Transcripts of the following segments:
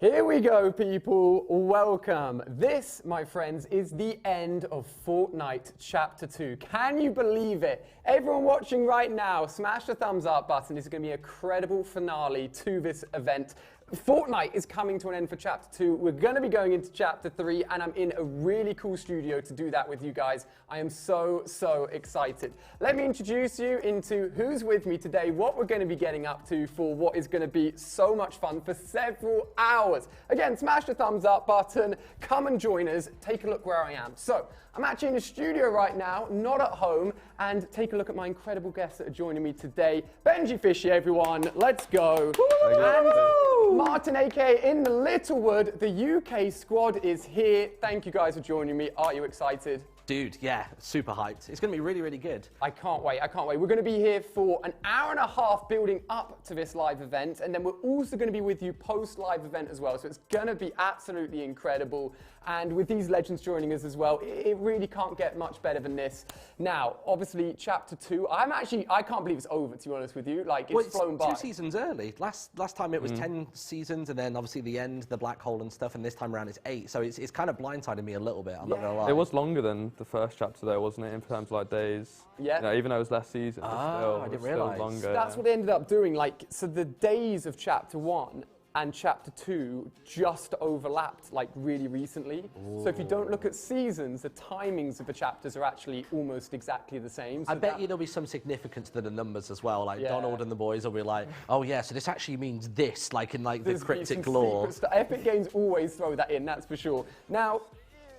Here we go, people. Welcome. This, my friends, is the end of Fortnite Chapter 2. Can you believe it? Everyone watching right now, smash the thumbs up button. This is going to be a credible finale to this event. Fortnite is coming to an end for Chapter 2. We're going to be going into Chapter 3, and I'm in a really cool studio to do that with you guys. I am so excited. Let me introduce you into who's with me today, what we're going to be getting up to for what is going to be so much fun for several hours. Again, smash the thumbs up button, come and join us, take a look where I am. So, I'm actually in the studio right now, not at home, and take a look at my incredible guests that are joining me today. Benjy Fishy, everyone, let's go. And Martyn, aka InTheLittleWood, the UK squad is here. Thank you guys for joining me. Are you excited? Dude, yeah, super hyped. It's going to be really good. I can't wait, I can't wait. We're going to be here for an hour and a half building up to this live event, and then we're also going to be with you post-live event as well, so it's going to be absolutely incredible. And with these legends joining us as well, it really can't get much better than this. Now, obviously, Chapter 2, I can't believe it's over, to be honest with you. Like, it's flown by. 2 seasons early. Last time it was 10 seasons, and then obviously the end, the black hole and stuff, and this time around it's 8. So it's kind of blindsided me a little bit, I'm not going to lie. It was longer than the first chapter though, wasn't it, in terms of like days? Yeah. You know, even though it was less seasons, I didn't realise. longer. So that's what they ended up doing. Like, so the days of Chapter 1 and Chapter 2 just overlapped, like, really recently. Ooh. So if you don't look at seasons, the timings of the chapters are actually almost exactly the same. So I bet you there'll be some significance to the numbers as well. Like, Donald and the boys will be like, oh yeah, so this actually means this, like in like the cryptic lore. Epic Games always throw that in, that's for sure. Now,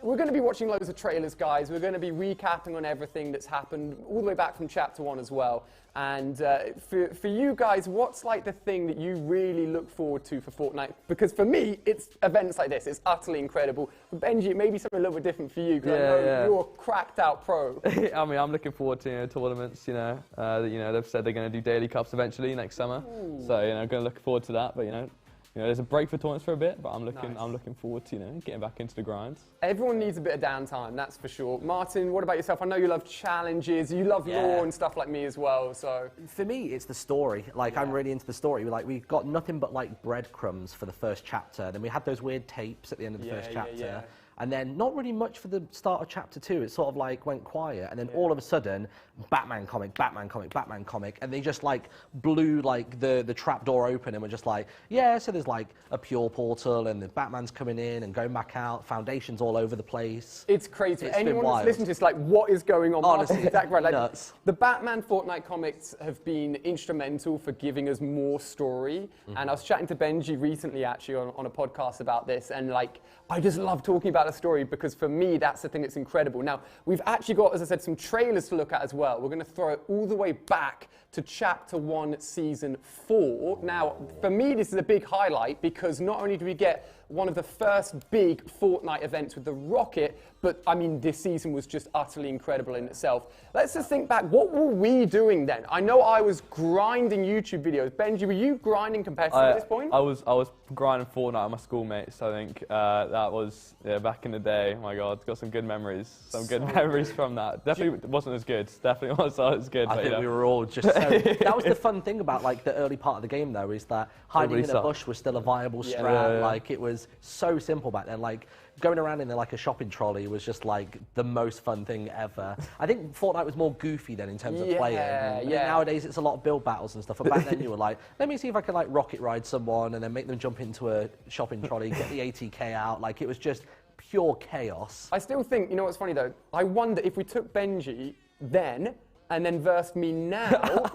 we're going to be watching loads of trailers, guys. We're going to be recapping on everything that's happened, all the way back from Chapter 1 as well. And for you guys, what's like the thing that you really look forward to for Fortnite? Because for me, it's events like this. It's utterly incredible. For Benjy, it may be something a little bit different for you, because I know you're a cracked out pro. I mean, I'm looking forward to tournaments, they've said they're going to do daily cups eventually next summer. Ooh. So, I'm going to look forward to that, but, there's a break for tournaments for a bit, but I'm looking forward to, getting back into the grind. Everyone needs a bit of downtime, that's for sure. Martyn, what about yourself? I know you love challenges, you love lore and stuff like me as well, so. For me, it's the story. Like, I'm really into the story. Like, we got nothing but like breadcrumbs for the first chapter. Then we had those weird tapes at the end of the first chapter. And then not really much for the start of Chapter 2. It sort of like went quiet, and then all of a sudden, Batman comic, and they just like blew like the trapdoor open, and we're just like, yeah, so there's like a pure portal, and the Batman's coming in and going back out, Foundation's all over the place. It's crazy. Anyone that's listening to this, like, what is going on? Honestly, exactly right. Like, nuts. The Batman Fortnite comics have been instrumental for giving us more story, and I was chatting to Benjy recently, actually, on a podcast about this, and like, I just love talking about the story, because for me, that's the thing that's incredible. Now, we've actually got, as I said, some trailers to look at as well. We're going to throw it all the way back to Chapter 1, Season 4. Now, for me, this is a big highlight, because not only do we get one of the first big Fortnite events with the rocket, but I mean, this season was just utterly incredible in itself. Let's just think back, what were we doing then? I know I was grinding YouTube videos. Benjy, were you grinding competitively at this point? I was grinding Fortnite with my schoolmates, I think. That was, back in the day. Oh my God, got some good memories. Some good memories from that. Definitely wasn't as good. Definitely wasn't as good. I think we were all just so... That was the fun thing about like the early part of the game though, is that hiding in a bush was still a viable strat. Like, it was so simple back then. Like, going around in like a shopping trolley was just like the most fun thing ever. I think Fortnite was more goofy then in terms of playing. Nowadays it's a lot of build battles and stuff. But back then you were like, let me see if I can like rocket ride someone and then make them jump into a shopping trolley, get the ATK out. Like, it was just pure chaos. I still think, you know what's funny though? I wonder if we took Benjy then and then versed me now,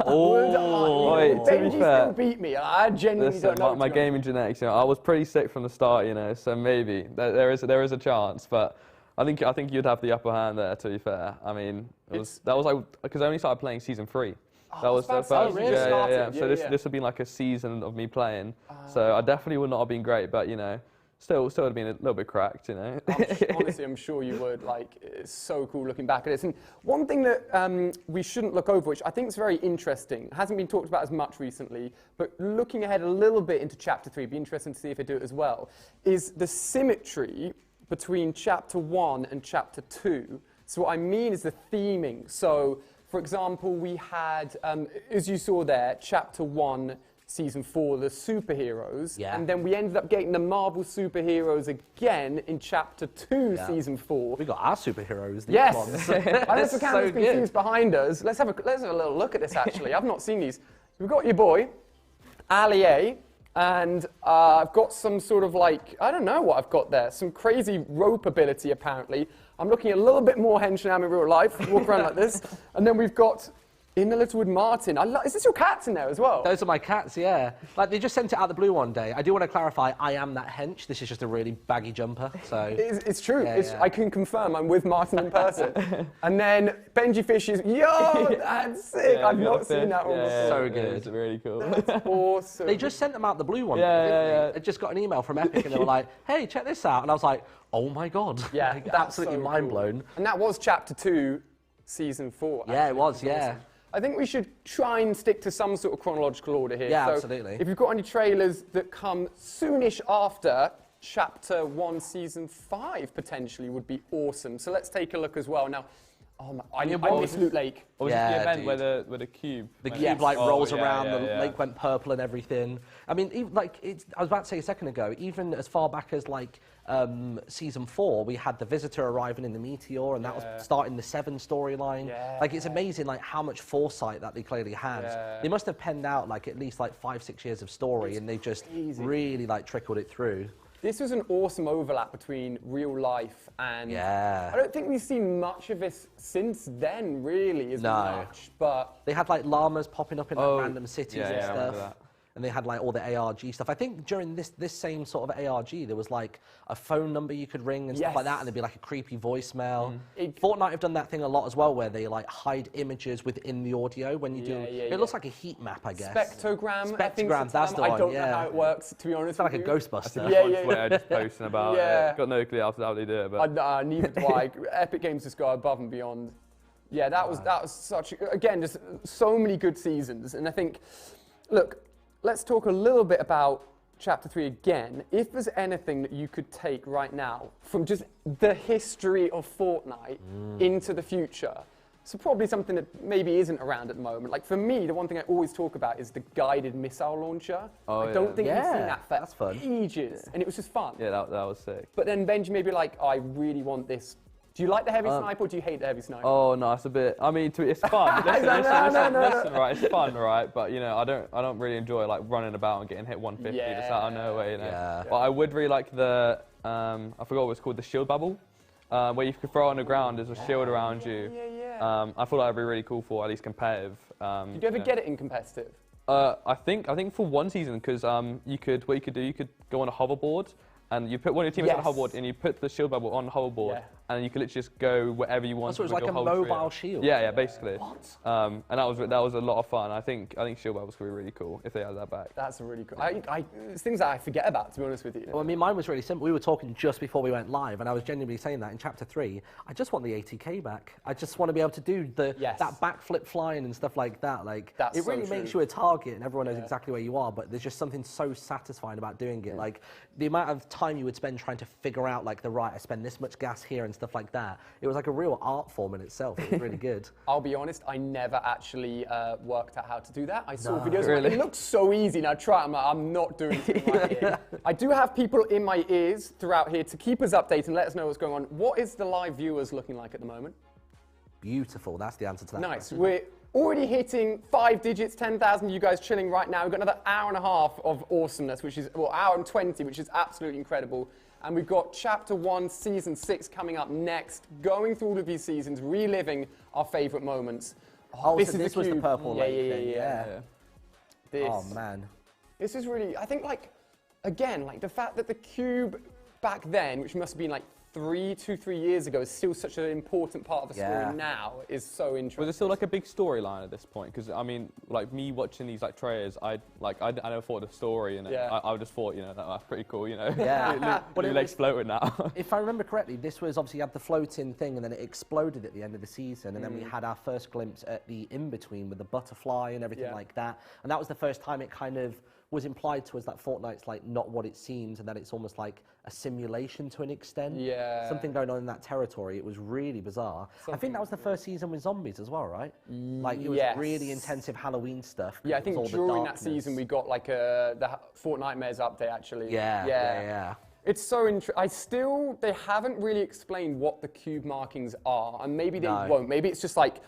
Benjy still beat me. I genuinely don't know. My gaming genetics, I was pretty sick from the start, so maybe there is a chance, but I think you'd have the upper hand there. To be fair, I mean, that was like, because I only started playing Season 3. That was the first. Really? So this would have been like a season of me playing. So I definitely would not have been great, but still would have been a little bit cracked, Honestly, I'm sure you would. Like, it's so cool looking back at this. And one thing that we shouldn't look over, which I think is very interesting, hasn't been talked about as much recently, but looking ahead a little bit into Chapter 3, be interesting to see if they do it as well, is the symmetry between Chapter 1 and Chapter 2. So what I mean is the theming. So, for example, we had, as you saw there, Chapter 1 Season 4, the superheroes. Yeah. And then we ended up getting the Marvel superheroes again in Chapter 2, Season 4. We got our superheroes. These Yes! ones. Unless the camera's been fused behind us. Let's have a little look at this, actually. I've not seen these. We've got your boy, Ali A, and I've got some sort of like, I don't know what I've got there. Some crazy rope ability, apparently. I'm looking a little bit more hench than I am in real life. Walk around like this. And then we've got InTheLittleWood Martyn. Is this your cats in there as well? Those are my cats, yeah. Like, they just sent it out the blue one day. I do want to clarify, I am that hench. This is just a really baggy jumper, so... It's true. I can confirm I'm with Martyn in person. And then Benjy Fish is... Yo, that's sick. I've not seen that one before. So good. It's really cool. That's awesome. They just sent them out the blue one. Yeah. I just got an email from Epic, and they were like, hey, check this out. And I was like, oh my God. Yeah, like, absolutely mind blown. And that was Chapter 2, Season 4. Actually. Yeah, it was, yeah. Awesome. I think we should try and stick to some sort of chronological order here. Yeah, so absolutely. If you've got any trailers that come soonish after Chapter 1, Season 5, potentially, would be awesome. So let's take a look as well. Now, I miss Loot Lake. Or was it the event where the cube? The cube rolls around, the lake went purple and everything. I mean, even, I was about to say a second ago, even as far back as Season 4, we had the Visitor arriving in the Meteor, and that was starting the 7 storyline. Yeah. Like, it's amazing how much foresight that they clearly had. Yeah. They must have penned out at least 5-6 years of story, and they just really trickled it through. This was an awesome overlap between real life and... I don't think we've seen much of this since then, really, much, but... They had, llamas popping up in random cities and stuff. I remember that. And they had all the ARG stuff. I think during this same sort of ARG, there was a phone number you could ring and stuff like that, and there'd be a creepy voicemail. Fortnite have done that thing a lot as well, where they hide images within the audio when you do. It looks like a heat map, I guess. Spectrogram, that's the one. I don't know how it works, to be honest. It's like a Ghostbuster. Yeah. Just posting about it. Got no clue how they do it, but neither do I. Epic Games just go above and beyond. Yeah, that was such again just so many good seasons, and I think, look. Let's talk a little bit about Chapter 3 again. If there's anything that you could take right now from just the history of Fortnite into the future, so probably something that maybe isn't around at the moment. Like for me, the one thing I always talk about is the guided missile launcher. I don't think we've seen that for ages, and it was just fun. Yeah, that was sick. But then Benjy may be like, I really want this. Do you like the heavy sniper, or do you hate the heavy sniper? Oh no, it's a bit. I mean, it's fun. Listen, right? It's fun, right? But I don't really enjoy running about and getting hit 150 just out of nowhere. But I would really like the I forgot what it's called, the shield bubble, where you could throw it on the ground. There's a shield around you. I thought that'd be really cool for at least competitive. Did you ever get it in competitive? I think for one season, because you could go on a hoverboard. And you put one of your teammates on a hoverboard, and you put the shield bubble on the hoverboard, and you can literally just go wherever you want. So it was like a mobile shield. Yeah, basically. What? And that was a lot of fun. I think shield bubbles could be really cool if they had that back. That's really cool. It's things that I forget about, to be honest with you. Well, I mean, mine was really simple. We were talking just before we went live, and I was genuinely saying that in Chapter 3. I just want the ATK back. I just want to be able to do that backflip flying and stuff like that. It really makes you a target, and everyone knows exactly where you are. But there's just something so satisfying about doing it. The amount of time you would spend trying to figure out I spend this much gas here and stuff like that. It was like a real art form in itself. It was really good. I'll be honest, I never actually worked out how to do that. I saw videos. Really? It looks so easy. Now try it. I'm not doing it right here. I do have people in my ears throughout here to keep us updated and let us know what's going on. What is the live viewers looking like at the moment? Beautiful. That's the answer to that. Nice. We're already hitting 5 digits, 10,000 you guys chilling right now. We've got another hour and a half of awesomeness, which is, hour and 20, which is absolutely incredible. And we've got Chapter 1, Season 6 coming up next, going through all of these seasons, reliving our favourite moments. This was the purple lake thing. Yeah. Oh, man. This is really, I think, again, the fact that the cube back then, which must have been 2-3 years ago, is still such an important part of the story now, is so interesting. Was it still a big storyline at this point? Because I mean, me watching these trailers, I never thought of the story, and I just thought, that's pretty cool, Yeah. Your legs floating now. If I remember correctly, this was obviously, you had the floating thing, and then it exploded at the end of the season, and then we had our first glimpse at the in-between with the butterfly and everything like that. And that was the first time it kind of was implied to us that Fortnite's like not what it seems, and that it's almost like a simulation to an extent. Yeah. Something going on in that territory. It was really bizarre. I think that was the first season with zombies as well, right? Like it was really intensive Halloween stuff. Yeah, I think during that season we got like the Fortnitemares update actually. Yeah. It's so interesting. They haven't really explained what the cube markings are, and maybe they won't. Maybe it's just like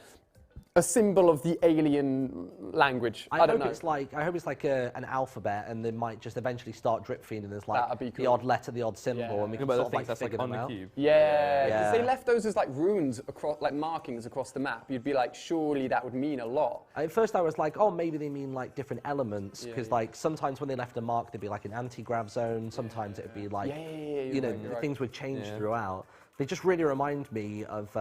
a symbol of the alien language. I don't know. I hope it's like an alphabet, and they might just eventually start drip feeding us like the odd letter, the odd symbol, and we can sort of like figure them out. Yeah, because they left those as like runes across, like markings across the map. You'd be like, surely that would mean a lot. At first, I was like, oh, maybe they mean like different elements, because like sometimes when they left a mark, there'd be like an anti-grav zone. Sometimes it'd be like, you know, things would change throughout. They just really remind me of,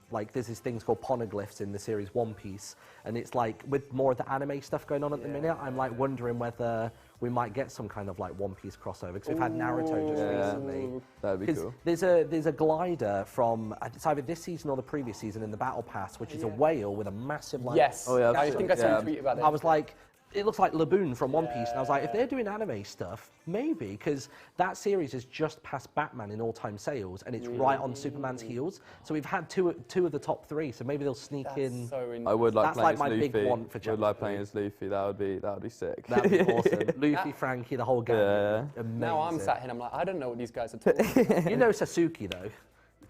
like, there's these things called poneglyphs in the series One Piece, and it's like, with more of the anime stuff going on at the minute, I'm like wondering whether we might get some kind of like One Piece crossover, because we've had Naruto just recently. That'd be cool. There's a glider from, it's either this season or the previous season in the Battle Pass, which is a whale with a massive like... Yes, I think I saw a tweet about it. I was like, it looks like Laboon from One Piece, and I was like, if they're doing anime stuff, maybe, because that series is just past Batman in all-time sales, and it's right on Superman's heels. So we've had two of the top three, so maybe they'll sneak in. I would like playing as Luffy. That's like my big one for Chapter 3. I would like playing as Luffy. That would be sick. That'd be awesome. Luffy, Frankie, the whole gang. Amazing. Now I'm sat here and I'm like, I don't know what these guys are talking about. You know Sasuke though.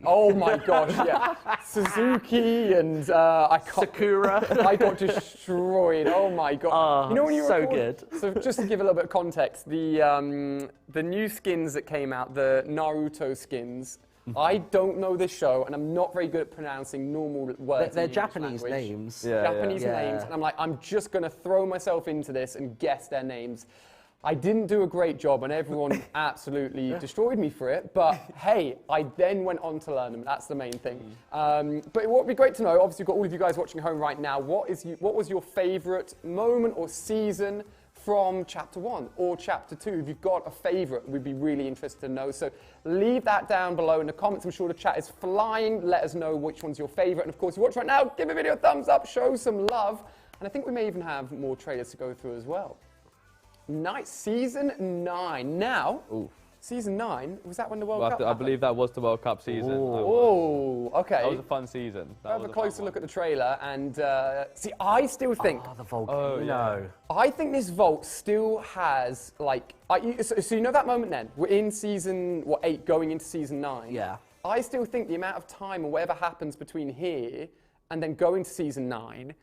Oh my gosh, yeah. Suzuki and Sakura. I got destroyed. Oh my god. You know when you so good. So just to give a little bit of context, the new skins that came out, the Naruto skins. I don't know this show, and I'm not very good at pronouncing normal words. They're Japanese names. Japanese names, and I'm like, I'm just gonna throw myself into this and guess their names. I didn't do a great job, and everyone absolutely destroyed me for it. But hey, I then went on to learn them. That's the main thing. But it would be great to know. Obviously, we've got all of you guys watching at home right now. What was your favourite moment or season from Chapter 1 or Chapter 2? If you've got a favourite, we'd be really interested to know. So leave that down below in the comments. I'm sure the chat is flying. Let us know which one's your favourite. And of course, if you watch right now, give the video a thumbs up, show some love. And I think we may even have more trailers to go through as well. Nice. Season 9. Now, Season 9, was that when the World Cup happened? I believe that was the World Cup season. Oh, okay. That was a fun season. Have a closer look at the trailer, and see, I still think... the volcano. I think this vault still has, like... So you know that moment then? We're in Season, 8, going into Season 9. Yeah. I still think the amount of time or whatever happens between here and then going to Season 9,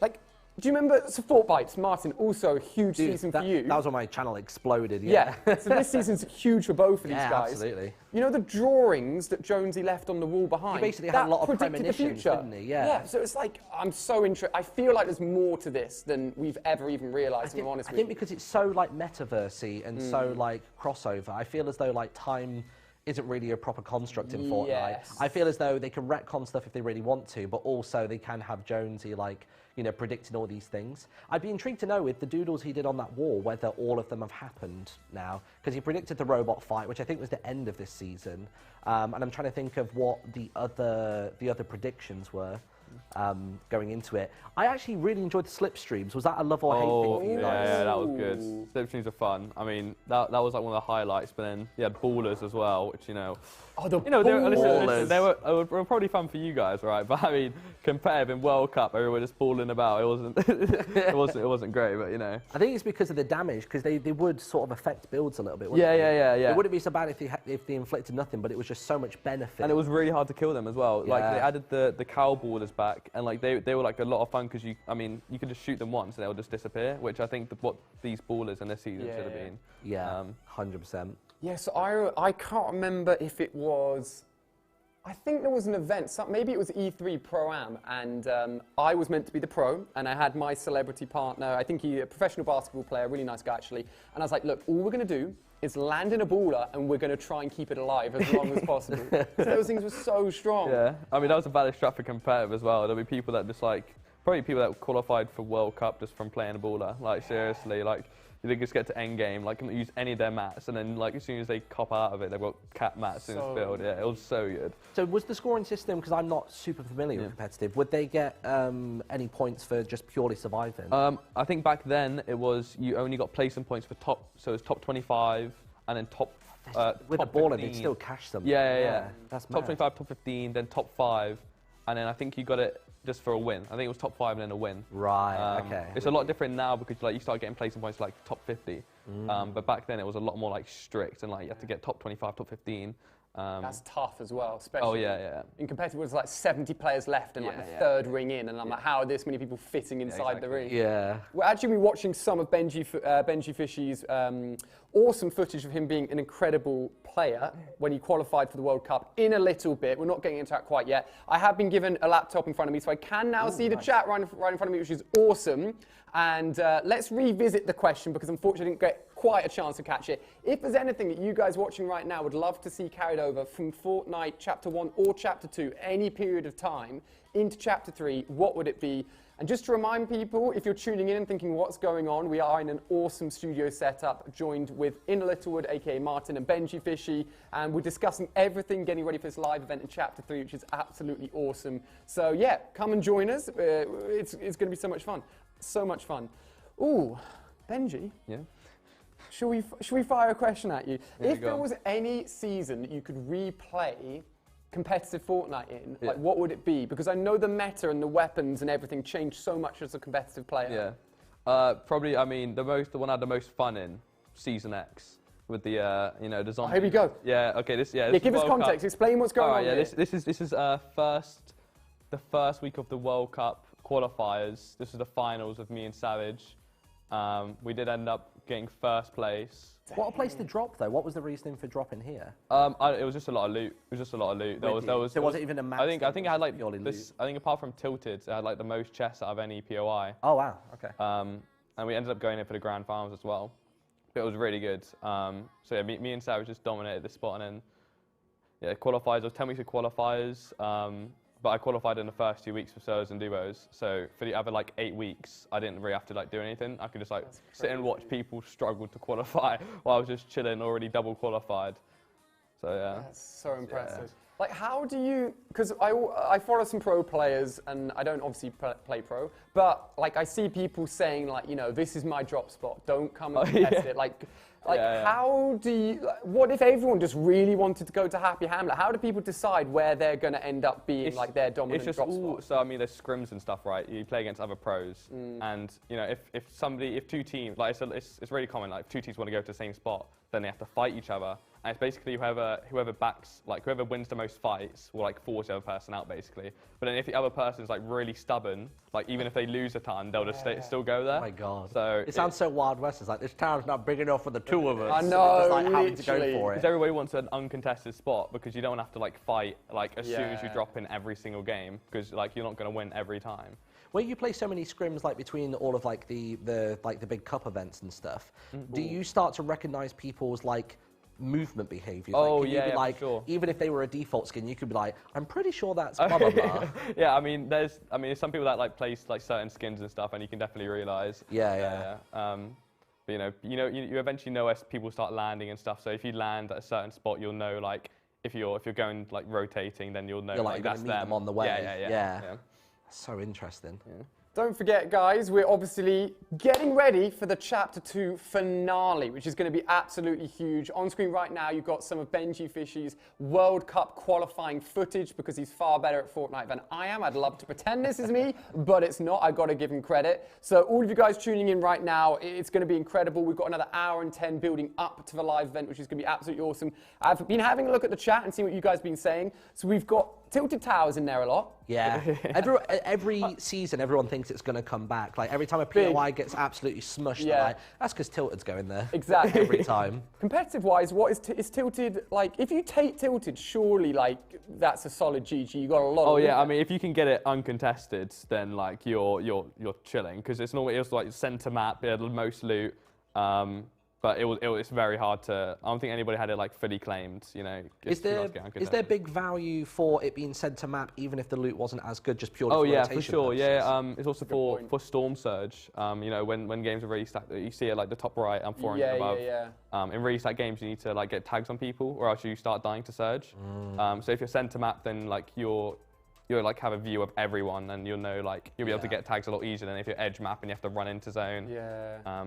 like... Do you remember Fortnite, Martyn? Also a huge season for you. That was when my channel exploded. Yeah. So this season's huge for both of these guys. Absolutely. You know the drawings that Jonesy left on the wall behind? He basically had a lot of premonitions, didn't he? Yeah. So it's like, I'm so interested. I feel like there's more to this than we've ever even realised, if I'm honest with you. I think because it's so like metaversey and so like crossover, I feel as though like time isn't really a proper construct in Fortnite. Yes. I feel as though they can retcon stuff if they really want to, but also they can have Jonesy like, you know, predicting all these things. I'd be intrigued to know with the doodles he did on that wall, whether all of them have happened now, because he predicted the robot fight, which I think was the end of this season, and I'm trying to think of what the other predictions were. Going into it, I actually really enjoyed the slipstreams. Was that a love or hate thing for you guys? Yeah, that was good. Slipstreams are fun. I mean, that was like one of the highlights. But then you had ballers as well, which they were probably fun for you guys, right? But I mean, competitive in World Cup, everyone just balling about. It wasn't it wasn't great, but you know. I think it's because of the damage, because they would sort of affect builds a little bit. Yeah. It wouldn't be so bad if they inflicted nothing, but it was just so much benefit. And it was really hard to kill them as well. Yeah. Like they added the cow ballers back, and like they were like a lot of fun because you could just shoot them once and they'll just disappear, which I think what these ballers in this season should have been. Yeah, 100%. Yeah, so I can't remember if it was... I think there was an event, maybe it was E3 Pro-Am, and I was meant to be the pro, and I had my celebrity partner, I think he's a professional basketball player, really nice guy actually, and I was like, look, all we're going to do is land in a baller, and we're going to try and keep it alive as long as possible. Those things were so strong. Yeah, I mean, that was a valid strat for competitive as well. There'll be people that just like, probably people that qualified for World Cup just from playing a baller, like seriously, like they just get to end game, like, use any of their mats, and then, like, as soon as they cop out of it, they've got cap mats in the field. Yeah, it was so good. So was the scoring system, because I'm not super familiar with competitive, would they get any points for just purely surviving? I think back then it was, you only got placing points for top, so it was top 25, and then top with top the ball, 15. they'd still cash them. Yeah. That's top mad. 25, top 15, then top 5, and then I think you got it just for a win. I think it was top 5 and then a win. Right, okay. It's a lot different now because like you start getting placing points like top 50. But back then it was a lot more like strict and like you had to get top 25, top 15. That's tough as well, especially yeah. in competitive, there's like 70 players left and like the third ring in, and I'm like, how are this many people fitting inside the ring? Yeah. We're actually watching some of Benjy Fishy's awesome footage of him being an incredible player when he qualified for the World Cup in a little bit. We're not getting into that quite yet. I have been given a laptop in front of me, so I can now see the chat right in front of me, which is awesome. And let's revisit the question because unfortunately I didn't get quite a chance to catch it. If there's anything that you guys watching right now would love to see carried over from Fortnite Chapter 1 or Chapter 2, any period of time, into Chapter 3, what would it be? And just to remind people, if you're tuning in and thinking what's going on, we are in an awesome studio setup, joined with InTheLittleWood, aka Martyn, and Benjy Fishy, and we're discussing everything, getting ready for this live event in Chapter 3, which is absolutely awesome. So yeah, come and join us. It's going to be so much fun. So much fun. Ooh, Benjy. Yeah. Should we fire a question at you? Here If there was any season that you could replay competitive Fortnite in, like what would it be? Because I know the meta and the weapons and everything changed so much as a competitive player. Yeah. Probably, I mean, the one I had the most fun in, Season X, with the, you know, the zombie. Oh, here we go. Yeah, okay, this give us context, explain what's going on yeah, here. this is the first week of the World Cup qualifiers. This is the finals of me and Savage. We did end up getting first place. What a place to drop, though. What was the reasoning for dropping here? It was just a lot of loot. It was just a lot of loot. There was it even a match? I think it had like this. I think apart from Tilted, it had like the most chests out of any POI. Oh wow. Okay. And we ended up going in for the grand finals as well. But it was really good. So yeah, me and Savage just dominated the spot, and then qualifiers. It was 10 weeks of qualifiers. But I qualified in the first 2 weeks for solos and duos. So for the other like 8 weeks, I didn't really have to like do anything. I could just like sit and watch people struggle to qualify while I was just chilling, already double qualified. So yeah. That's so impressive. Yeah. Like how do you, because I follow some pro players and I don't obviously play pro, but like I see people saying like, you know, this is my drop spot, don't come and contest it. Like how do you, what if everyone just really wanted to go to Happy Hamlet? How do people decide where they're going to end up being like their dominant drop spot? So I mean, there's scrims and stuff, right? You play against other pros, and you know, if two teams, like it's really common, like if two teams want to go to the same spot, then they have to fight each other. And it's basically whoever backs, like whoever wins the most fights will like force the other person out basically. But then if the other person's like really stubborn, like even if they lose a ton, they'll just still go there. Oh my god. So it sounds so Wild West. It's like this town's not big enough for the two of us. I know. It's like having to go for it. Because everybody wants an uncontested spot because you don't have to like fight like as soon as you drop in every single game because like you're not going to win every time. Where you play so many scrims like between all of like the big cup events and stuff, do you start to recognize people's like movement behavior? Oh, like, for sure. Even if they were a default skin, you could be like, I'm pretty sure that's blah blah blah. Yeah, I mean, there's some people that like play like certain skins and stuff, and you can definitely realize. Yeah. But you eventually know as people start landing and stuff. So if you land at a certain spot, you'll know like if you're going like rotating, then you'll know you're like that's meet them on the way. Yeah. So interesting. Yeah. Don't forget, guys, we're obviously getting ready for the Chapter 2 finale, which is going to be absolutely huge. On screen right now, you've got some of Benjy Fishy's World Cup qualifying footage because he's far better at Fortnite than I am. I'd love to pretend this is me, but it's not. I've got to give him credit. So all of you guys tuning in right now, it's going to be incredible. We've got another hour and 10 building up to the live event, which is going to be absolutely awesome. I've been having a look at the chat and seeing what you guys have been saying. So we've got Tilted Towers in there a lot. Yeah. Every season, everyone thinks it's going to come back. Like every time a POI gets absolutely smushed, they're like, that's because Tilted's going there. Exactly. Every time. Competitive-wise, what is Tilted like? If you take Tilted, surely like that's a solid GG. You got a lot. Oh yeah, I mean, if you can get it uncontested, then like you're chilling because it's like center map, the most loot. But it's very hard to. I don't think anybody had it like fully claimed. You know. Is there big value for it being sent to map, even if the loot wasn't as good, just purely? Oh for yeah, rotation for sure. purposes? Yeah. It's also for Storm Surge. You know, when games are really stacked, you see it like the top right and 4 and above. In really stacked games, you need to like get tags on people, or else you start dying to Surge. So if you're sent to map, then like you'll like have a view of everyone, and you'll know like you'll be able to get tags a lot easier than if you're edge map and you have to run into zone. Yeah.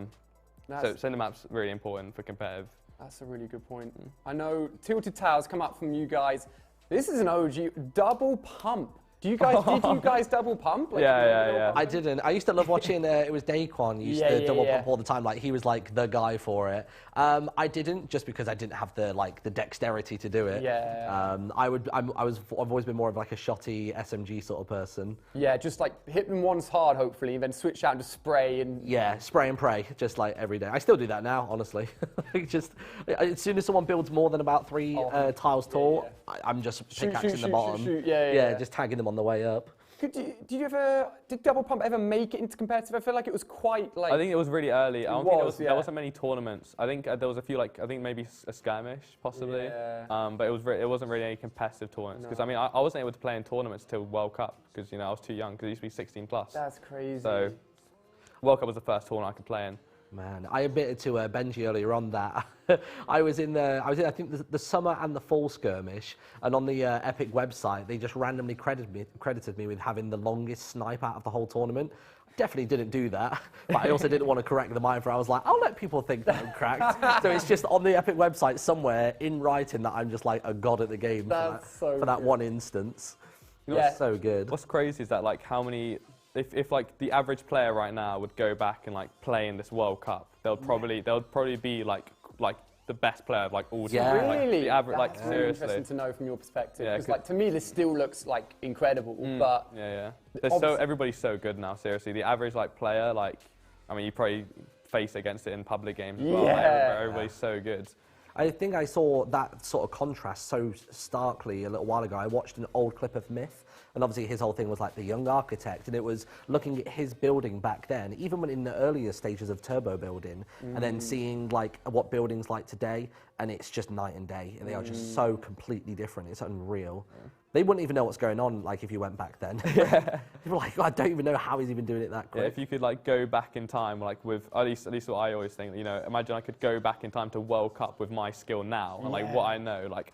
So center map's really important for competitive. That's a really good point. I know Tilted Towers come up from you guys. This is an OG double pump. Did you guys double pump? Like, yeah. I didn't. I used to love watching, it was Daquan used to double pump all the time. Like, he was like the guy for it. I didn't, just because I didn't have the dexterity to do it. Yeah. I've always been more of like a shotty SMG sort of person. Yeah, just like hit them once hard, hopefully, and then switch out to spray and... Yeah, spray and pray, just like every day. I still do that now, honestly. Just, as soon as someone builds more than about 3 tiles tall, I'm just pickaxing the bottom. Yeah, just tagging them on the way up. Did double pump ever make it into competitive? I feel like it was quite like... I think it was really early. I don't think there wasn't many tournaments. I think there was a few, like, I think maybe a skirmish, possibly. Yeah. But it wasn't really any competitive tournaments. Because, I mean, I wasn't able to play in tournaments till World Cup, because, you know, I was too young, because it used to be 16 plus. That's crazy. So, World Cup was the first tournament I could play in. Man, I admitted to Benjy earlier on that I was in I think the summer and the fall skirmish, and on the Epic website they just randomly credited me with having the longest snipe out of the whole tournament. I definitely didn't do that, but I also didn't want to correct them either. I was like, I'll let people think that I'm cracked. So it's just on the Epic website somewhere in writing that I'm just like a god at the game for that one instance. You know, so good. What's crazy is that like how many. If like the average player right now would go back and like play in this World Cup, they'll probably be like the best player of like all time. Yeah. Like, Really? the average, That's like really seriously. interesting to know from your perspective. Yeah, Because like to me, this still looks like incredible. But everybody's so good now. Seriously, the average like player, like I mean, you probably face against it in public games as well. Like, everybody's so good. I think I saw that sort of contrast so starkly a little while ago. I watched an old clip of Myth, and obviously his whole thing was like the young architect, and it was looking at his building back then, even when in the earlier stages of turbo building, and then seeing like what building's like today, and it's just night and day. They are just so completely different. It's unreal. They wouldn't even know what's going on, like, if you went back then. People were like, I don't even know how he's even doing it that quick. Yeah, if you could, like, go back in time, like, with, at least what I always think, you know, imagine I could go back in time to World Cup with my skill now, and, like, what I know, like,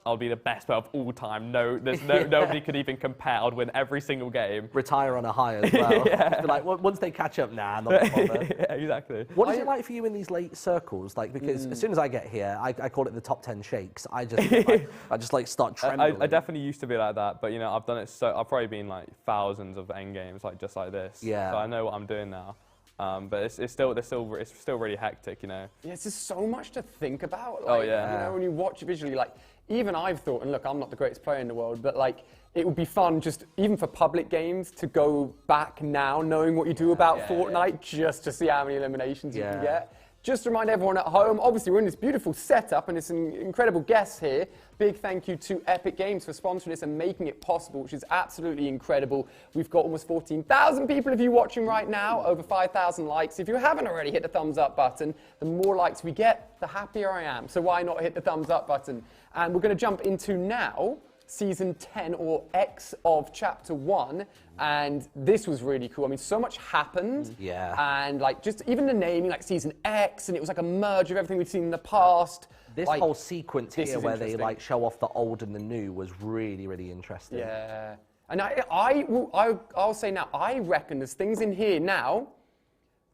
I'll be the best player of all time. Nobody could even compare. I'd win every single game. Retire on a high as well. Be like, once they catch up, nah, not bother. Yeah, exactly. What is it like for you in these late circles? Like, because as soon as I get here, I call it the top 10 shakes. I just like start trembling. I definitely used to be like that, but you know, I've done it I've probably been like thousands of end games, like just like this. Yeah. So I know what I'm doing now. But it's still really hectic, you know. yeah, it's just so much to think about. Oh, Like, yeah. You know, when you watch it visually, like even I've thought, and look, I'm not the greatest player in the world, but like it would be fun just even for public games to go back now, knowing what you do about Fortnite, just to see how many eliminations you can get. Just to remind everyone at home, obviously we're in this beautiful setup and it's an incredible guest here. Big thank you to Epic Games for sponsoring this and making it possible, which is absolutely incredible. We've got almost 14,000 people of you watching right now, over 5,000 likes. If you haven't already, hit the thumbs up button. The more likes we get, the happier I am. So why not hit the thumbs up button? And we're going to jump into now Season 10 or X of Chapter 1, and this was really cool. I mean, so much happened. Yeah. And like just even the naming, like Season X, and it was like a merge of everything we've seen in the past. This like, whole sequence here where they like show off the old and the new was really, really interesting. Yeah. And I'll say now, I reckon there's things in here now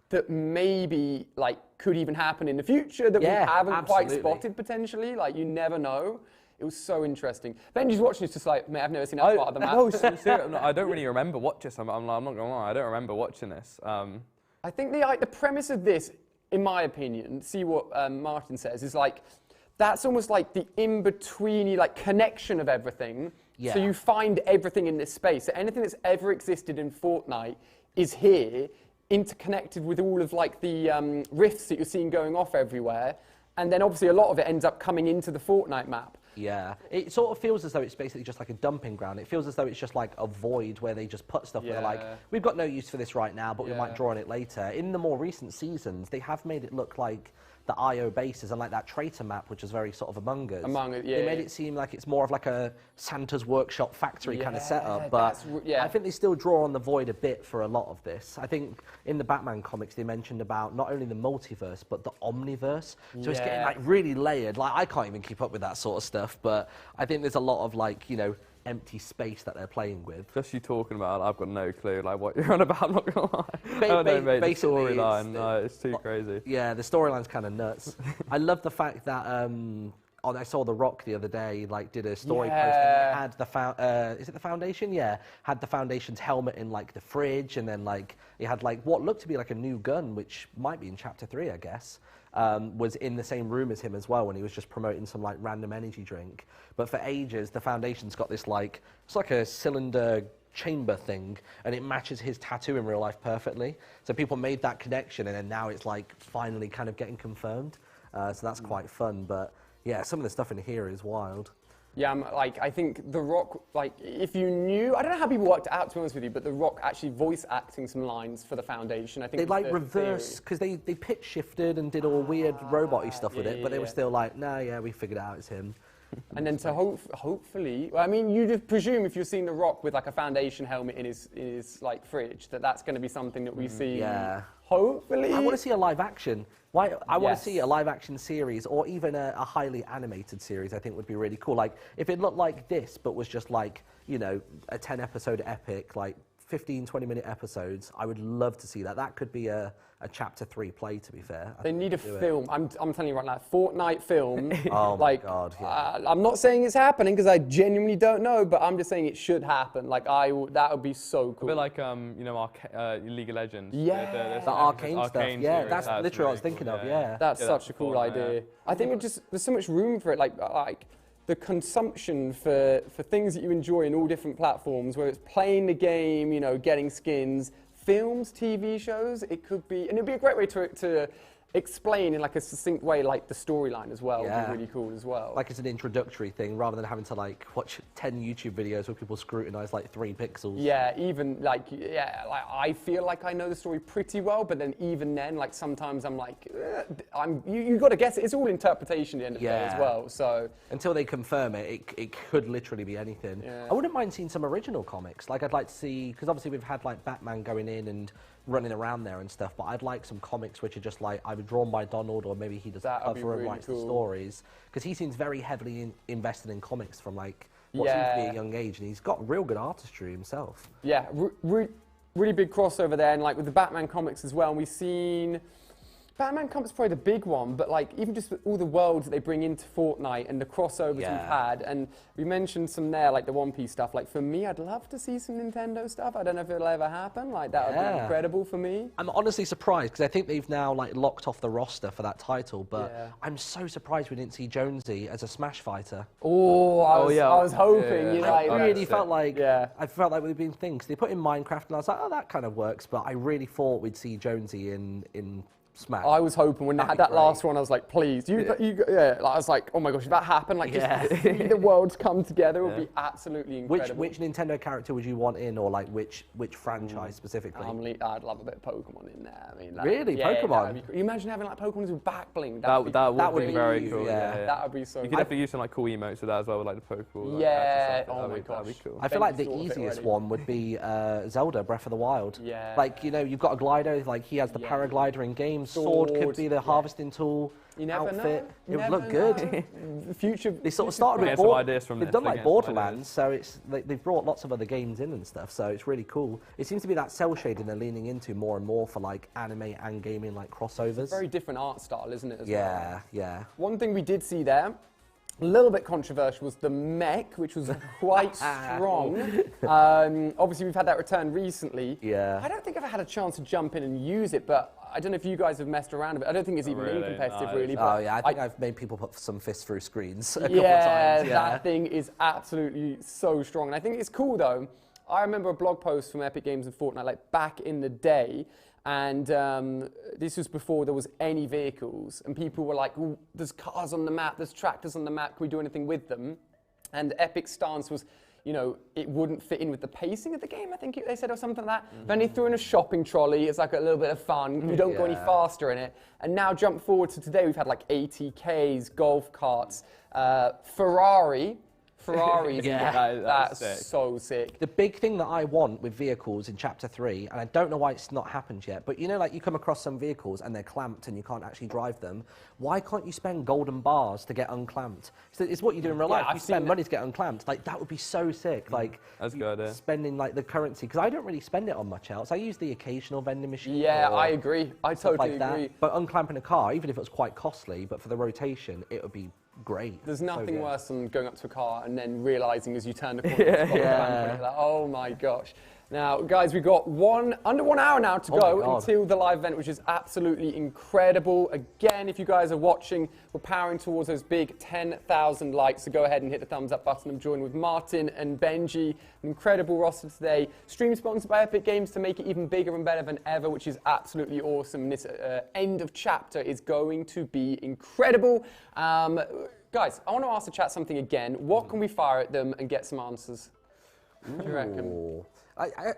that maybe like could even happen in the future that we haven't quite spotted potentially. Like you never know. It was so interesting. Benji's watching this just like, mate, I've never seen that part of the map. No, I don't really remember watching this. I'm not going to lie, I don't remember watching this. I think the premise of this, in my opinion, see what Martyn says, is like, that's almost like the in-betweeny like connection of everything. Yeah. So you find everything in this space. So anything that's ever existed in Fortnite is here, interconnected with all of like the rifts that you're seeing going off everywhere. And then obviously a lot of it ends up coming into the Fortnite map. Yeah, it sort of feels as though it's basically just like a dumping ground. It feels as though it's just like a void where they just put stuff where they're like, we've got no use for this right now, but we might draw on it later. In the more recent seasons, they have made it look like the IO bases and like that traitor map, which is very sort of Among Us. They made it seem like it's more of like a Santa's Workshop factory kind of setup, but I think they still draw on the void a bit for a lot of this. I think in the Batman comics they mentioned about not only the multiverse but the omniverse, so it's getting like really layered. Like I can't even keep up with that sort of stuff, but I think there's a lot of like, you know, empty space that they're playing with. Just you talking about it, I've got no clue like what you're on about, I'm not gonna lie. I don't know, mate, the storyline, it's too crazy. Yeah, the storyline's kind of nuts. I love the fact that I saw The Rock the other day, like, did a story post, and it had is it the Foundation? Yeah, had the Foundation's helmet in, like, the fridge, and then, like, it had, like, what looked to be, like, a new gun, which might be in Chapter 3, I guess, was in the same room as him as well when he was just promoting some, like, random energy drink. But for ages, the Foundation's got this, like, it's like a cylinder chamber thing, and it matches his tattoo in real life perfectly. So people made that connection, and then now it's, like, finally kind of getting confirmed. So that's quite fun, but... yeah, some of the stuff in here is wild. Yeah, I think The Rock, like, if you knew, I don't know how people worked it out, to be honest with you, but The Rock actually voice acting some lines for the Foundation. I think they like reverse, because they pitch shifted and did all weird robot-y stuff with it, but they were still like, nah, yeah, we figured it out, it's him. And then to hopefully, well, I mean, you just presume if you're seeing The Rock with like a Foundation helmet in his like fridge, that's going to be something that we see. Yeah. Hopefully. I want to see a live action. I want to see a live action series or even a highly animated series. I think would be really cool. Like if it looked like this, but was just like, you know, a 10 episode epic, like 15, 20-minute episodes. I would love to see that. That could be a Chapter 3 play, to be fair. They need a film. I'm telling you right now, Fortnite film. Oh my God, yeah. I'm not saying it's happening because I genuinely don't know, but I'm just saying it should happen. Like that would be so cool. A bit like you know, League of Legends. Yeah. The Arcane stuff. Yeah, that's literally what I was thinking of. Yeah. That's such a cool idea. I think there's so much room for it. Like the consumption for things that you enjoy in all different platforms, whether it's playing the game, you know, getting skins, films, TV shows, it could be, and it'd be a great way to explain in like a succinct way, like the storyline as well. Would be really cool as well. Like it's an introductory thing rather than having to like watch 10 YouTube videos where people scrutinize like 3 pixels. Yeah, even like, like I feel like I know the story pretty well, but then even then, like sometimes I'm like, you got to guess it. It's all interpretation at the end of the day as well. So until they confirm it, it could literally be anything. I wouldn't mind seeing some original comics. Like I'd like to see, because obviously we've had like Batman going in and running around there and stuff, but I'd like some comics which are just like either drawn by Donald or maybe he does a cover and writes the stories, because he seems very heavily invested in comics from like what seems to be a young age, and he's got real good artistry himself. Yeah, really big crossover there, and like with the Batman comics as well, and we've seen Batman comics probably the big one, but like even just with all the worlds that they bring into Fortnite and the crossovers we've had, and we mentioned some there, like the One Piece stuff. Like for me, I'd love to see some Nintendo stuff. I don't know if it'll ever happen. Like that would be incredible for me. I'm honestly surprised because I think they've now like locked off the roster for that title, but I'm so surprised we didn't see Jonesy as a Smash fighter. Oh, I was hoping. You know, I really felt like I felt like we've been things. They put in Minecraft, and I was like, oh, that kind of works. But I really thought we'd see Jonesy in Smash. I was hoping when they had that last one, I was like, please, I was like, oh my gosh, if that happened, like just see the worlds come together, it would be absolutely incredible. Which Nintendo character would you want in, or like which franchise specifically? I'd love a bit of Pokemon in there. I mean, really, Pokemon? Can you imagine having like Pokemon with back bling? That would be very cool. That would be so. You could definitely use some like cool emotes with that as well, with like the Pokeball. Oh my gosh, that'd be cool. I feel like the easiest one would be Zelda Breath of the Wild. Yeah. Like, you know, you've got a glider, like he has the paraglider in games. Sword could be the harvesting tool. You never outfit. Know. It would look good. Future. They sort of started with they've done like Borderlands, so it's they've brought lots of other games in and stuff. So it's really cool. It seems to be that cell shading they're leaning into more and more for like anime and gaming like crossovers. It's a very different art style, isn't it? Yeah. One thing we did see there, a little bit controversial, was the mech, which was quite strong. Obviously, we've had that return recently. Yeah. I don't think I've had a chance to jump in and use it, but I don't know if you guys have messed around a bit. I don't think it's even been competitive, really. But I think I've made people put some fists through screens a couple of times. Yeah, that thing is absolutely so strong. And I think it's cool, though. I remember a blog post from Epic Games and Fortnite, like back in the day, And this was before there was any vehicles, and people were like, "Ooh, there's cars on the map, there's tractors on the map, can we do anything with them?" And Epic's stance was, you know, it wouldn't fit in with the pacing of the game, I think they said, or something like that. Then they threw in a shopping trolley. It's like a little bit of fun. We don't go any faster in it. And now jump forward to today, we've had like ATKs, golf carts, Ferraris. That's so sick. The big thing that I want with vehicles in Chapter 3, and I don't know why it's not happened yet, but you know, like you come across some vehicles and they're clamped and you can't actually drive them. Why can't you spend golden bars to get unclamped? So it's what you do in real life. You spend money to get unclamped. Like, that would be so sick. Like, that's good idea. Spending like the currency, because I don't really spend it on much else. I use the occasional vending machine. Yeah, I agree. I totally agree. But unclamping a car, even if it was quite costly, but for the rotation, it would be great. There's nothing worse than going up to a car and then realizing as you turn the corner, like, oh my gosh. Now, guys, we've got under 1 hour now to go until the live event, which is absolutely incredible. Again, if you guys are watching, we're powering towards those big 10,000 likes, so go ahead and hit the thumbs up button and join with Martyn and Benjy. An incredible roster today. Stream sponsored by Epic Games to make it even bigger and better than ever, which is absolutely awesome. And this end of chapter is going to be incredible. Guys, I want to ask the chat something again. What can we fire at them and get some answers? What do you reckon?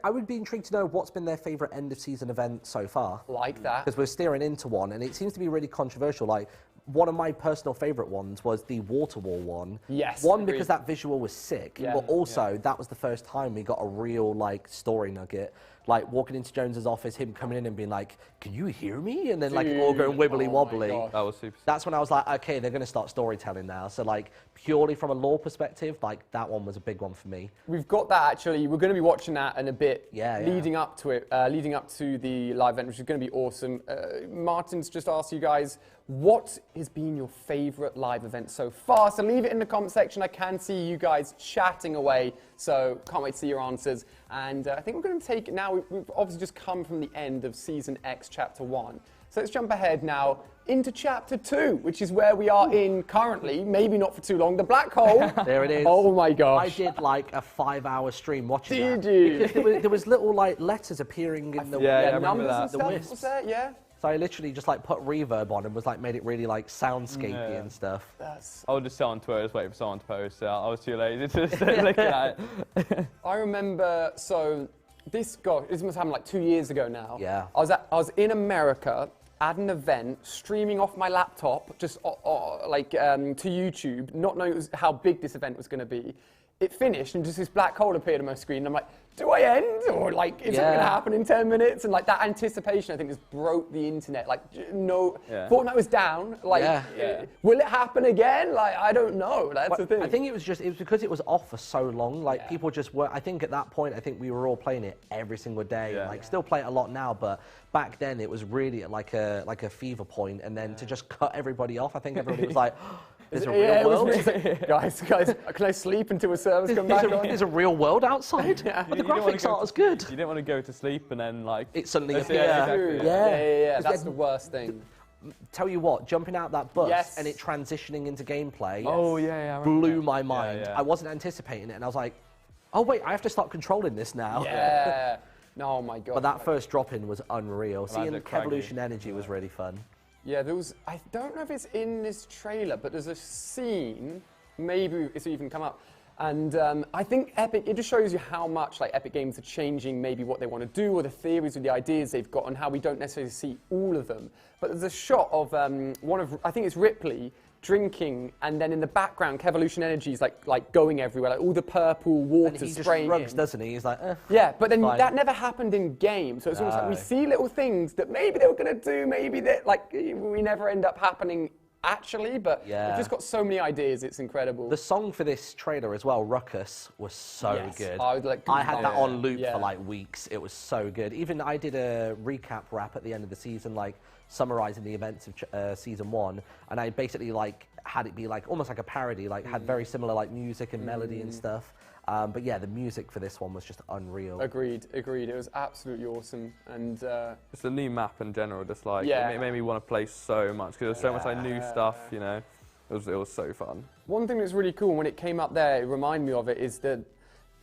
I would be intrigued to know what's been their favourite end-of-season event so far. Like that. Because we're steering into one, and it seems to be really controversial. Like, one of my personal favourite ones was the water wall one. Yes. One, because that visual was sick, but also that was the first time we got a real, like, story nugget. Like, walking into Jones's office, him coming in and being like, "Can you hear me?" And then, like, all going wibbly-wobbly. That was super sick. That's when I was like, okay, they're going to start storytelling now. So, like, purely from a lore perspective, like, that one was a big one for me. We've got that, actually. We're going to be watching that in a bit, leading up to it, leading up to the live event, which is going to be awesome. Martyn's just asked you guys, what has been your favourite live event so far? So leave it in the comment section. I can see you guys chatting away, so can't wait to see your answers. And I think we're going to take it now. We've obviously just come from the end of Season X, Chapter 1. So let's jump ahead now into Chapter 2, which is where we are in currently, maybe not for too long, the black hole. There it is. Oh my gosh. I did like a 5-hour stream watching that. Did you? Because there was little like letters appearing in the numbers and stuff, wisps. Was there? Yeah. So I literally just like put reverb on and was like made it really like soundscapey and stuff. I would just sit on Twitter, just waiting for someone to post it. I was too lazy to just look at it. I remember, so this must happen like 2 years ago now. Yeah. I was in America at an event, streaming off my laptop, just to YouTube, not knowing how big this event was going to be. It finished and just this black hole appeared on my screen. And I'm like, do I end? Or like, is it going to happen in 10 minutes? And like that anticipation, I think, just broke the internet. Like, Fortnite was down. Like, will it happen again? Like, I don't know. That's the thing. I think it was because it was off for so long. Like, people just were, I think at that point, I think we were all playing it every single day. Like, still play it a lot now, but back then it was really like a fever point. And then to just cut everybody off, I think everybody was like, there's a real world. guys, can I sleep until a service comes back on? There's a real world outside. But the graphics aren't as good. You didn't want to go to sleep and then like it suddenly appears. Yeah. That's the worst thing. Tell you what, jumping out that bus and it transitioning into gameplay blew my mind. I wasn't anticipating it, and I was like, oh wait, I have to start controlling this now. Yeah. Oh my god. But that first drop-in was unreal. Seeing Evolution Energy was really fun. Yeah, I don't know if it's in this trailer, but there's a scene, maybe it's even come up, and I think Epic, it just shows you how much like Epic Games are changing maybe what they want to do, or the theories or the ideas they've got, and how we don't necessarily see all of them. But there's a shot of I think it's Ripley, drinking, and then in the background, Kevolution Energy is like going everywhere, like all the purple water spraying. And he just rugs, doesn't he? He's like, yeah, but then that never happened in game, so it's almost like we see little things that maybe they were going to do, maybe that like we never end up happening actually, but they've just got so many ideas. It's incredible. The song for this trailer as well, Ruckus, was so good. I had that on loop for like weeks. It was so good. Even I did a recap rap at the end of the season, like summarizing the events of season 1, and I basically like had it be like almost like a parody, like had very similar like music and melody and stuff. But yeah, the music for this one was just unreal. Agreed. It was absolutely awesome. And it's the new map in general, just like it made me want to play so much because there was so much like new stuff, you know. It was so fun. One thing that's really cool when it came up there, it reminded me of it, is that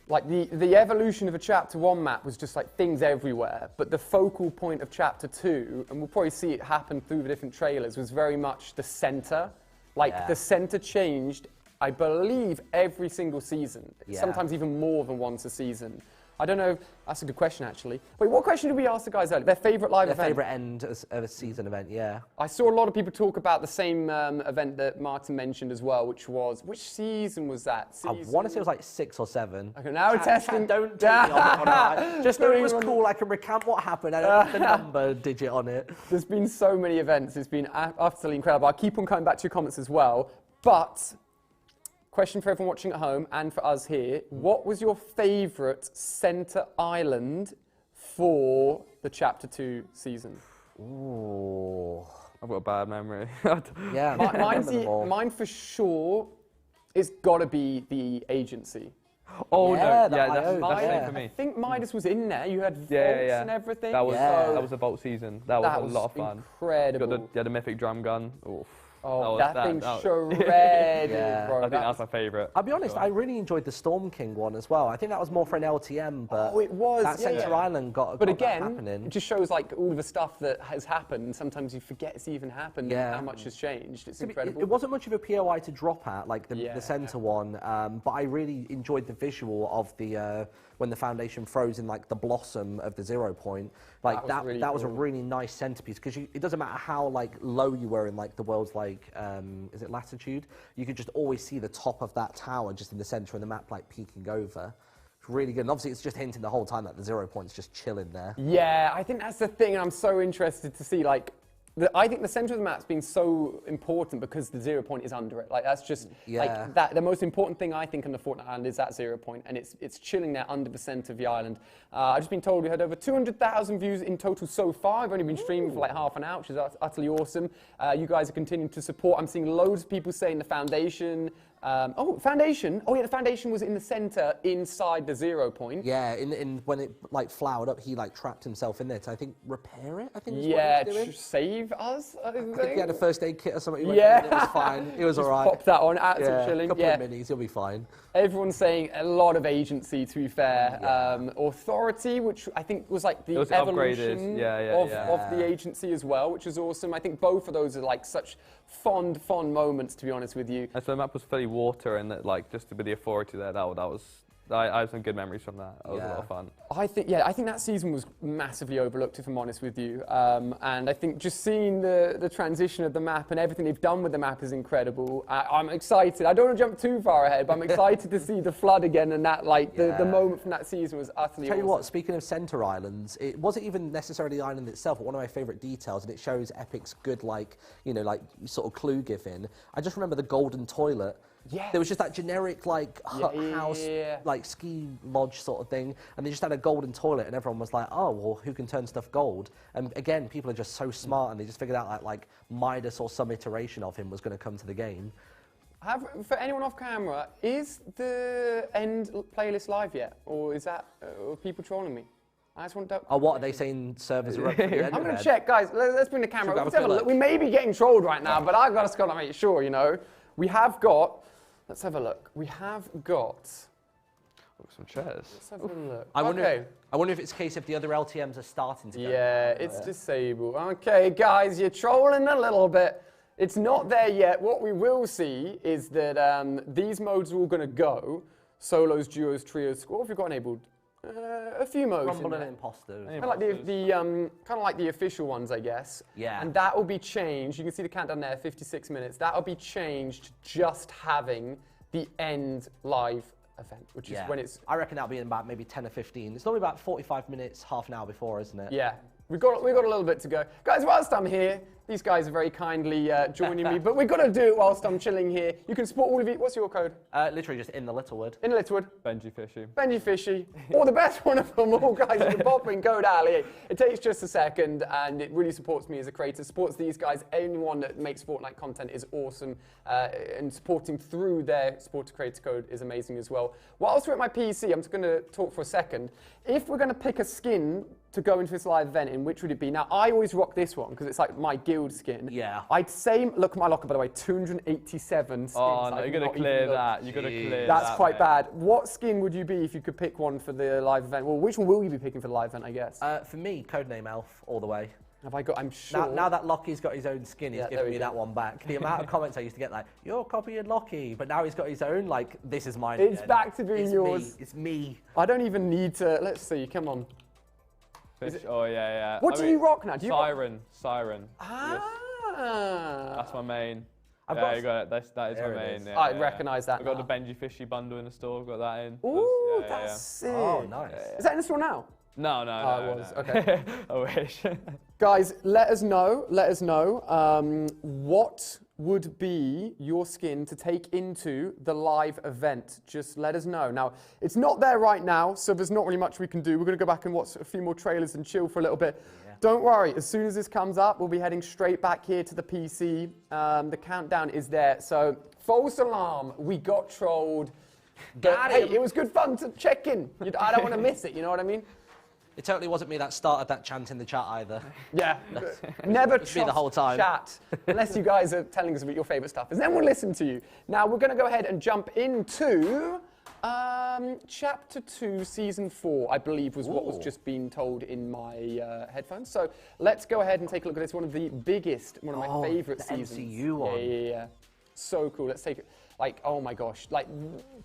like the evolution of a Chapter 1 map was just like things everywhere, but the focal point of Chapter 2, and we'll probably see it happen through the different trailers, was very much the center. Like the center changed, I believe, every single season, sometimes even more than once a season. I don't know. That's a good question, actually. Wait, what question did we ask the guys earlier? Their favorite live event? Their favorite end of a season event, yeah. I saw a lot of people talk about the same event that Martyn mentioned as well, which season was that? I want to say it was like 6 or 7. Okay, now we're testing. Don't take me on it. Just know it was cool. I can recount what happened. I don't have the number digit on it. There's been so many events. It's been utterly incredible. I'll keep on coming back to your comments as well. But question for everyone watching at home and for us here, what was your favourite centre island for the Chapter 2 season? Ooh. I've got a bad memory. Yeah, mine for sure, it's got to be the agency. Oh, yeah, no, yeah, that's same for me. I think Midas was in there. You had vaults and everything. That was a vault season. That was a lot of fun. Incredible. You had a mythic drum gun. Oof. Oh, that thing's shredded, bro. I think that's my favourite. I'll be honest, I really enjoyed the Storm King one as well. I think that was more for an LTM, but it was, that Centre Island got But that again, happening. it just shows like all of the stuff that has happened, and sometimes you forget it's even happened and how much has changed. It's incredible. It wasn't much of a POI to drop at, like the Centre one, but I really enjoyed the visual of the when the Foundation froze in like the blossom of the 0 point. Like that was a really nice centerpiece, because it doesn't matter how like low you were in like the world's like is it latitude, you could just always see the top of that tower just in the center of the map like peeking over. It's really good, and obviously it's just hinting the whole time that the 0 point's just chilling there. Yeah, I think that's the thing, and I'm so interested to see like I think the center of the map's been so important because the 0 point is under it. Like that's just like that. The most important thing I think on the Fortnite island is that 0 point, and it's chilling there under the center of the island. I've just been told we had over 200,000 views in total so far. I've only been streaming for like half an hour, which is utterly awesome. You guys are continuing to support. I'm seeing loads of people saying the Foundation. Foundation. Oh yeah, the Foundation was in the center inside the 0 point. Yeah, in when it like flowered up, he like trapped himself in there to, I think, repair it. I think. Yeah, to save us. I think he had a first aid kit or something. He went in, it was fine. It was all right. Pop that on, absolutely chilling. A couple of minis, he'll be fine. Everyone's saying a lot of agency, to be fair. Authority, which I think was like the evolution of the agency as well, which is awesome. I think both of those are like such fond moments, to be honest with you. And so the map was fully water, and that, like, just with the authority there, that was. I have some good memories from that. That was a lot of fun. I think that season was massively overlooked, if I'm honest with you. And I think just seeing the transition of the map and everything they've done with the map is incredible. I'm excited. I don't want to jump too far ahead, but I'm excited to see the flood again, and that the moment from that season was utterly awesome. Tell you what, speaking of center islands, it wasn't even necessarily the island itself, but one of my favourite details, and it shows Epic's good, like, you know, like sort of clue giving. I just remember the golden toilet. Yes. There was just that generic like hut house, like ski lodge sort of thing, and they just had a golden toilet, and everyone was like, oh, well, who can turn stuff gold? And again, people are just so smart, and they just figured out that like Midas or some iteration of him was going to come to the game. For anyone off camera, is the End playlist live yet, or is that are people trolling me? I just want to. Oh, what are they saying? Servers are up for the End I'm going to check, guys. Let's bring the camera. Let's have a look. We may be getting trolled right now, but I've got to make sure, you know. We have got. Let's have a look. We have got some chairs. Let's have a look. I wonder if it's a case if the other LTMs are starting to go. Yeah, it's disabled. Okay, guys, you're trolling a little bit. It's not there yet. What we will see is that these modes are all going to go. Solos, duos, trios, squad. If you've got enabled a few modes. Rumble and imposters. Kind of like the official ones, I guess. Yeah. And that will be changed. You can see the countdown there, 56 minutes. That will be changed to just having the End live event, which is when it's. I reckon that'll be in about maybe 10 or 15. It's normally about 45 minutes, half an hour before, isn't it? Yeah. We've got a little bit to go. Guys, whilst I'm here, these guys are very kindly joining me, but we've got to do it whilst I'm chilling here. You can support all of you. What's your code? Literally just InTheLittleWood. InTheLittleWood. Benjy Fishy. Benjy Fishy. Or the best one of them all, guys. You can pop in code Ali. It takes just a second, and it really supports me as a creator. Supports these guys. Anyone that makes Fortnite content is awesome, and supporting through their support creator code is amazing as well. Whilst we're at my PC, I'm just going to talk for a second. If we're going to pick a skin to go into this live event, in which would it be? Now, I always rock this one because it's like my guild shield skin. Yeah. I'd say, look at my locker, by the way, 287 skins. Oh, no, you're going to clear that. You're going to clear that. That's quite bad. What skin would you be if you could pick one for the live event? Well, which one will you be picking for the live event, I guess? For me, codename Elf, all the way. Have I got, I'm sure. Now that Lockie's got his own skin, he's giving me that one back. The amount of comments I used to get like, you're copying Lockie, but now he's got his own, like, this is mine. It's back to being yours. It's me. I don't even need to, let's see, come on. Oh, yeah. What do you rock now? Do you Siren. Ah. Yes. That's my main. I've yeah, got you got it. That is my main. Yeah, I recognise that. I've got the Benjy fishy bundle in the store. I've got that in. Ooh, that's sick. Oh, nice. Is that in the store now? No. It was. Okay. I wish. Guys, let us know. What would be your skin to take into the live event? Just let us know. Now, it's not there right now, so there's not really much we can do. We're going to go back and watch a few more trailers and chill for a little bit. Yeah. Don't worry. As soon as this comes up, we'll be heading straight back here to the PC. The countdown is there. So, false alarm. We got trolled. But, hey, it was good fun to check in. I don't want to miss it. You know what I mean? It totally wasn't me that started that chant in the chat either. Yeah, never trust me the whole time. Chat unless you guys are telling us about your favourite stuff, and then we'll listen to you. Now we're going to go ahead and jump into Chapter 2, Season 4, I believe was what was just being told in my headphones. So let's go ahead and take a look at this. One of the biggest, one of my favourite seasons. MCU one. Yeah. So cool. Let's take it. Like, oh my gosh, like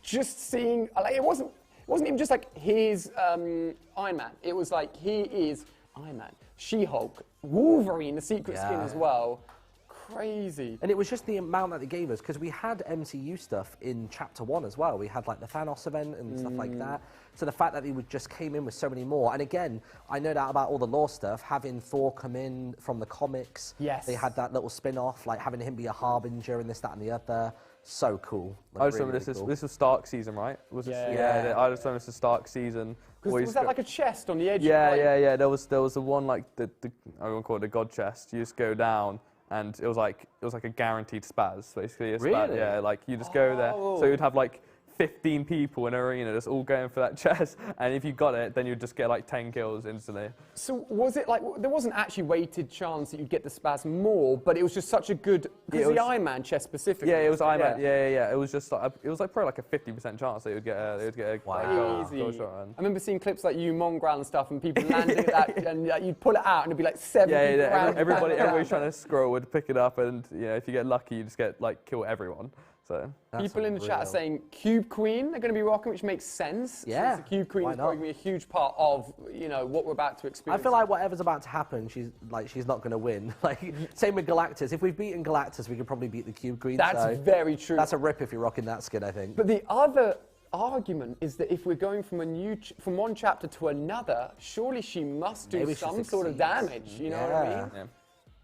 just seeing, like it wasn't even just like here's Iron Man. It was like he is Iron Man, She-Hulk, Wolverine, the secret skin as well. Crazy. And it was just the amount that they gave us, because we had MCU stuff in Chapter 1 as well. We had like the Thanos event and stuff like that. So the fact that they would just came in with so many more. And again, I know that about all the lore stuff, having Thor come in from the comics. Yes. They had that little spin-off, like having him be a harbinger and this, that, and the other. So cool. Like, I just remember this was Stark season, right? Was yeah. I just remember this was Stark season. Was that like a chest on the edge? Yeah. There was the one like the I won't call it the god chest. You just go down, and it was like a guaranteed spaz, basically. Really? Yeah, like you just go there. So you'd have like 15 people in an arena just all going for that chest, and if you got it, then you'd just get like 10 kills instantly. So was it like, there wasn't actually weighted chance that you'd get the spaz more, but it was just such a good, because the Iron Man chest specifically. Yeah, it was Iron Man, yeah. It was just like, it was like probably like a 50% chance that they would get a goal shot. I remember seeing clips like you, Mongrel and stuff, and people landing at that, and you'd pull it out, and it'd be like 7 people around. Everybody's trying to scroll would pick it up, and if you get lucky, you just get like kill everyone. So people in the chat are saying Cube Queen they're going to be rocking, which makes sense. Yeah, the Cube Queen is probably going to be a huge part of what we're about to experience. I feel like whatever's about to happen, she's not going to win. Like same with Galactus. If we've beaten Galactus, we could probably beat the Cube Queen. That's very true. That's a rip if you're rocking that skin, I think. But the other argument is that if we're going from from one chapter to another, surely she must do some sort of damage. You know what I mean? Yeah.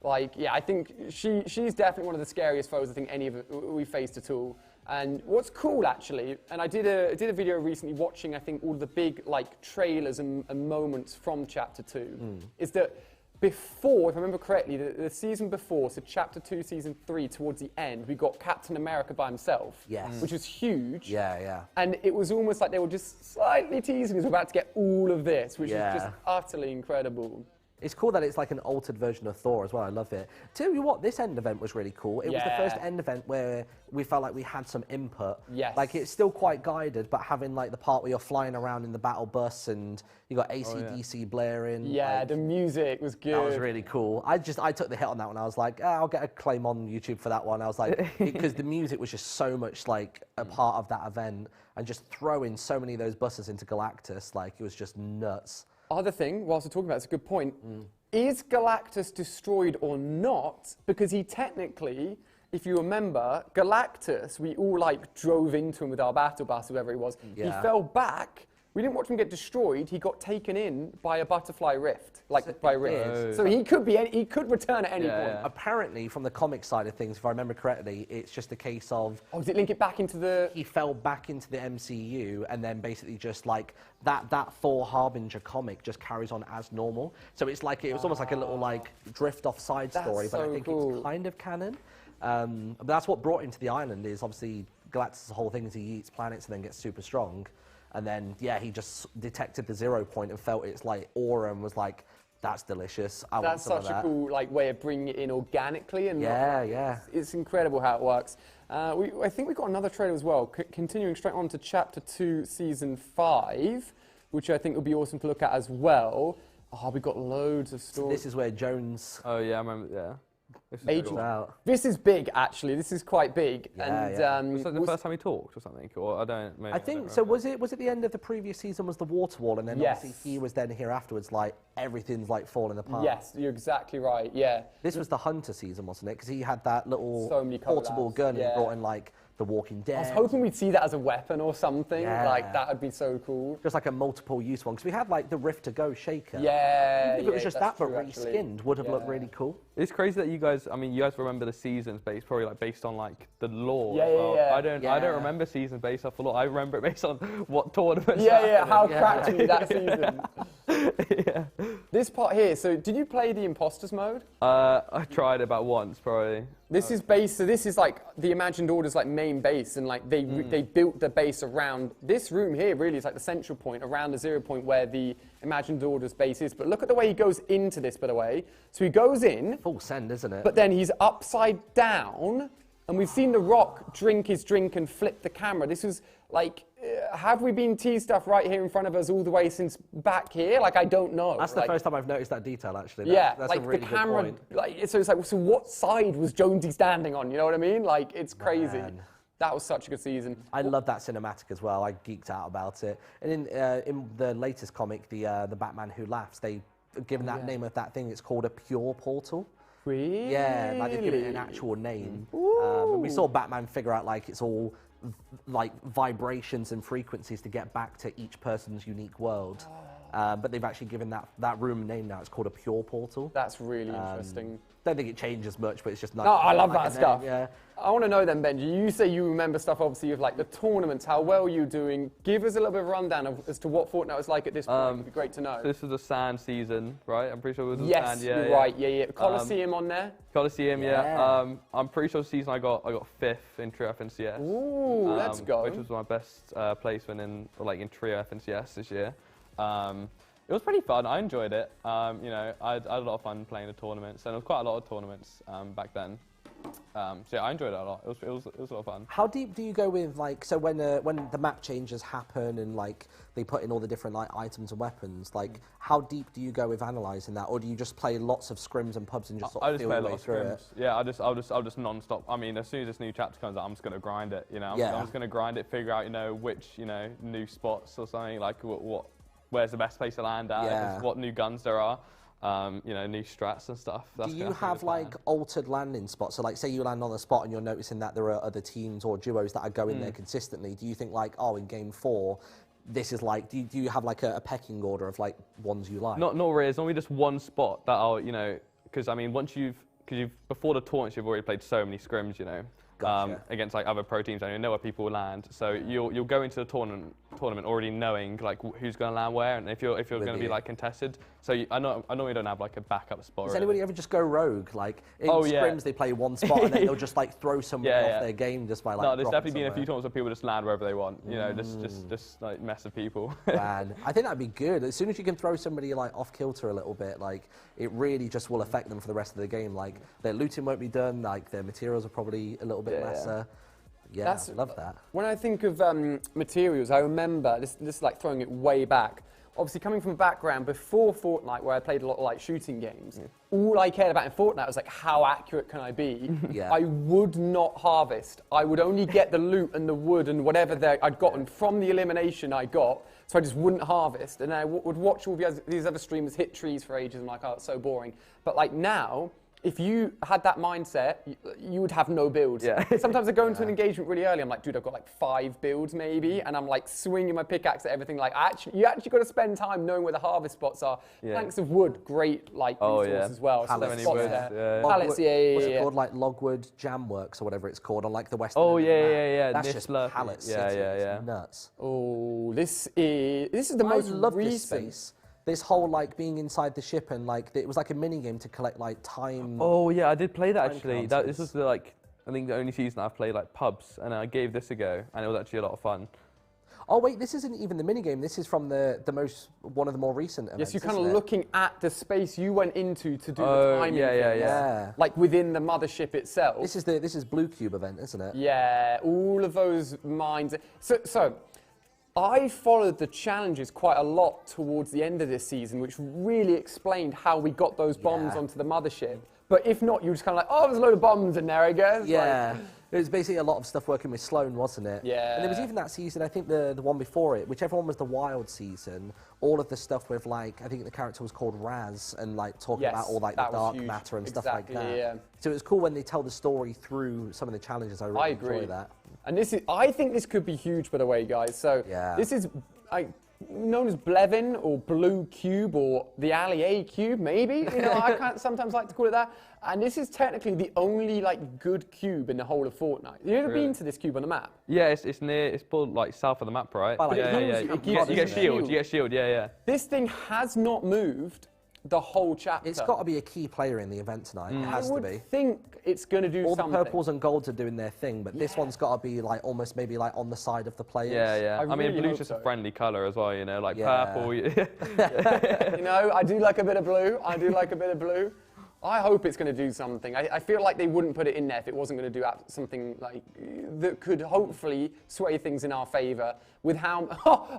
Like, I think she's definitely one of the scariest foes I think any of we faced at all. And what's cool, actually, and I did a video recently watching, I think, all the big like trailers and moments from Chapter 2, is that before, if I remember correctly, the season before, so Chapter 2, Season 3, towards the end, we got Captain America by himself, which was huge. Yeah. And it was almost like they were just slightly teasing us, we're about to get all of this, which is just utterly incredible. It's cool that it's like an altered version of Thor as well. I love it. Tell you what, this End event was really cool. It was the first End event where we felt like we had some input. Yes. Like it's still quite guided, but having like the part where you're flying around in the battle bus and you got AC/DC blaring. Yeah, the music was good. That was really cool. I took the hit on that one. I was like, I'll get a claim on YouTube for that one. I was like, because the music was just so much like a part of that event, and just throwing so many of those buses into Galactus, like it was just nuts. Other thing, whilst we're talking about it, it's a good point. Is Galactus destroyed or not? Because he technically, if you remember, Galactus, we all like drove into him with our battle bus, whatever he was. He fell back. We didn't watch him get destroyed. He got taken in by a butterfly rift, by rift. So he could return at any point. Apparently, from the comic side of things, if I remember correctly, it's just a case of... Oh, did it link it back into the... He fell back into the MCU, and then basically just like that Thor Harbinger comic just carries on as normal. So it's like, it was almost like a little like drift off side story, but I think it's kind of canon. But that's what brought him to the island, is obviously Galactus' whole thing is he eats planets and then gets super strong. And then, he just detected the 0 point and felt its like aura and was like, That's delicious. That's such a cool way of bringing it in organically, and it's incredible how it works. I think we've got another trailer as well, continuing straight on to Chapter 2, Season 5, which I think will be awesome to look at as well. Oh, we've got loads of stories. This is where Jones... Oh, yeah, I remember, yeah. This is big, actually. This is quite big. Yeah, and was that the first time he talked or something? Or I think so. Was it the end of the previous season? Was the water wall, and then obviously he was then here afterwards. Like everything's like falling apart. Yes, you're exactly right. Yeah. This was the Hunter season, wasn't it? Because he had that little portable gun and he brought in like The Walking Dead. I was hoping we'd see that as a weapon or something. Like that would be so cool. Just like a multiple use one, because we had like the Rift to Go shaker. Yeah. Even if it was just that, but reskinned, would have looked really cool. It's crazy that you guys remember the seasons probably like based on like the lore. I don't remember seasons based off the lore. I remember it based on what tournaments. How cracked me that season. This part here. So, did you play the Imposters mode? I tried about once, probably. This is base. So this is like the Imagined Order's like main base, and like they built the base around this room here. Really, is like the central point around the 0 point where the Imagined Order's base is. But look at the way he goes into this, by the way. So he goes in. Full send, isn't it? But then he's upside down, and we've seen The Rock drink his drink and flip the camera. This was like, have we been teased stuff right here in front of us all the way since back here? Like, I don't know. That's the first time I've noticed that detail, actually. That's like a really the camera, good point. like, so it's like, so what side was Jonesy standing on? You know what I mean? Like, it's crazy. Man. That was such a good season. I love that cinematic as well. I geeked out about it. And in the latest comic, the Batman Who Laughs, they've given that name of that thing. It's called a pure portal. Really? Yeah, like they've given it an actual name. And we saw Batman figure out like it's all like vibrations and frequencies to get back to each person's unique world. But they've actually given that room a name now. It's called a pure portal. That's really interesting. Don't think it changes much, but it's just nice. No, I love that stuff. Yeah. I want to know then, Benji, you say you remember stuff obviously of like the tournaments, how well you're doing. Give us a little bit of a rundown as to what Fortnite was like at this point. It'd be great to know. This was the sand season, right? I'm pretty sure it was the sand. Yes, you're right. Yeah. Coliseum on there. Coliseum, yeah. I'm pretty sure the season I got 5th in Trio FNCS. Ooh, let's go. Which was my best placement in Trio FNCS this year. It was pretty fun. I enjoyed it. I had a lot of fun playing the tournaments, and there was quite a lot of tournaments back then. So yeah, I enjoyed it a lot. It was a lot of fun. How deep do you go with like so when the map changes happen and like they put in all the different like items and weapons? Like how deep do you go with analysing that, or do you just play lots of scrims and pubs and just sort of feel your way through it? Yeah, I'll just non-stop. I mean, as soon as this new chapter comes out, I'm just gonna grind it. I'm just gonna grind it, figure out which new spots or something like where's the best place to land at, what new guns there are. New strats and stuff. Do you have like altered landing spots? So like say you land on a spot and you're noticing that there are other teams or duos that are going there consistently. Do you think like, in game 4, this is like, do you have like a pecking order of like ones you like? Not really. It's only just one spot that I'll, because I mean, before the tournaments, you've already played so many scrims, Gotcha. Against like other pro teams, and you know where people will land. So you'll go into the tournament already knowing like who's going to land where, and if you're going to be like contested. So I normally don't have like a backup spot. Does anybody ever just go rogue? Like in scrims, they play one spot and then they'll just like throw somebody off their game just by like. No, there's definitely been a few tournaments where people just land wherever they want. Just like mess with people. Man, I think that'd be good. As soon as you can throw somebody like off kilter a little bit, like it really just will affect them for the rest of the game. Like their looting won't be done. Like their materials are probably a little bit lesser. Yeah, I love that. When I think of materials, I remember, this is like throwing it way back, obviously coming from a background before Fortnite where I played a lot of like shooting games, all I cared about in Fortnite was like how accurate can I be? I would not harvest. I would only get the loot and the wood and whatever I'd gotten from the elimination I got, so I just wouldn't harvest. And I would watch all these other streamers hit trees for ages and like, oh, it's so boring. But like now, if you had that mindset, you would have no builds. Sometimes I go into an engagement really early. I'm like, dude, I've got like 5 builds maybe, and I'm like swinging my pickaxe at everything. Like, you actually got to spend time knowing where the harvest spots are. Planks of wood, great like resource as well. Pallets, so pallets, what's it called? Like logwood jamworks or whatever it's called on like the western. Oh yeah. That's just pallets. It's nuts. Oh, this is the most recent. This space. This whole like being inside the ship and like it was like a mini game to collect like time. Oh yeah, I did play that actually. This was I think the only season I've played like pubs, and I gave this a go, and it was actually a lot of fun. Oh wait, this isn't even the minigame. This is from one of the more recent events. Yes, you're kind of looking at the space you went into to do the timing. Yeah. Like within the mothership itself. This is Blue Cube event, isn't it? Yeah, all of those mines. So I followed the challenges quite a lot towards the end of this season, which really explained how we got those bombs onto the mothership. But if not, you were just kind of like, oh, there's a load of bombs in there, I guess. Yeah. It was basically a lot of stuff working with Sloan, wasn't it? Yeah. And there was even that season, I think the one before it, whichever one was the wild season, all of the stuff with like, I think the character was called Raz, and like talking about all like the dark matter and stuff like that. Yeah. So it was cool when they tell the story through some of the challenges. I really enjoy that. And I think this could be huge, by the way, guys. So this is known as Blevin or Blue Cube or the Alley A Cube, maybe. You know, I sometimes like to call it that. And this is technically the only like good cube in the whole of Fortnite. You ever been to this cube on the map? Yeah, it's pulled like south of the map, right? You get shield. Yeah. This thing has not moved the whole chapter. It's got to be a key player in the event tonight. It has to be. I would think it's going to do something. All the purples and golds are doing their thing, but this one's got to be like almost maybe like on the side of the players. Yeah. I mean, blue's just a friendly colour as well, you know, like purple. You know, I do like a bit of blue. I hope it's going to do something. I feel like they wouldn't put it in there if it wasn't going to do something like that could hopefully sway things in our favour. With how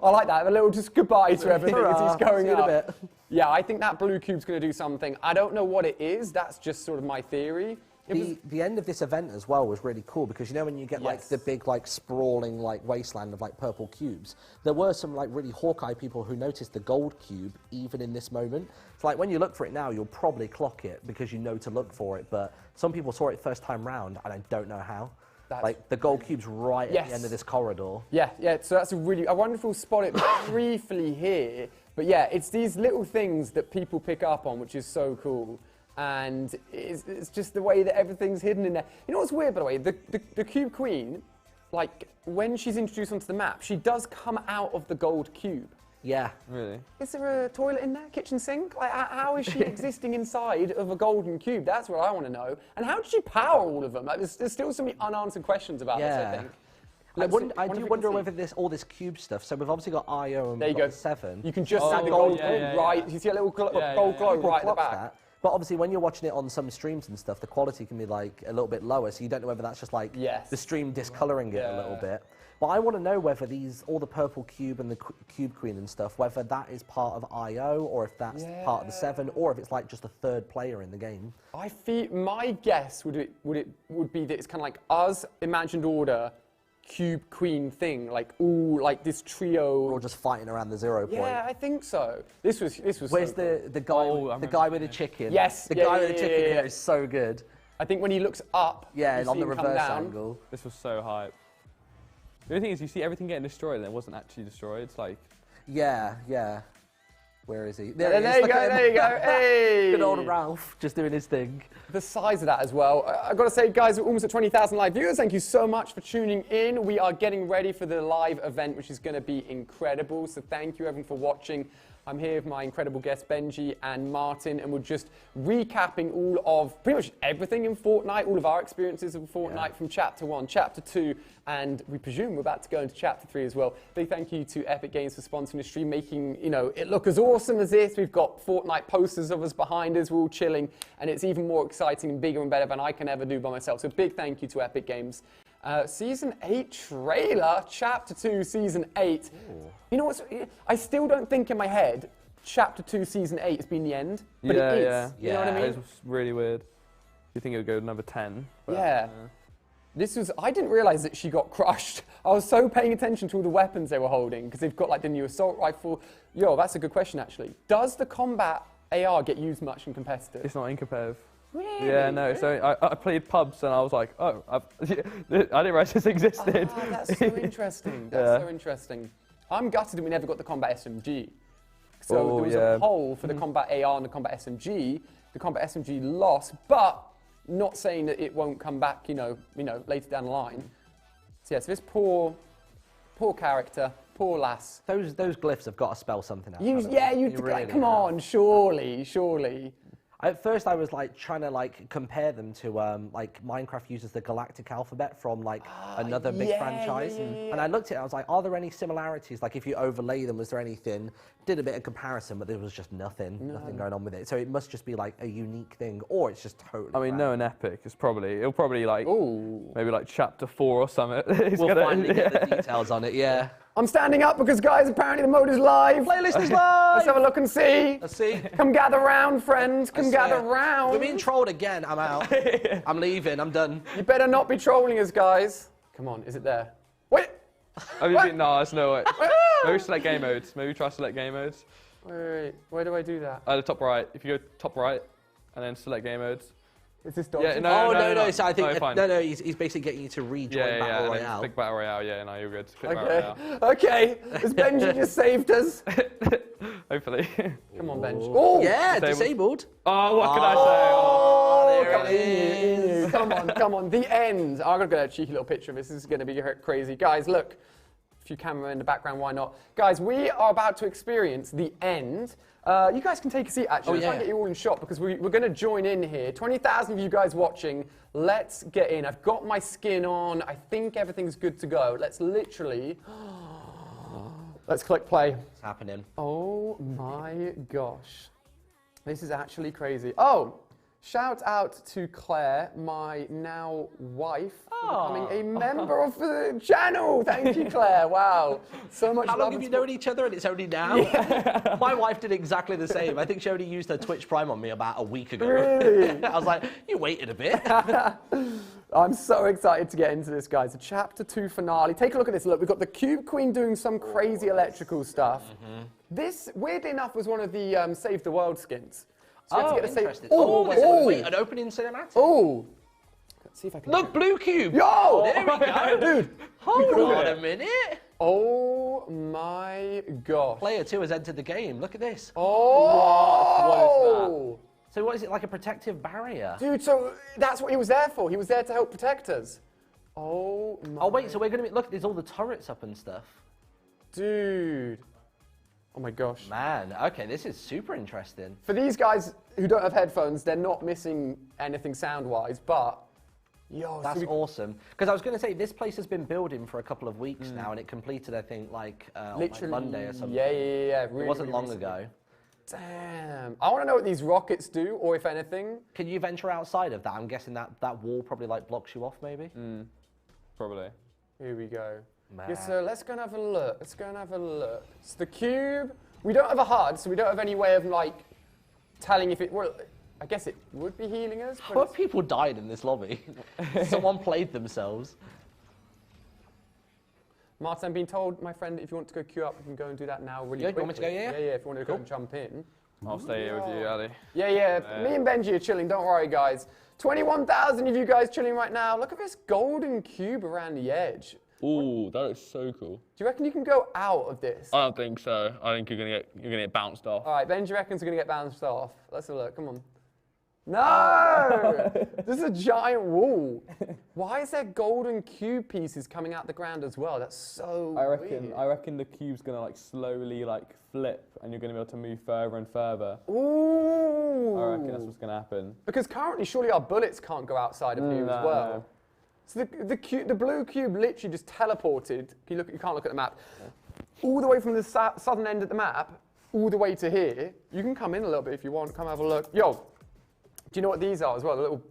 I like that, a little just goodbye to everything as he's going up. Yeah, I think that blue cube's going to do something. I don't know what it is. That's just sort of my theory. The end of this event as well was really cool because you know when you get like the big like sprawling like wasteland of like purple cubes, there were some like really Hawkeye people who noticed the gold cube even in this moment. It's like when you look for it now, you'll probably clock it because you know to look for it, but some people saw it first time round and I don't know how. Like the gold cube's right at the end of this corridor. Yeah. So that's I wonder if we'll spot it briefly here. But yeah, it's these little things that people pick up on, which is so cool. And it's just the way that everything's hidden in there. You know what's weird, by the way? The Cube Queen, like, when she's introduced onto the map, she does come out of the gold cube. Yeah. Really? Is there a toilet in there? Kitchen sink? Like, how is she existing inside of a golden cube? That's what I want to know. And how did she power all of them? Like, there's still so many unanswered questions about this, I think. I do wonder whether all this cube stuff, so we've obviously got IO and we've got 7. You can just see the gold glow right. You see a little gold glow right at the back. But obviously when you're watching it on some streams and stuff, the quality can be like a little bit lower, so you don't know whether that's just like the stream discolouring it a little bit. But I want to know whether all the purple cube and the Cube Queen and stuff, whether that is part of IO or if that's part of the 7 or if it's like just a third player in the game. I feel my guess would be that it's kind of like us, Imagined Order, Cube Queen thing, like like this trio. We're all just fighting around the 0 point. Yeah, I think so. This was. Where's the guy with the chicken? Yes, the guy with the chicken here is so good. I think when he looks up, on the reverse angle. This was so hype. The only thing is, you see everything getting destroyed, and it wasn't actually destroyed. It's like. Yeah. Where is he? There you go. Hey! Good old Ralph, just doing his thing. The size of that as well. I've got to say, guys, we're almost at 20,000 live viewers. Thank you so much for tuning in. We are getting ready for the live event, which is going to be incredible. So thank you, everyone, for watching. I'm here with my incredible guests, Benjy and Martyn, and we're just recapping all of pretty much everything in Fortnite, all of our experiences of Fortnite from Chapter 1, Chapter 2, and we presume we're about to go into Chapter 3 as well. Big thank you to Epic Games for sponsoring the stream, making it look as awesome as this. We've got Fortnite posters of us behind us, we're all chilling, and it's even more exciting and bigger and better than I can ever do by myself. So big thank you to Epic Games. Season 8 trailer, Chapter 2, Season 8. Ooh. You know what? I still don't think in my head Chapter 2, Season 8 has been the end, but it is. Yeah. You know what I mean? It was really weird. You think it would go to number 10. But, I didn't realise that she got crushed. I was so paying attention to all the weapons they were holding, because they've got like the new assault rifle. Yo, that's a good question, actually. Does the combat AR get used much in competitive? It's not in competitive. Really? Yeah, no. So I played pubs and I was like, I didn't realize this existed. Oh, that's so interesting. That's so interesting. I'm gutted that we never got the combat SMG. So there was a poll for the combat AR and the combat SMG. The combat SMG lost, but not saying that it won't come back. Later down the line. So yeah, so this poor character, poor lass. Those glyphs have got to spell something out. Come on, surely. At first, I was like trying to like compare them to like Minecraft uses the galactic alphabet from like another big franchise, and I looked at it. I was like, are there any similarities? Like if you overlay them, was there anything? Did a bit of comparison, but there was just nothing going on with it. So it must just be like a unique thing, or it's just totally. I mean, knowing Epic, it'll probably like maybe like chapter 4 or something. We'll finally get the details on it. Yeah. I'm standing up because, guys, apparently the mode is live. Playlist is live. Let's have a look and see. Let's see. Come gather round, friends. Come gather round. We're being trolled again. I'm out. I'm leaving. I'm done. You better not be trolling us, guys. Come on, is it there? Wait. No, there's no way. Maybe select game modes. Maybe try select game modes. Wait. Where do I do that? The top right. If you go top right, and then select game modes. Is this dodgy? Yeah, no. So I think he's basically getting you to rejoin Battle Royale. Click Battle Royale. Yeah, no, you're good. Click Okay. Battle Royale. Okay. Has Benjy just saved us? Hopefully. Come on, Benjy. Oh, yeah, disabled. Oh, what can I say? Oh, there it is. Come on. The end. I'm gonna get a cheeky little picture of this. This is gonna be crazy, guys. Look. A few camera in the background, why not? Guys, we are about to experience the end. You guys can take a seat, actually. Try and get you all in shot because we're going to join in here. 20,000 of you guys watching. Let's get in. I've got my skin on. I think everything's good to go. Let's click play. It's happening. Oh my gosh. This is actually crazy. Oh, shout out to Claire, my now wife, for becoming a member of the channel. Thank you, Claire. Wow. So much love. How long have you known each other and it's only now? Yeah. My wife did exactly the same. I think she only used her Twitch Prime on me about a week ago. Really? I was like, you waited a bit. I'm so excited to get into this, guys. The Chapter 2 finale. Take a look at this. Look, we've got the Cube Queen doing some crazy electrical stuff. This, weirdly enough, was one of the Save the World skins. So interesting. Wait, an opening cinematic? Oh! Let's see if I can. Look, blue cube! Yo! There we go! Dude! Hold on a minute! Oh my gosh. Player 2 has entered the game. Look at this. Oh! What is that? So what is it, like a protective barrier? Dude, so that's what he was there for. He was there to help protect us. Oh my. Oh wait, so we're going to be, look, there's all the turrets up and stuff. Dude. Oh my gosh. Man, okay, this is super interesting. For these guys who don't have headphones, they're not missing anything sound-wise, but yo, that's awesome. Because I was going to say, this place has been building for a couple of weeks now, and it completed, I think, literally Monday or something. Yeah. Really, it wasn't long ago. Damn. I want to know what these rockets do, or if anything. Can you venture outside of that? I'm guessing that wall probably like blocks you off, maybe? Probably. Here we go. Man. Yeah, so let's go and have a look. It's the cube. We don't have a HUD, so we don't have any way of like telling if it. Well, I guess it would be healing us. What people died in this lobby? Someone played themselves. Martyn, I'm being told, my friend, if you want to go queue up, we can go and do that now really quickly. You want me to go, yeah? Yeah, if you want to go and jump in. I'll stay here with you, Ali. Yeah. Me and Benjy are chilling, don't worry, guys. 21,000 of you guys chilling right now. Look at this golden cube around the edge. Ooh, that looks so cool. Do you reckon you can go out of this? I don't think so. I think you're gonna get bounced off. All right, Benjy reckons we're gonna get bounced off. Let's have a look. Come on. No! This is a giant wall. Why is there golden cube pieces coming out the ground as well? That's so weird. I reckon the cube's gonna like slowly like flip, and you're gonna be able to move further and further. Ooh! I reckon that's what's gonna happen. Because currently, surely our bullets can't go outside of here as well. No. So the blue cube literally just teleported. You can't look at the map. All the way from the southern end of the map, all the way to here. You can come in a little bit if you want. Come have a look. Yo, do you know what these are as well?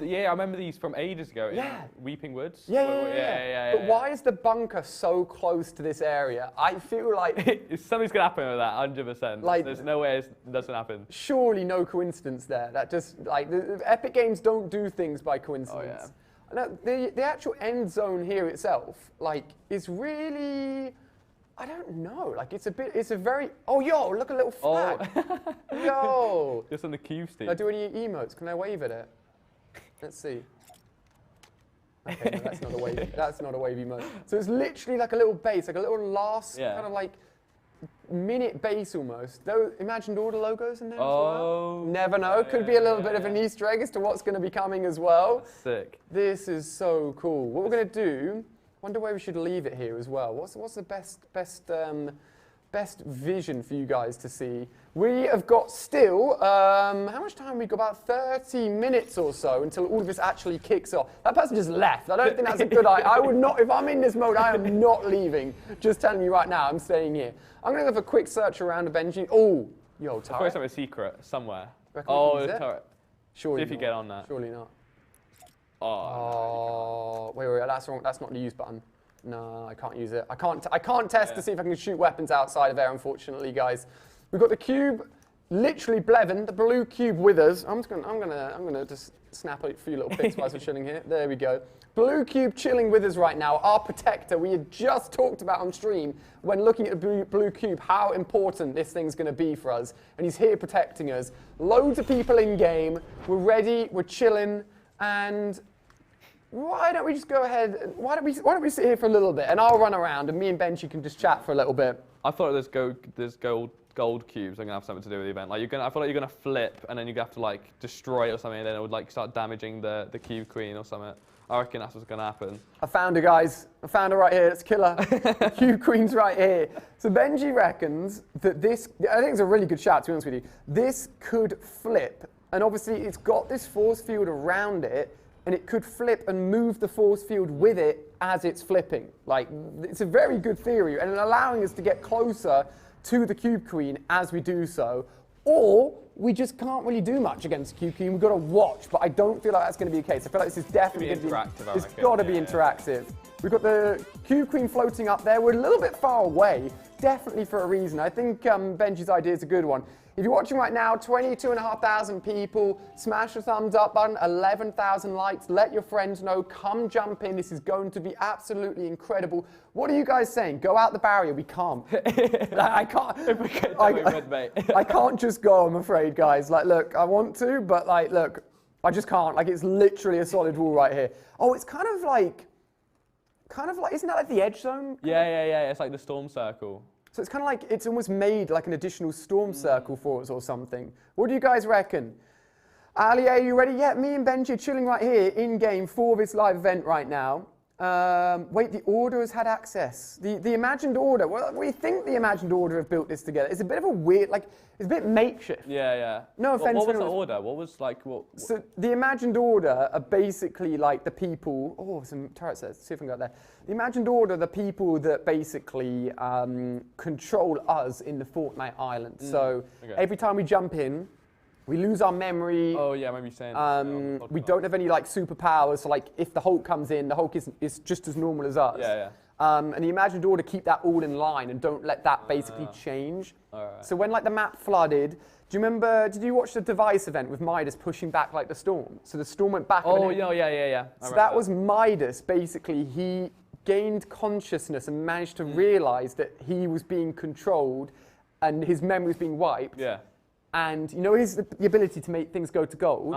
Yeah, I remember these from ages ago. Yeah. Weeping Woods. Yeah. But why is the bunker so close to this area? I feel like something's gonna happen with that, 100%. Like, there's no way it doesn't happen. Surely no coincidence there. That just like the Epic Games don't do things by coincidence. Oh yeah. Now, the actual end zone here itself, like, is really, I don't know, like, it's a very, oh, yo, look, a little flag. Oh. Yo. Just on the cube, Steve. Can I do any emotes? Can I wave at it? Let's see. Okay, no, that's not a wave emote. So it's literally like a little base, like a little last kind of like minute base almost. Though, imagine all the logos in there as well. Never know. Could be a little bit of an Easter egg as to what's going to be coming as well. That's sick. This is so cool. What we're going to do, wonder where we should leave it here as well. What's the best best vision for you guys to see. We have got still, how much time have we got? About 30 minutes or so until all of this actually kicks off. That person just left. I don't think that's a good idea. I would not, if I'm in this mode, I am not leaving. Just telling you right now, I'm staying here. I'm going to have a quick search around a Benjy. Oh, yo, turret. There's probably a secret somewhere. Oh, the turret. Surely if you get on that. Surely not. Oh, wait, that's wrong. That's not the use button. No, I can't use it. I can't test to see if I can shoot weapons outside of there, unfortunately, guys. We've got the cube, literally Blevin, the blue cube with us. I'm gonna just snap a few little bits whilst we're chilling here. There we go. Blue cube chilling with us right now. Our protector. We had just talked about on stream when looking at the blue cube how important this thing's going to be for us, and he's here protecting us. Loads of people in game. We're ready. We're chilling, and why don't we just go ahead? Why don't we sit here for a little bit, and I'll run around, and me and Benjy can just chat for a little bit. I thought there's gold cubes are gonna have something to do with the event. Like I feel like you're gonna flip, and then you have to like destroy it or something, and then it would like start damaging the cube queen or something. I reckon that's what's gonna happen. I found her, guys. I found her right here. Let's kill her. Cube queen's right here. So Benjy reckons that this, I think it's a really good shout, to be honest with you. This could flip, and obviously it's got this force field around it, and it could flip and move the force field with it as it's flipping. Like, it's a very good theory, and allowing us to get closer to the cube queen as we do so. Or we just can't really do much against Cube Queen. We've got to watch, but I don't feel like that's going to be the case. I feel like this is definitely going to be interactive. It's got to be interactive. We've got the Cube Queen floating up there. We're a little bit far away, definitely for a reason. I think Benjy's idea is a good one. If you're watching right now, 22,500 people, smash the thumbs up button, 11,000 likes, let your friends know, come jump in, this is going to be absolutely incredible. What are you guys saying? Go out the barrier, we can't. I can't. I can't just go, I'm afraid, guys. Like, look, I want to, but like, look, I just can't. Like, it's literally a solid wall right here. Oh, it's kind of like, isn't that like the edge zone? Yeah, it's like the storm circle. So it's kind of like, it's almost made like an additional storm circle for us or something. What do you guys reckon? Ali, are you ready? Yeah, me and Benjy are chilling right here in game for this live event right now. Wait, the Order has had access. The Imagined Order, well, we think the Imagined Order have built this together. It's a bit of a weird, like, it's a bit makeshift. Yeah. No offense. What was the Order? What was like, what? So the Imagined Order are basically like the people, oh, some turret says, see if I can go there. The Imagined Order are the people that basically control us in the Fortnite island. So every time we jump in, we lose our memory. Oh yeah, I remember you saying. We don't have any like superpowers. So like if the Hulk comes in, the Hulk is just as normal as us. Yeah. And the Imagined Order keep that all in line and don't let that basically change. So when like the map flooded, do you remember? Did you watch the Device event with Midas pushing back like the storm? So the storm went back. Oh yeah. So that was Midas. Basically, he gained consciousness and managed to realize that he was being controlled, and his memory was being wiped. Yeah. And you know the ability to make things go to gold?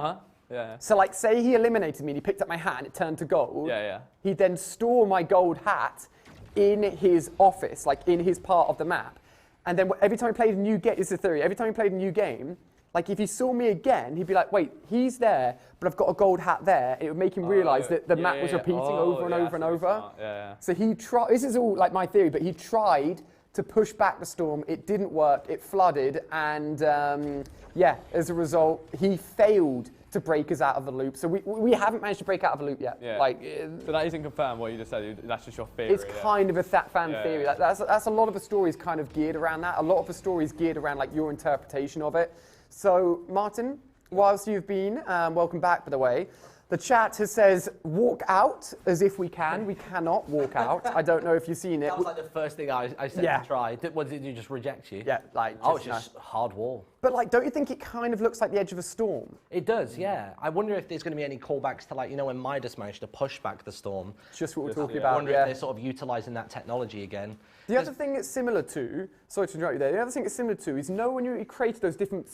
Yeah. So like say he eliminated me and he picked up my hat and it turned to gold. Yeah. He'd then store my gold hat in his office, like in his part of the map. And then every time he played a new game, it's a theory, every time he played a new game, like if he saw me again, he'd be like, wait, he's there, but I've got a gold hat there. It would make him realize that the map was repeating over and over and over. Yeah. So he tried, this is all like my theory, but he tried to push back the storm. It didn't work, it flooded, and as a result, he failed to break us out of the loop. So we haven't managed to break out of the loop yet. Yeah. Like, so that isn't confirmed what you just said, that's just your theory. It's kind of a fan theory. Yeah. That's a lot of the stories kind of geared around that. A lot of the stories geared around like your interpretation of it. So Martyn, whilst you've been, welcome back by the way, the chat says, walk out as if we can. We cannot walk out. I don't know if you've seen it. That was like the first thing I said to try. Did you just reject you? Yeah, like it's just hard wall. But like, don't you think it kind of looks like the edge of a storm? It does, yeah. I wonder if there's going to be any callbacks to like, you know, when Midas managed to push back the storm. Just what we're talking about. I wonder if they're sort of utilising that technology again. The other thing it's similar to, sorry to interrupt you there, the other thing it's similar to is, when you created those different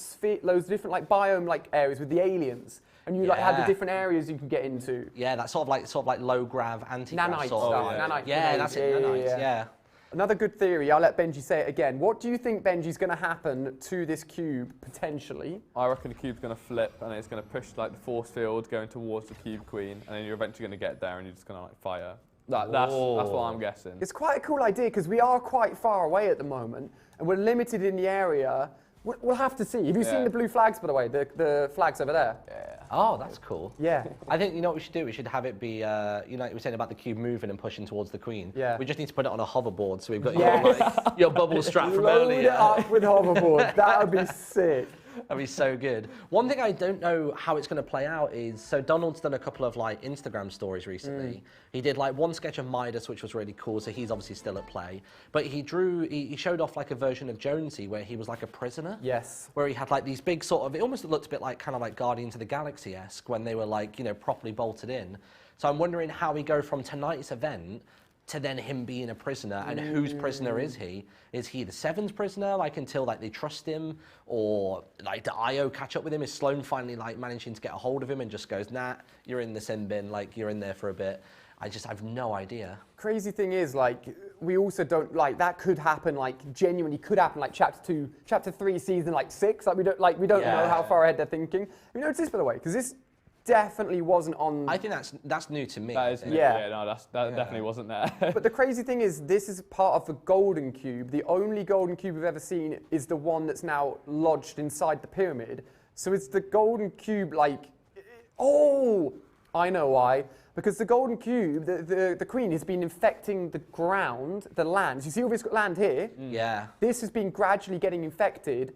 like biome like areas with the aliens, and you like had the different areas you could get into. Yeah, that sort of like low grav anti-grav Nanites sort of. Nanites. Yeah, that's it. Nanites. Yeah. Another good theory. I'll let Benjy say it again. What do you think, Benjy's going to happen to this cube potentially? I reckon the cube's going to flip, and it's going to push like the force field going towards the cube queen, and then you're eventually going to get there, and you're just going to like fire That's what I'm guessing. It's quite a cool idea because we are quite far away at the moment and we're limited in the area. We'll have to see. Have you seen the blue flags, by the way? The flags over there? Yeah. Oh, that's cool. Yeah. I think, you know what we should do? We should have it be, you know, you were saying about the cube moving and pushing towards the queen. Yeah. We just need to put it on a hoverboard so we've got your bubble strap from earlier. Load it up with hoverboard. That would be sick. That'd be so good. One thing I don't know how it's going to play out is, so Donald's done a couple of like Instagram stories recently. He did like one sketch of Midas, which was really cool, so he's obviously still at play. But he showed off like a version of Jonesy where he was like a prisoner. Yes. Where he had like these big sort of, it almost looked a bit like kind of like Guardians of the Galaxy-esque when they were like, you know, properly bolted in. So I'm wondering how we go from tonight's event to then him being a prisoner, and whose prisoner is he? Is he the Seven's prisoner, like until like they trust him, or like the IO catch up with him? Is Sloan finally like managing to get a hold of him and just goes, nah, you're in the sin bin, like you're in there for a bit? I have no idea. Crazy thing is, like, we also don't, like, that could happen, like, genuinely could happen, like, chapter 3, season, like, 6. Like, we don't know how far ahead they're thinking. Have you noticed this, by the way? Because this definitely wasn't on. I think that's new to me. That is new. Yeah, no, that definitely wasn't there. But the crazy thing is, this is part of the golden cube. The only golden cube we've ever seen is the one that's now lodged inside the pyramid. So it's the golden cube, like, oh, I know why. Because the golden cube, the queen has been infecting the ground, the land. You see all this land here? Yeah. This has been gradually getting infected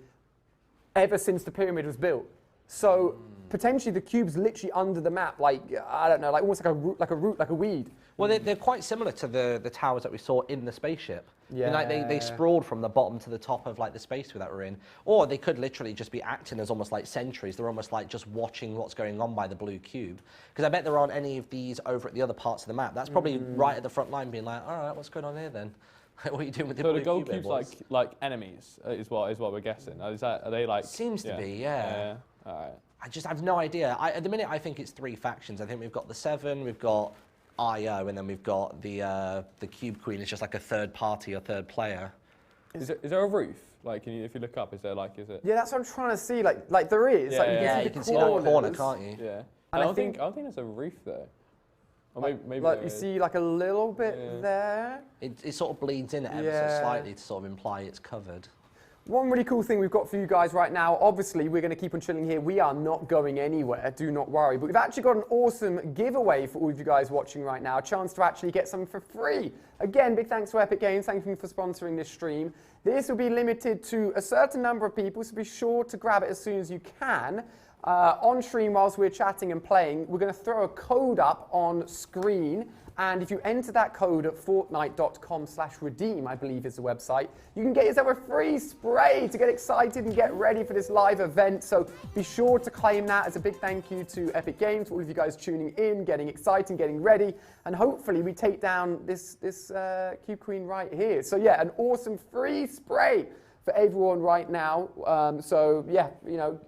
ever since the pyramid was built. So potentially the cube's literally under the map, like, I don't know, like almost like a root, like a weed. Well, they're quite similar to the towers that we saw in the spaceship. Yeah. And, like, they sprawled from the bottom to the top of like the space that we're in. Or they could literally just be acting as almost like sentries. They're almost like just watching what's going on by the blue cube. Because I bet there aren't any of these over at the other parts of the map. That's probably right at the front line being like, all right, what's going on here then? What are you doing with the blue cube? So the gold cube's like enemies is what we're guessing. Are they like? Seems to be, yeah. All right. I have no idea. At the minute, I think it's 3 factions. I think we've got the 7, we've got IO, and then we've got the Cube Queen. It's just like a third party or third player. Is there a roof? Like, if you look up, is it? Yeah, that's what I'm trying to see. Like there is. Yeah, you can see that corner, can't you? Yeah. I don't think there's a roof though. Or maybe like you see like a little bit there. It sort of bleeds in ever so slightly to sort of imply it's covered. One really cool thing we've got for you guys right now, obviously we're going to keep on chilling here. We are not going anywhere, do not worry. But we've actually got an awesome giveaway for all of you guys watching right now. A chance to actually get something for free. Again, big thanks to Epic Games. Thank you for sponsoring this stream. This will be limited to a certain number of people, so be sure to grab it as soon as you can. On stream whilst we're chatting and playing, we're going to throw a code up on screen. And if you enter that code at fortnite.com/redeem, I believe is the website, you can get yourself a free spray to get excited and get ready for this live event. So be sure to claim that as a big thank you to Epic Games, for all of you guys tuning in, getting excited, getting ready. And hopefully we take down this Cube Queen right here. So yeah, an awesome free spray for everyone right now. So yeah, you know,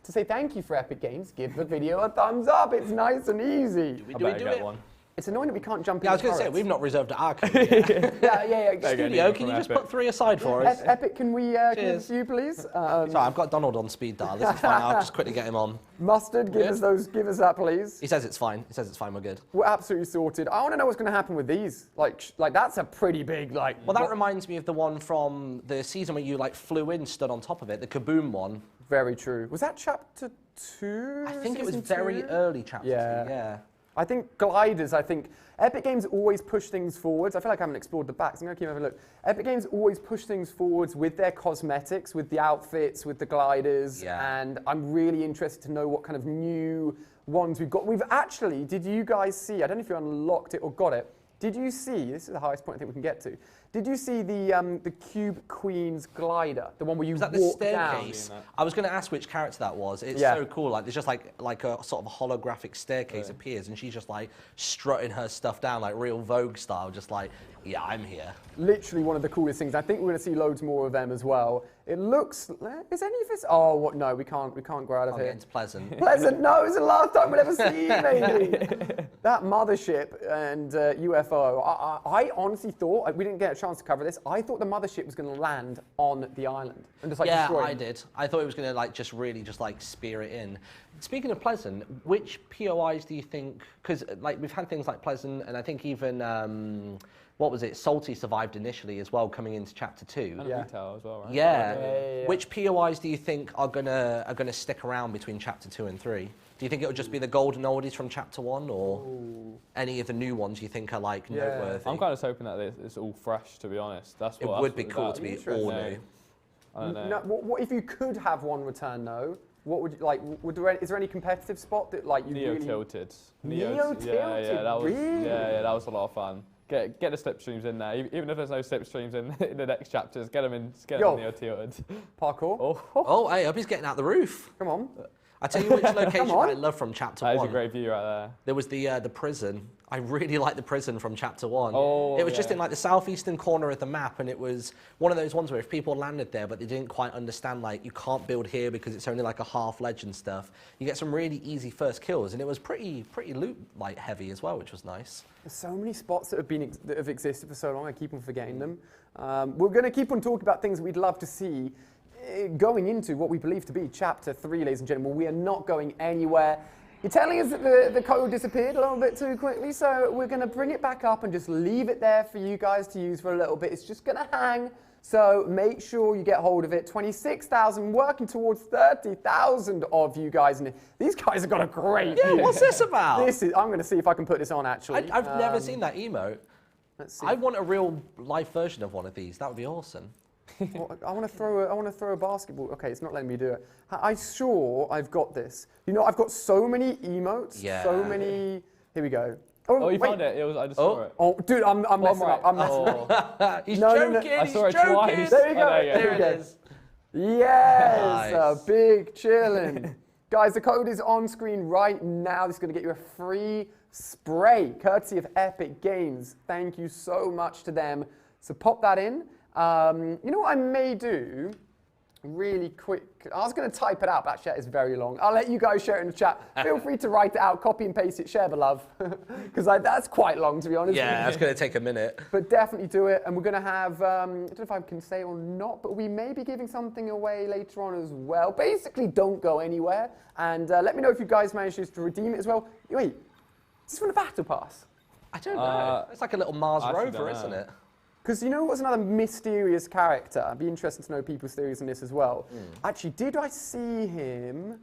to say thank you for Epic Games, give the video a thumbs up. It's nice and easy. Do we do it? One. It's annoying that we can't jump in. I was going to say, we've not reserved our code yet. yeah. Studio, can you just put 3 aside for us? Epic, can we give a few, please? Sorry, I've got Donald on speed dial. This is fine. I'll just quickly get him on. Mustard, give us that, please. He says it's fine. We're good. We're absolutely sorted. I want to know what's going to happen with these. Like that's a pretty big, like... Well, that reminds me of the one from the season where you, like, flew in, stood on top of it, the Kaboom one. Very true. Was that chapter 2? I think it was very early chapter 2, yeah. I think gliders, Epic Games always push things forwards. I feel like I haven't explored the backs. I'm going to keep having a look. Epic Games always push things forwards with their cosmetics, with the outfits, with the gliders. Yeah. And I'm really interested to know what kind of new ones we've got. We've actually, did you guys see, I don't know if you unlocked it or got it, did you see, this is the highest point I think we can get to, did you see the Cube Queen's glider? The one where you walk the staircase? down? I was going to ask which character that was. It's so cool. Like, there's just like a sort of holographic staircase appears, and she's just like strutting her stuff down, like real Vogue style, just like, yeah, I'm here. Literally one of the coolest things. I think we're going to see loads more of them as well. It looks, is any of this? Oh, what? No, we can't go out of here. Get into Pleasant. Pleasant? No, it's the last time we'll ever see you, maybe. That mothership and UFO. I honestly thought we didn't get a chance to cover this. I thought the mothership was going to land on the island and just like yeah, destroy I did. I thought it was going to like just really just like spear it in. Speaking of Pleasant, which POIs do you think? Because like we've had things like Pleasant, and I think even what was it? Salty survived initially as well, coming into Chapter 2. And retail as well, right? Yeah. Which POIs do you think are gonna stick around between Chapter 2 and 3? Do you think it'll just be the golden oldies from Chapter 1, or any of the new ones you think are like noteworthy? I'm kind of hoping that it's all fresh, to be honest. It would be cool to be all new. I don't know. No, what if you could have one return though? What would you like? Is there any competitive spot that like you Neo really... tilted? Neo tilted. Yeah, that was really? yeah, that was a lot of fun. Get the slipstreams in there, even if there's no slipstreams in the next chapters. Get them in. Get them Neo tilted. Parkour. Oh, hey, Uppy's getting out the roof. Come on. I tell you which location I love from Chapter 1. That is a great view right there. There was the prison. I really like the prison from Chapter 1. Oh, it was just in like the southeastern corner of the map, and it was one of those ones where if people landed there but they didn't quite understand like you can't build here because it's only like a half ledge and stuff, you get some really easy first kills, and it was pretty loot like heavy as well, which was nice. There's so many spots that have existed for so long. I keep on forgetting them. We're going to keep on talking about things we'd love to see going into what we believe to be Chapter 3, ladies and gentlemen. We are not going anywhere. You're telling us that the code disappeared a little bit too quickly, so we're going to bring it back up and just leave it there for you guys to use for a little bit. It's just going to hang, so make sure you get hold of it. 26,000, working towards 30,000 of you guys. And these guys have got a great Yeah, what's this about? I'm going to see if I can put this on, actually. I've never seen that emote. Let's see. I want a real life version of one of these. That would be awesome. Well, I want to throw a basketball. Okay, it's not letting me do it. I'm sure I've got this. You know, I've got so many emotes. Yeah. So many. Here we go. Oh, you wait. found it? I just saw it. Oh, dude, I'm messing up. I'm messing up. He's No, joking. no. I saw it He's joking. twice. There you go. There it is. Yes, Nice. big chillin'. Guys, the code is on screen right now. This is going to get you a free spray, courtesy of Epic Games. Thank you so much to them. So pop that in. You know what I may do? Really quick. I was going to type it out, but that chat is very long. I'll let you guys share it in the chat. Feel free to write it out, copy and paste it, share the love. Because that's quite long, to be honest. Yeah, that's going to take a minute. But definitely do it. And we're going to have, I don't know if I can say or not, but we may be giving something away later on as well. Basically, don't go anywhere. And let me know if you guys managed to redeem it as well. Wait, is this from the Battle Pass? I don't know. It's like a little Mars rover, isn't it? Because you know what's another mysterious character? I'd be interested to know people's theories on this as well. Actually, did I see him?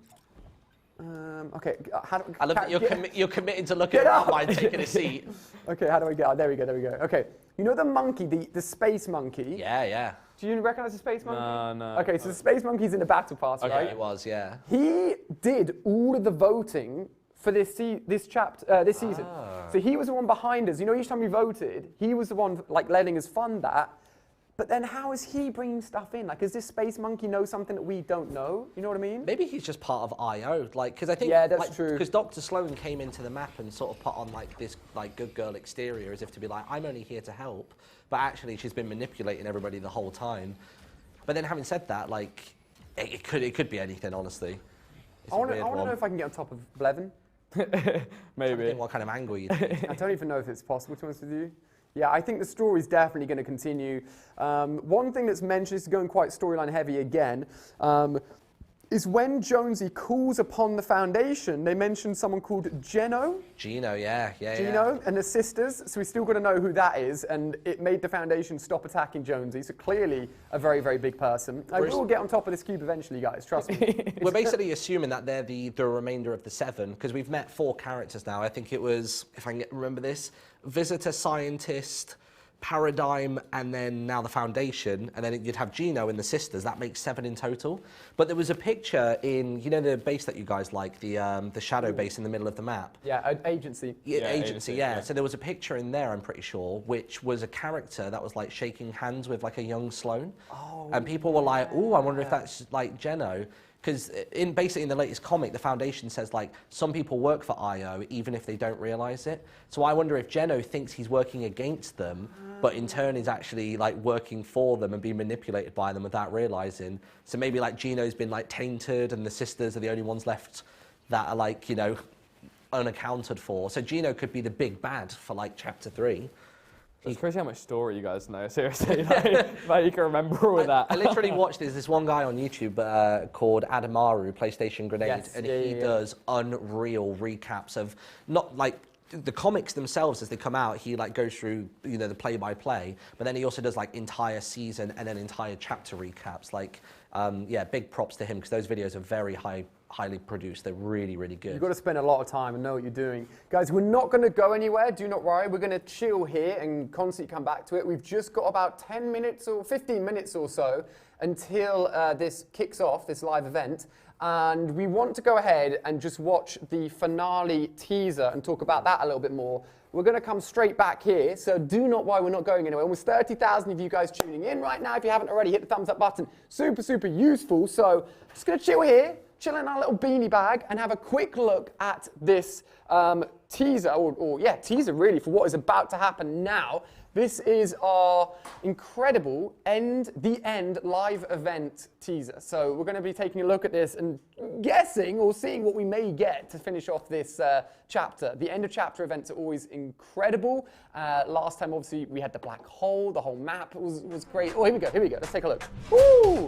Okay. I love that you're committing to looking at mine taking a seat. Okay, how do I get out? There we go, there we go. Okay, you know the monkey, the space monkey? Yeah. Do you recognize the space monkey? No. Okay, so the space monkey's in the Battle Pass, Okay, right? it was, yeah. He did all of the voting for this season. So he was the one behind us. You know, each time we voted, he was the one like letting us fund that. But then how is he bringing stuff in? Like, does this space monkey know something that we don't know? You know what I mean? Maybe he's just part of IO, like, because I think that's true. Because Dr. Sloan came into the map and sort of put on like this like good girl exterior, as if to be like, I'm only here to help, but actually she's been manipulating everybody the whole time. But then having said that, like, it could be anything, honestly. I want to know if I can get on top of Blevin. Maybe. What kind of angle you think? I don't even know if it's possible, to be honest with you. Yeah, I think the story's definitely going to continue. One thing that's mentioned, is going quite storyline heavy again, is when Jonesy calls upon the Foundation, they mentioned someone called Gino, yeah. and the sisters, so we still got to know who that is, and it made the Foundation stop attacking Jonesy, so clearly a very, very big person. I will get on top of this cube eventually, guys, trust me. We're basically assuming that they're the remainder of the 7, because we've met 4 characters now. I think it was, if I can remember this, Visitor, Scientist, Paradigm, and then now the Foundation, and then you'd have Gino and the sisters. That makes 7 in total. But there was a picture in, you know, the base that you guys like, the shadow base in the middle of the map. Yeah, Agency. Yeah, Agency, yeah. So there was a picture in there, I'm pretty sure, which was a character that was like shaking hands with like a young Sloan. Oh, and people were like, "Oh, I wonder if that's like Geno." Because basically in the latest comic, the Foundation says like some people work for IO even if they don't realize it. So I wonder if Geno thinks he's working against them, but in turn is actually like working for them and being manipulated by them without realizing. So maybe like Geno's been like tainted and the sisters are the only ones left that are like, you know, unaccounted for. So Geno could be the big bad for like Chapter 3. It's crazy how much story you guys know, seriously. Like you can remember all of that. I literally watched this one guy on YouTube called Adamaru, PlayStation Grenade, Yes, and he does unreal recaps of, not like the comics themselves as they come out. He like goes through, you know, the play-by-play, but then he also does like entire season and then entire chapter recaps. Like, yeah, big props to him, because those videos are very highly produced. They're really, really good. You've got to spend a lot of time and know what you're doing. Guys, we're not going to go anywhere. Do not worry. We're going to chill here and constantly come back to it. We've just got about 10 minutes or 15 minutes or so until this kicks off, this live event. And we want to go ahead and just watch the finale teaser and talk about that a little bit more. We're going to come straight back here, so do not worry, we're not going anywhere. Almost 30,000 of you guys tuning in right now. If you haven't already, hit the thumbs up button. Super, super useful. So just going to chill here, chill in our little beanie bag, and have a quick look at this teaser, or teaser really, for what is about to happen now. This is our incredible The End live event teaser. So we're going to be taking a look at this and guessing or seeing what we may get to finish off this chapter. The end of chapter events are always incredible. Last time, obviously, we had the black hole. The whole map was great. Oh, here we go. Let's take a look. Woo!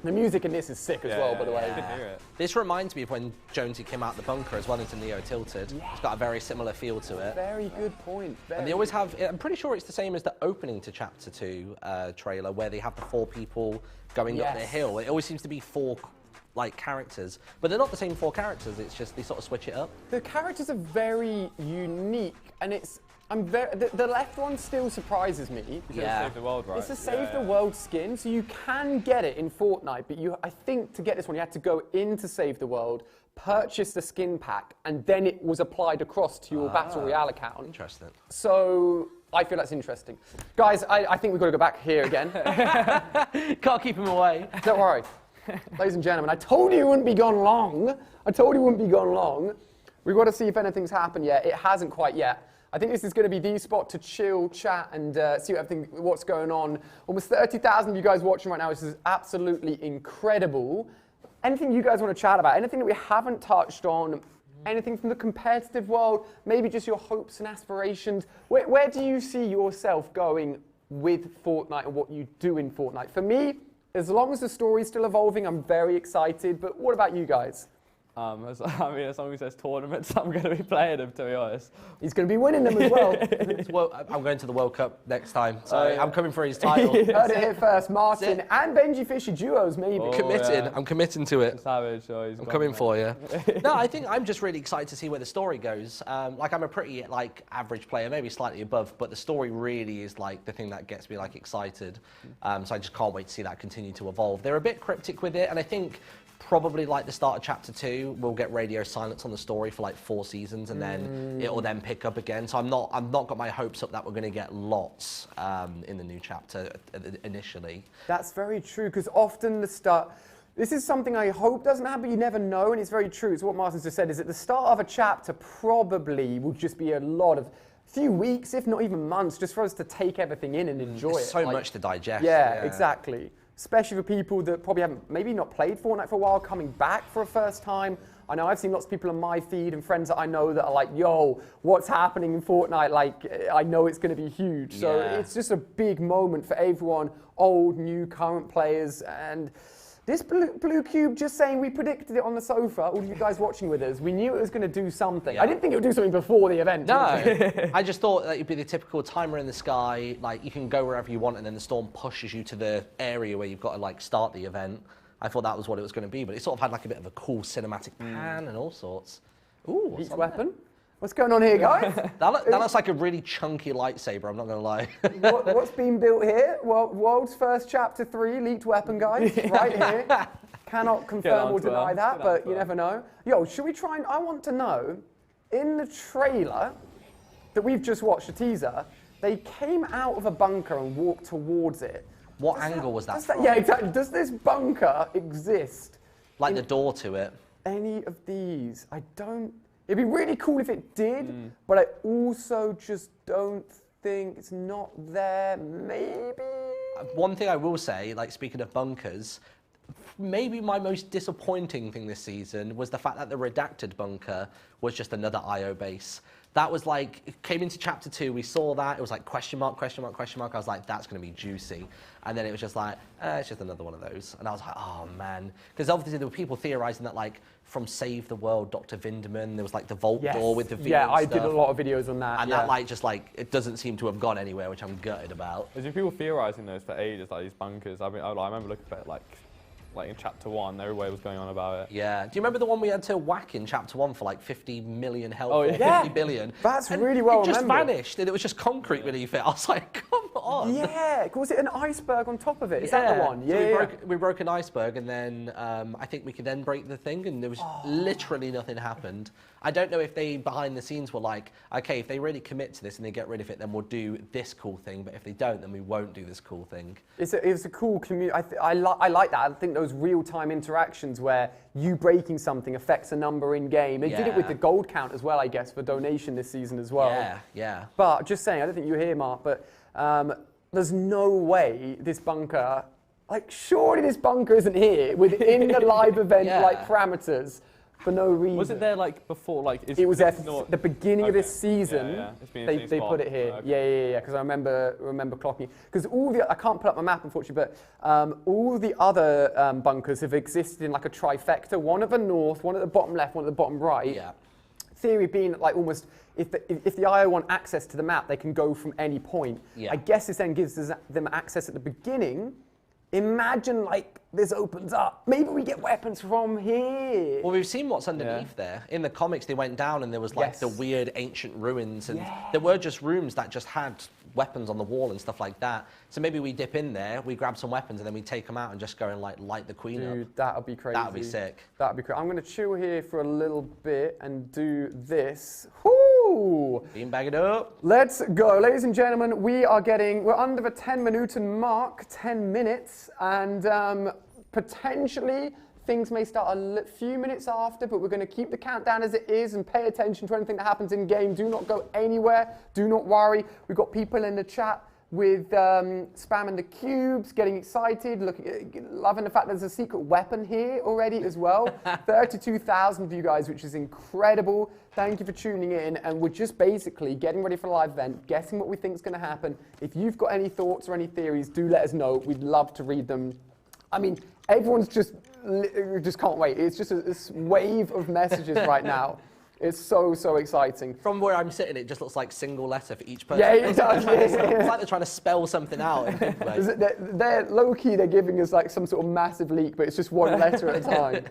The music in this is sick as well, by the way. This reminds me of when Jonesy came out the bunker as well into Neo Tilted. Yeah. It's got a very similar feel to it. Very good point. And they always have, I'm pretty sure it's the same as the opening to Chapter 2 trailer, where they have the 4 people going up the hill. It always seems to be 4 like characters, but they're not the same 4 characters. It's just they sort of switch it up. The characters are very unique, and it's the left one still surprises me. Yeah. Save the world, right? It's a save the world skin, so you can get it in Fortnite, but I think to get this one you had to go into Save the World, purchase the skin pack, and then it was applied across to your Battle Royale account. Interesting. So I feel that's interesting. Guys, I think we've got to go back here again. Can't keep him away. Don't worry. Ladies and gentlemen, I told you it wouldn't be gone long. We've got to see if anything's happened yet. It hasn't quite yet. I think this is going to be the spot to chill, chat, and see what's going on. Almost 30,000 of you guys watching right now. This is absolutely incredible. Anything you guys want to chat about? Anything that we haven't touched on? Anything from the competitive world? Maybe just your hopes and aspirations? Where do you see yourself going with Fortnite and what you do in Fortnite? For me, as long as the story's still evolving, I'm very excited. But what about you guys? As long as there's tournaments, I'm going to be playing them, to be honest. He's going to be winning them as well. Well, I'm going to the World Cup next time, so I'm coming for his title. Heard it here first. Martyn and Benjy Fishy duos, maybe. I'm committing to it. Savage. I'm coming for you. No, I think I'm just really excited to see where the story goes. Like, I'm a pretty average player, maybe slightly above, but the story really is like the thing that gets me excited. So I just can't wait to see that continue to evolve. They're a bit cryptic with it, and I think probably like the start of Chapter 2, we'll get radio silence on the story for 4 seasons, and then it will then pick up again. So I'm not got my hopes up that we're going to get lots in the new chapter initially. That's very true, because often the start. This is something I hope doesn't happen, but you never know, and it's very true. It's what Martyn's just said, is that the start of a chapter probably will just be a few weeks, if not even months, just for us to take everything in and enjoy it. So much to digest. Yeah, exactly. Especially for people that probably haven't maybe not played Fortnite for a while, coming back for a first time. I know I've seen lots of people on my feed and friends that I know that are like, yo, what's happening in Fortnite? I know it's going to be huge. So it's just a big moment for everyone, old, new, current players. And this blue cube, just saying, we predicted it on the sofa, all of you guys watching with us. We knew it was going to do something. Yeah. I didn't think it would do something before the event. No, I just thought that it'd be the typical timer in the sky, you can go wherever you want, and then the storm pushes you to the area where you've got to start the event. I thought that was what it was going to be, but it sort of had a bit of a cool cinematic pan and all sorts. Ooh, each weapon. What's going on here, guys? that looks like a really chunky lightsaber, I'm not going to lie. What's been built here? Well, world's first Chapter 3 leaked weapon, guys, right here. Cannot confirm or deny that, but you never know. Yo, should we try and... I want to know, in the trailer that we've just watched, the teaser, they came out of a bunker and walked towards it. What angle was that from? Yeah, exactly. Does this bunker exist? Like the door to it? Any of these? I don't... It'd be really cool if it did, but I also just don't think it's not there. Maybe? One thing I will say, speaking of bunkers, maybe my most disappointing thing this season was the fact that the redacted bunker was just another IO base. That was like, it came into chapter 2, we saw that, it was like question mark, question mark, question mark. I was like, that's going to be juicy. And then it was just like, it's just another one of those. And I was like, oh man. Because obviously there were people theorizing that like from Save the World, Dr. Vinderman, there was like the vault door with the video. Yeah, I did a lot of videos on that. And that like just like, it doesn't seem to have gone anywhere, which I'm gutted about. There's been people theorizing those for ages, like these bunkers. I remember looking at it like in chapter 1, everybody was going on about it. Yeah. Do you remember the one we had to whack in chapter 1 for like 50 million health? Oh, yeah. 50 billion. That's and really well it just remembered. vanished and it was just concrete beneath it. I was like, come on. Yeah. Was it an iceberg on top of it? Is that the one? Yeah. So we broke an iceberg and then I think we could then break the thing and there was literally nothing happened. I don't know if they behind the scenes were like, okay, if they really commit to this and they get rid of it, then we'll do this cool thing. But if they don't, then we won't do this cool thing. It's a cool community. I like that. I think those real-time interactions where you breaking something affects a number in game. They did it with the gold count as well, I guess, for donation this season as well. Yeah, yeah. But just saying, I don't think you were here, Mark, but there's no way this bunker, like surely this bunker isn't here within the live event like parameters. For no reason. Was it there like before? Like it was there the beginning of this season. They put it here. Okay. Yeah. Because I remember clocking. Because I can't put up my map unfortunately, but all the other bunkers have existed in like a trifecta. One at the north, one at the bottom left, one at the bottom right. Yeah. Theory being like almost if the IO want access to the map, they can go from any point. Yeah. I guess this then gives them access at the beginning. Imagine like this opens up. Maybe we get weapons from here. Well, we've seen what's underneath there. In the comics, they went down and there was like the weird ancient ruins and there were just rooms that just had weapons on the wall and stuff like that. So maybe we dip in there, we grab some weapons and then we take them out and just go and like light the queen up. Dude, that would be crazy. That would be sick. That would be crazy. I'm going to chill here for a little bit and do this. Whoo! Beanbag it up. Let's go. Ladies and gentlemen, we're under the 10-minute mark, 10 minutes, and potentially things may start a few minutes after, but we're going to keep the countdown as it is and pay attention to anything that happens in game. Do not go anywhere. Do not worry. We've got people in the chat with spamming the cubes, getting excited, loving the fact there's a secret weapon here already as well. 32,000 of you guys, which is incredible. Thank you for tuning in. And we're just basically getting ready for the live event, guessing what we think is going to happen. If you've got any thoughts or any theories, do let us know. We'd love to read them. I mean, everyone's just can't wait. It's just this wave of messages right now. It's so exciting. From where I'm sitting, it just looks like single letter for each person. Yeah, it does. It's like they're trying to spell something out. They're low-key, they're giving us like some sort of massive leak, but it's just one letter at a time.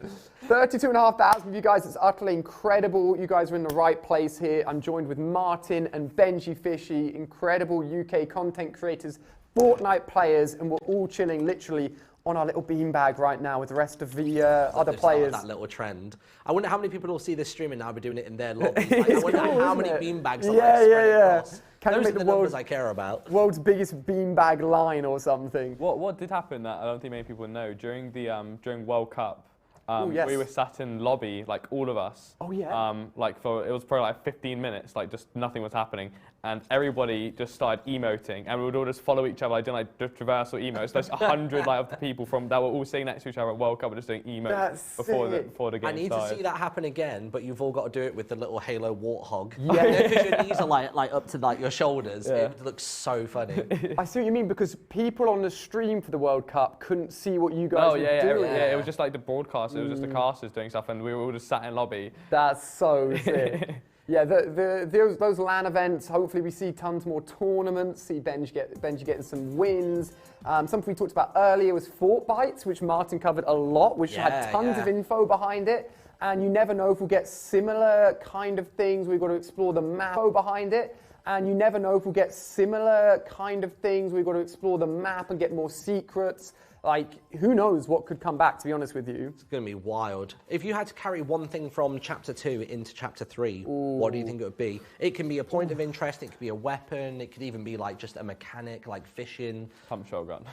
32,500 of you guys, it's utterly incredible. You guys are in the right place here. I'm joined with Martyn and Benjy Fishy, incredible UK content creators, Fortnite players, and we're all chilling literally on our little beanbag right now with the rest of the other players. That little trend. I wonder how many people will see this streaming now. We're doing it in their lobby. Like, I wonder how many beanbags are spread across. Those are the numbers I care about. World's biggest beanbag line or something. What did happen that I don't think many people know during the during World Cup? We were sat in lobby, like all of us. Oh yeah. Like it was probably like 15 minutes, like just nothing was happening, and everybody just started emoting, and we would all just follow each other, like doing like traversal emotes. There's 100 like of the people that were all sitting next to each other at World Cup were just doing emotes before the game started. I need to see that happen again, but you've all got to do it with the little Halo warthog. Yeah. Because your knees are like up to like your shoulders. Yeah. It looks so funny. I see what you mean, because people on the stream for the World Cup couldn't see what you guys were doing. Yeah, it was just like the broadcast. It was just the casters doing stuff, and we were all just sat in lobby. That's so sick. Yeah, those LAN events, hopefully we see tons more tournaments, see Benjy getting some wins. Something we talked about earlier was Fortnite, which Martyn covered a lot, which had tons of info behind it. And you never know if we'll get similar kind of things. We've got to explore the map behind it. And you never know if we'll get similar kind of things. We've got to explore the map and get more secrets. Like, who knows what could come back, to be honest with you. It's going to be wild. If you had to carry one thing from Chapter 2 into Chapter 3, what do you think it would be? It can be a point of interest, it could be a weapon, it could even be like just a mechanic, like fishing. Pump shotgun.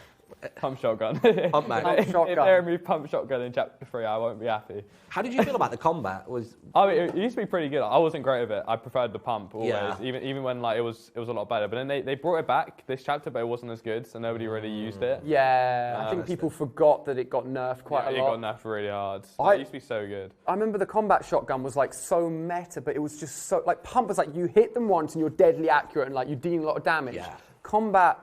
Pump shotgun. Pump mag. If they remove pump shotgun in Chapter 3, I won't be happy. How did you feel about the combat? It used to be pretty good. I wasn't great with it. I preferred the pump always, even when like it was a lot better. But then they brought it back this chapter, but it wasn't as good, so nobody really used it. Yeah, think people forgot that it got nerfed quite a lot. It got nerfed really hard. It used to be so good. I remember the combat shotgun was like so meta, but it was just so, like pump was like you hit them once and you're deadly accurate and like you're dealing a lot of damage. Yeah. Combat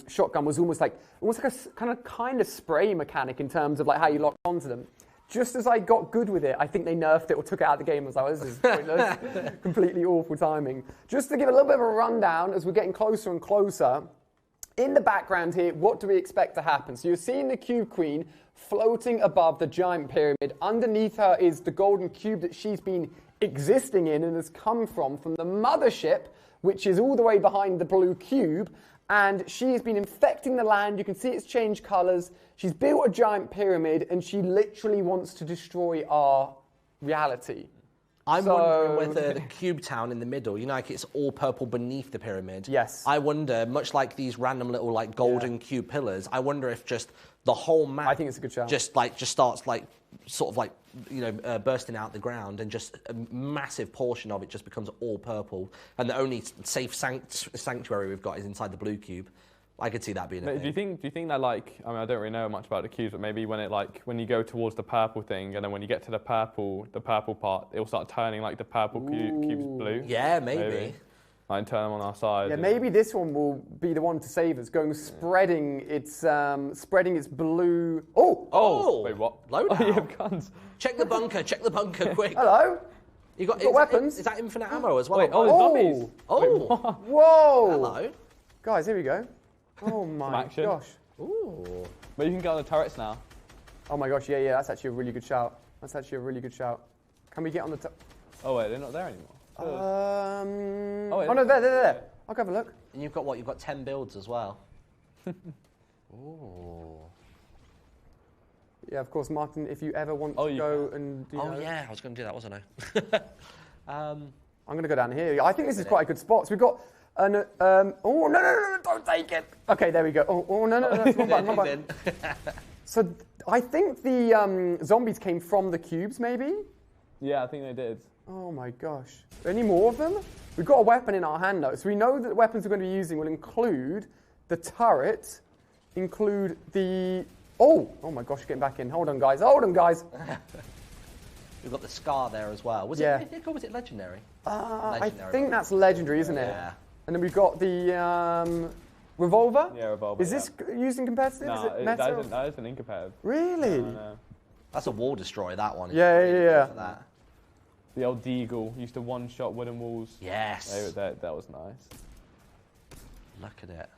shotgun was almost like a kind of spray mechanic in terms of like how you locked onto them. Just as I got good with it, I think they nerfed it or took it out of the game. I was like, oh, this is pointless. Completely awful timing. Just to give a little bit of a rundown as we're getting closer and closer, in the background here, what do we expect to happen? So you're seeing the Cube Queen floating above the giant pyramid. Underneath her is the golden cube that she's been existing in and has come from the mothership, which is all the way behind the blue cube. And she has been infecting the land. You can see it's changed colors. She's built a giant pyramid, and she literally wants to destroy our reality. I'm wondering whether the cube town in the middle, you know, like it's all purple beneath the pyramid. Yes. I wonder, much like these random little like golden cube pillars, I wonder if just the whole map. I think it's a good shout. Just starts like sort of like, you know, bursting out the ground, and just a massive portion of it just becomes all purple, and the only safe sanctuary we've got is inside the blue cube. I could see that being a thing. Do you think that, like, I mean, I don't really know much about the cubes, but maybe when you go towards the purple thing, and then when you get to the purple part, it'll start turning like the purple cubes blue. Yeah, maybe. Like turn them on our side. Yeah, maybe this one will be the one to save us, spreading its blue. Oh! Wait, what? Load Oh, you have guns. Check the bunker, quick. Hello. You got weapons? Is that infinite ammo as well? Wait, there's zombies. Oh! Whoa! Hello. Guys, here we go. Oh my gosh. Ooh. But you can get on the turrets now. Oh my gosh, yeah, that's actually a really good shout. Can we get on the top? Oh wait, they're not there anymore. Oh no, they're there. I'll go have a look. And you've got what? You've got 10 builds as well. Ooh. Yeah, of course, Martyn, if you ever want to go and... yeah, I was going to do that, wasn't I? I'm going to go down here. I think this is quite a good spot. So we've got... oh, no, don't take it. Okay, there we go. Oh, no, that's one button. So I think the zombies came from the cubes, maybe? Yeah, I think they did. Oh my gosh. Any more of them? We've got a weapon in our hand though, so we know that the weapons we're going to be using will include the turret, include the... Oh my gosh, getting back in. Hold on, guys. We've got the scar there as well. Was it mythic or was it legendary? I think that's legendary, isn't it? Yeah. And then we've got the revolver. Yeah, revolver. Is this used in competitive? No, is it meta? that isn't in competitive. Really? No. That's a wall destroyer, that one. Yeah. The old deagle used to one-shot wooden walls. Yes. That was nice. Look at it.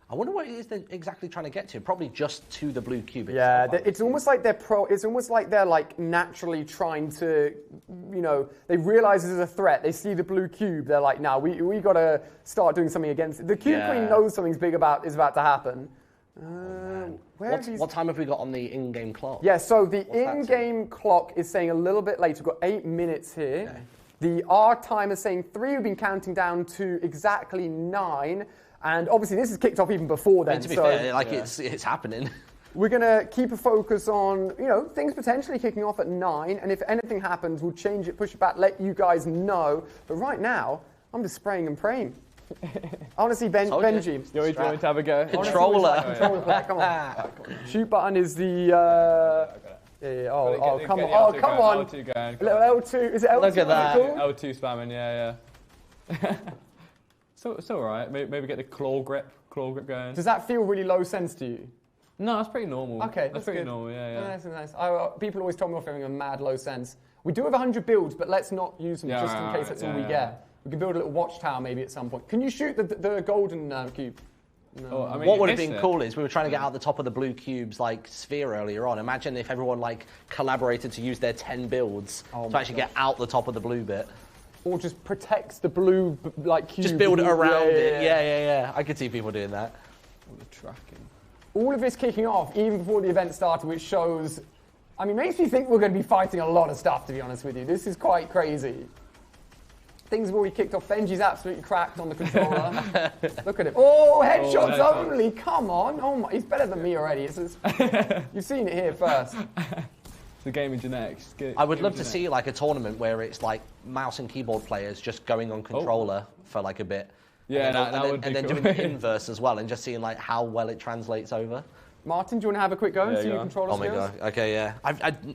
I wonder what it is they're exactly trying to get to. Probably just to the blue cube itself. Yeah, it's almost like It's almost like they're like naturally trying to, you know, they realize there's a threat. They see the blue cube. They're like, now we got to start doing something against it. The Cube Queen knows something's big is about to happen. What time have we got on the in-game clock? Yeah, so the in-game clock is saying a little bit later. We've got 8 minutes here. Okay. Our time is saying 3. We've been counting down to exactly 9. And obviously this is kicked off even before then. To be fair, it's happening. We're going to keep a focus on, you know, things potentially kicking off at 9. And if anything happens, we'll change it, push it back, let you guys know. But right now, I'm just spraying and praying. I want to see Benjy. Do you want to have a go? Controller. Come on. Shoot button is the... come on. L2 going. Little L2. Is it L2? Look at that. Cool? L2 spamming, yeah. So it's all right. Maybe get the claw grip going. Does that feel really low sense to you? No, that's pretty normal. Okay, that's pretty normal. Yeah. Nice. People always told me off having a mad low sense. We do have 100 builds, but let's not use them just in case that's all we get. We can build a little watchtower maybe at some point. Can you shoot the golden cube? No. Oh, I mean, what would have been cool is we were trying to get out the top of the blue cube's like sphere earlier on. Imagine if everyone like collaborated to use their 10 builds to actually get out the top of the blue bit. Or just protects the blue like cube. Just build it around it. Yeah. I could see people doing that. All the tracking. All of this kicking off even before the event started, which shows, I mean, makes me think we're going to be fighting a lot of stuff, to be honest with you. This is quite crazy. Things have already kicked off. Benji's absolutely cracked on the controller. Look at him. Oh, headshots only. Come on. Oh my, he's better than me already. You've seen it here first. The gaming genetics. I would love to see like a tournament where it's like mouse and keyboard players just going on controller for like a bit. Yeah, and then doing the inverse as well, and just seeing like how well it translates over. Martyn, do you want to have a quick go and see your controller skills? Oh my god, okay, yeah.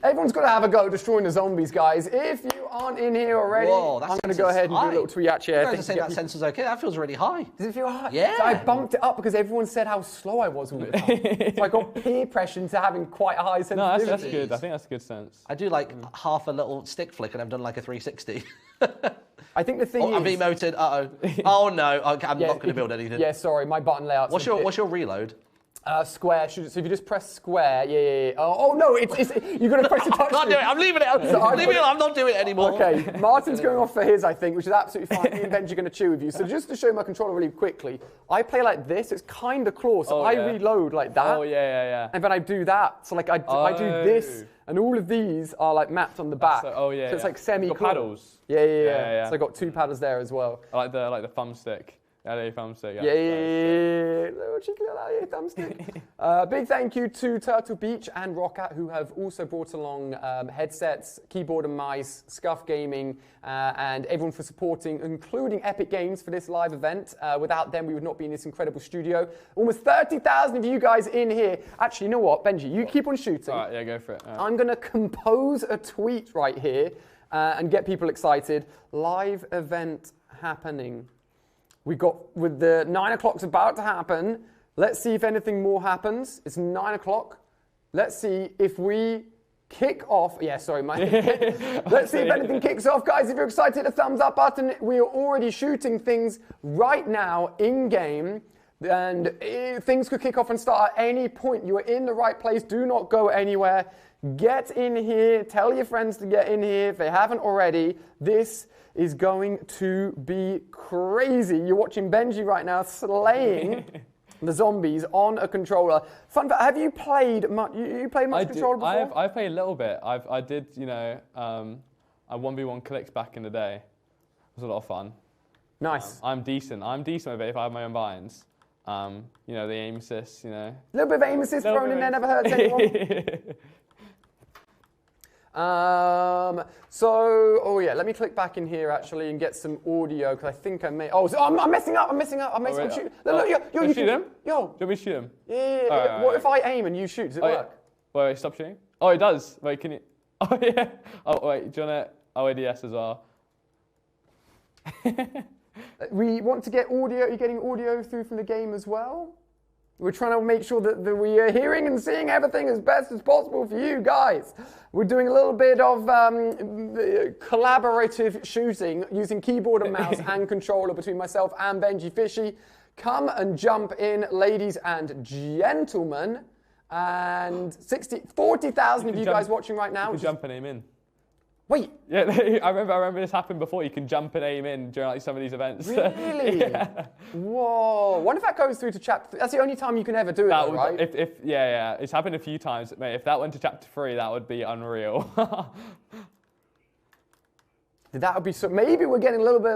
Everyone's got to have a go destroying the zombies, guys. If you aren't in here already, I'm going to go ahead and do a little tweet at you. You guys are saying that sensor's okay, that feels really high. Does it feel high? Yeah. So I bumped it up because everyone said how slow I was all the time. So I got peer pressure into having quite a high sensitivity. No, that's good. I think that's a good sense. I do like half a little stick flick and I've done like a 360. I think the thing is... I've emoted, oh no, I'm not going to build anything. Yeah, sorry, my button layout. What's your reload? Square. So if you just press square, yeah. Oh no, it's you're gonna press the touch. I can't do it. I'm leaving it. I'm not doing it anymore. Okay, Martyn's going off for his, I think, which is absolutely fine. Me and Benjy are going to chew with you. So just to show my controller really quickly, I play like this. It's kind of close. So I reload like that. Oh yeah. And then I do that. So like I do this, and all of these are like mapped on the back. So it's like semi-close. Paddles. Yeah. So I got 2 paddles there as well. I like the thumbstick. LA thumbstick. Yeah. Little cheeky little thumbstick. Big thank you to Turtle Beach and Rockat, who have also brought along headsets, keyboard and mice, Scuff Gaming, and everyone for supporting, including Epic Games for this live event. Without them, we would not be in this incredible studio. Almost 30,000 of you guys in here. Actually, you know what, Benjy? You keep on shooting. All right, yeah, go for it. Right. I'm going to compose a tweet right here and get people excited. Live event happening. We got, with the 9 o'clock's about to happen. Let's see if anything more happens. It's 9 o'clock. Let's see if we kick off. Yeah, sorry, let's see if anything kicks off. Guys, if you're excited, hit the thumbs up button. We are already shooting things right now in game. And things could kick off and start at any point. You are in the right place. Do not go anywhere. Get in here. Tell your friends to get in here if they haven't already. This is going to be crazy. You're watching Benjy right now slaying the zombies on a controller. Fun fact, have you played much? You played much controller before? I've played a little bit. I did, I 1v1 clicks back in the day. It was a lot of fun. Nice. I'm decent with it if I have my own binds. The aim assist, A little bit of aim assist thrown in there never hurts anyone. Let me click back in here actually and get some audio because I think I may. I'm messing up. I'm shooting. Look, you shoot him. Do you want me to shoot him? Yeah. What if I aim and you shoot? Does it work? Yeah. Wait, stop shooting. Oh, it does. Wait, can you? Oh yeah. Oh wait, do you want to? ADS as well. We want to get audio. Are you getting audio through from the game as well? We're trying to make sure that we are hearing and seeing everything as best as possible for you guys. We're doing a little bit of collaborative shooting using keyboard and mouse and controller between myself and Benjy Fishy. Come and jump in, ladies and gentlemen. And 40,000 of you guys watching right now. You can jump and aim in. Wait. Yeah, I remember this happened before. You can jump and aim in during some of these events. Really? Yeah. Whoa. What if that goes through to chapter 3? That's the only time you can ever do it, though, right? Yeah. It's happened a few times. Mate, if that went to chapter 3, that would be unreal. That would be so. Maybe we're getting a little bit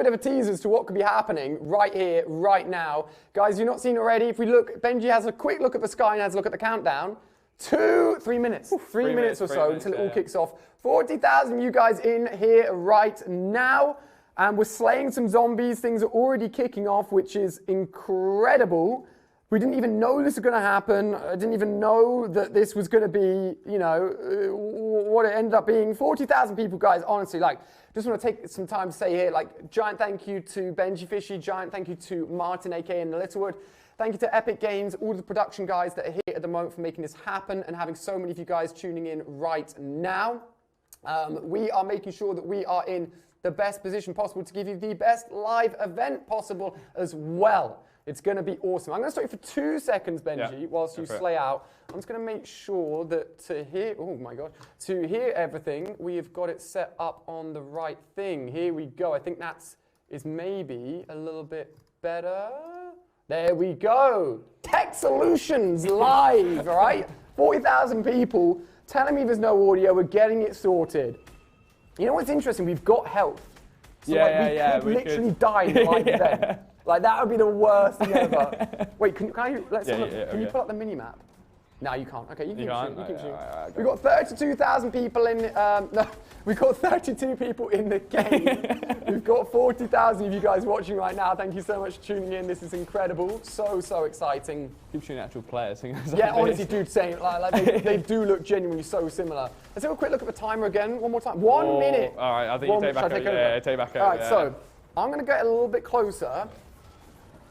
of a teaser as to what could be happening right here, right now. Guys, you've not seen already. If we look, Benjy has a quick look at the sky and has a look at the countdown. 3 minutes. Three minutes or so until it all kicks off. 40,000 you guys in here right now. And we're slaying some zombies. Things are already kicking off, which is incredible. We didn't even know this was going to happen. I didn't even know that this was going to be, what it ended up being. 40,000 people, guys, honestly, just want to take some time to say here, giant thank you to Benjy Fishy, giant thank you to Martyn, aka InTheLittleWood. Thank you to Epic Games, all the production guys that are here at the moment for making this happen and having so many of you guys tuning in right now. We are making sure that we are in the best position possible to give you the best live event possible as well. It's going to be awesome. I'm going to stop you for 2 seconds, Benjy, whilst you slay out. I'm just going to make sure that to hear everything, we have got it set up on the right thing. Here we go. I think is maybe a little bit better. There we go. Tech Solutions live, all right? 40,000 people telling me there's no audio. We're getting it sorted. You know what's interesting? We've got health. So we could literally die in the live event. That would be the worst thing ever. Wait, can you pull up the mini-map? No, you can't. Okay, you keep shooting. You keep shooting. Right, We've got 32,000 people in. No, we've got 32 people in the game. We've got 40,000 of you guys watching right now. Thank you so much for tuning in. This is incredible. So exciting. Keep shooting actual players. Yeah, honestly, dude, same. Like they do look genuinely so similar. Let's have a quick look at the timer again. One more time. 1 minute. All right, I think you take back over. Yeah, take back over. All right, so I'm going to get a little bit closer.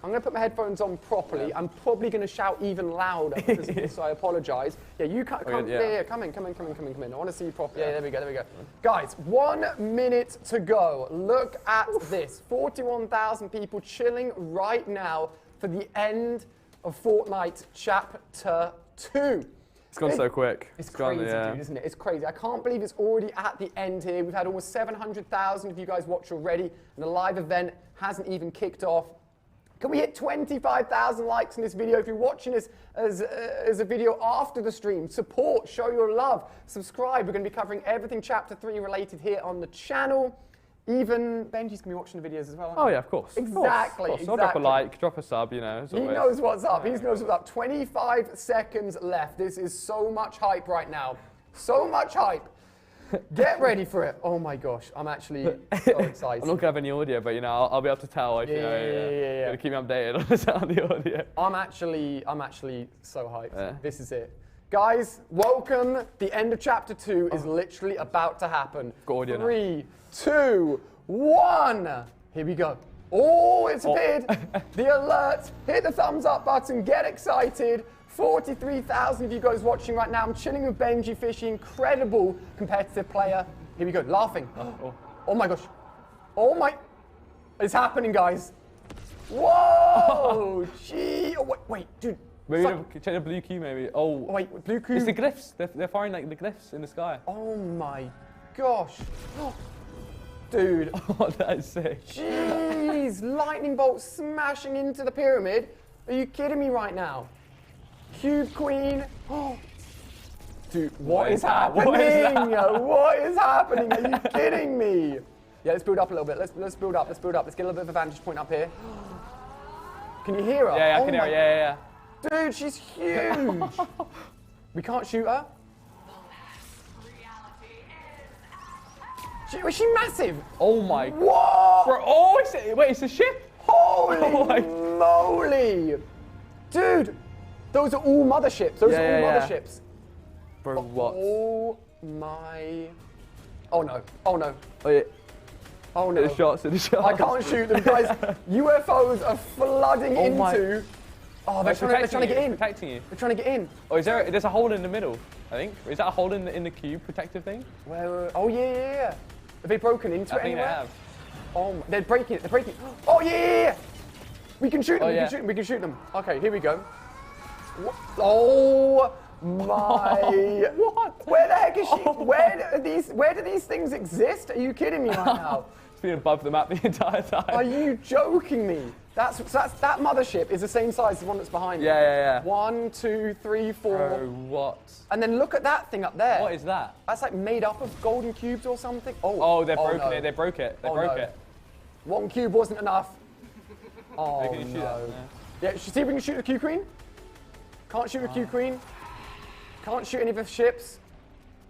I'm going to put my headphones on properly. Yeah. I'm probably going to shout even louder because of this, so I apologise. Yeah, you come in. I want to see you properly. Yeah, there we go. Guys, 1 minute to go. Look at this. 41,000 people chilling right now for the end of Fortnite Chapter 2. It's gone so quick. It's crazy, dude, isn't it? It's crazy. I can't believe it's already at the end here. We've had almost 700,000 of you guys watch already, and the live event hasn't even kicked off. Can we hit 25,000 likes in this video? If you're watching this as a video after the stream, support, show your love, subscribe. We're going to be covering everything Chapter 3 related here on the channel. Even Benji's going to be watching the videos as well. Oh, yeah, of course. Exactly. Of course. I'll drop a like, drop a sub, you know. He knows what's up. He knows what's up. 25 seconds left. This is so much hype right now. So much hype. Get ready for it. Oh my gosh, I'm actually so excited. I'm not gonna have any audio, but you know, I'll be able to tell if yeah. Gonna keep me updated on the sound of the audio. I'm actually so hyped. Yeah. This is it. Guys, welcome. The end of Chapter 2 is literally about to happen. Got audio 3, 2, 1. Here we go. Oh, it's appeared. The alert. Hit the thumbs up button. Get excited. 43,000 of you guys watching right now. I'm chilling with Benjy Fishy, incredible competitive player. Here we go, laughing. Oh my gosh. Oh my, it's happening, guys. Whoa, gee. Oh, wait, dude. Maybe check the blue cube, maybe. Oh, wait, blue cube. It's the glyphs. They're firing like the glyphs in the sky. Oh my gosh. Dude. Oh, that is sick. Jeez, lightning bolt smashing into the pyramid. Are you kidding me right now? Cube Queen. Oh. Dude, what is happening? What is happening? Are you kidding me? Yeah, let's build up a little bit. Let's build up. Let's get a little bit of a vantage point up here. Can you hear her? Yeah, I can hear her. Yeah. Dude, she's huge. We can't shoot her. Is she massive? Oh my. What? Bro, oh, it's a ship? Holy moly. Dude. Those are all motherships. Those are all motherships. Bro, what? Oh my. Oh no. Oh no. Oh yeah. Oh no. The shots. I can't shoot them, guys. UFOs are flooding into. Oh, they're trying to get in. Protecting you. They're trying to get in. Oh, there's a hole in the middle, I think. Is that a hole in the cube protective thing? Where? Oh yeah. Have they broken into it anywhere? I think they have. Oh, they're breaking it. Oh yeah. We can shoot them. We can shoot them. Okay, here we go. Oh my! What? Where the heck is she? Where do these things exist? Are you kidding me right now? It's been above the map the entire time. Are you joking me? That mothership is the same size as the one that's behind me. Yeah. 1, 2, 3, 4. Bro, what? And then look at that thing up there. What is that? That's like made up of golden cubes or something. Oh, they've broken it. They broke it. They broke it. One cube wasn't enough. Oh can you shoot no. That? Yeah, see if we can shoot the Q Queen. Can't shoot a Q Queen. Can't shoot any of the ships.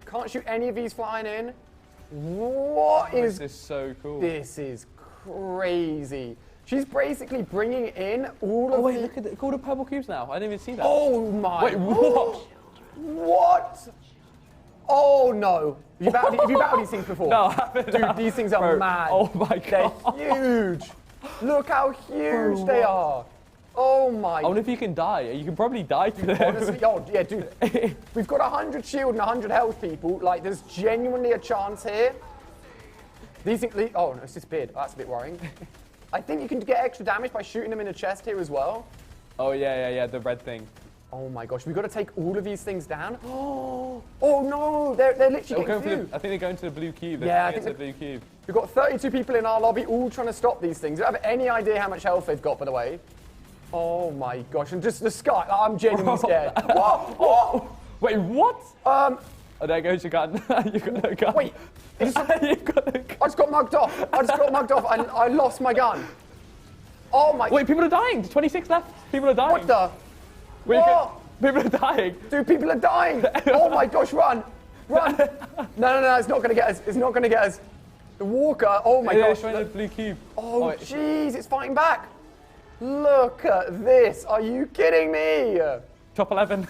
Can't shoot any of these flying in. What is... This is so cool. This is crazy. She's basically bringing in all of wait, look at all the purple cubes now. I didn't even see that. Oh my... Wait, what? What? Oh no. Have you battled these things before? No, I haven't. Dude, these things are mad. Oh my god. They're huge. Look how huge they are. Oh my. I wonder if you can die. You can probably die to them. Honestly, oh yeah, dude. We've got 100 shield and 100 health, people. Like, there's genuinely a chance here. These things, oh, no, it's disappeared. Oh, that's a bit worrying. I think you can get extra damage by shooting them in the chest here as well. Oh yeah, the red thing. Oh my gosh, we've got to take all of these things down. Oh no, they're literally getting through. I think they're going to the blue cube. Yeah, I think to the blue cube. We've got 32 people in our lobby, all trying to stop these things. I don't have any idea how much health they've got, by the way. Oh my gosh, and just the sky, I'm genuinely scared. Whoa! Wait, what? Oh, there goes your gun. You got no gun. Wait, you got no gun. I just got mugged off. And I lost my gun. Oh my... Wait, people are dying. 26 left. People are dying. What the... Wait, what? People are dying. Dude, people are dying. Oh my gosh, run. Run. No, it's not going to get us. It's not going to get us. The walker, oh my gosh. The blue cube. Oh, jeez, it's fighting back. Look at this. Are you kidding me? Top 11.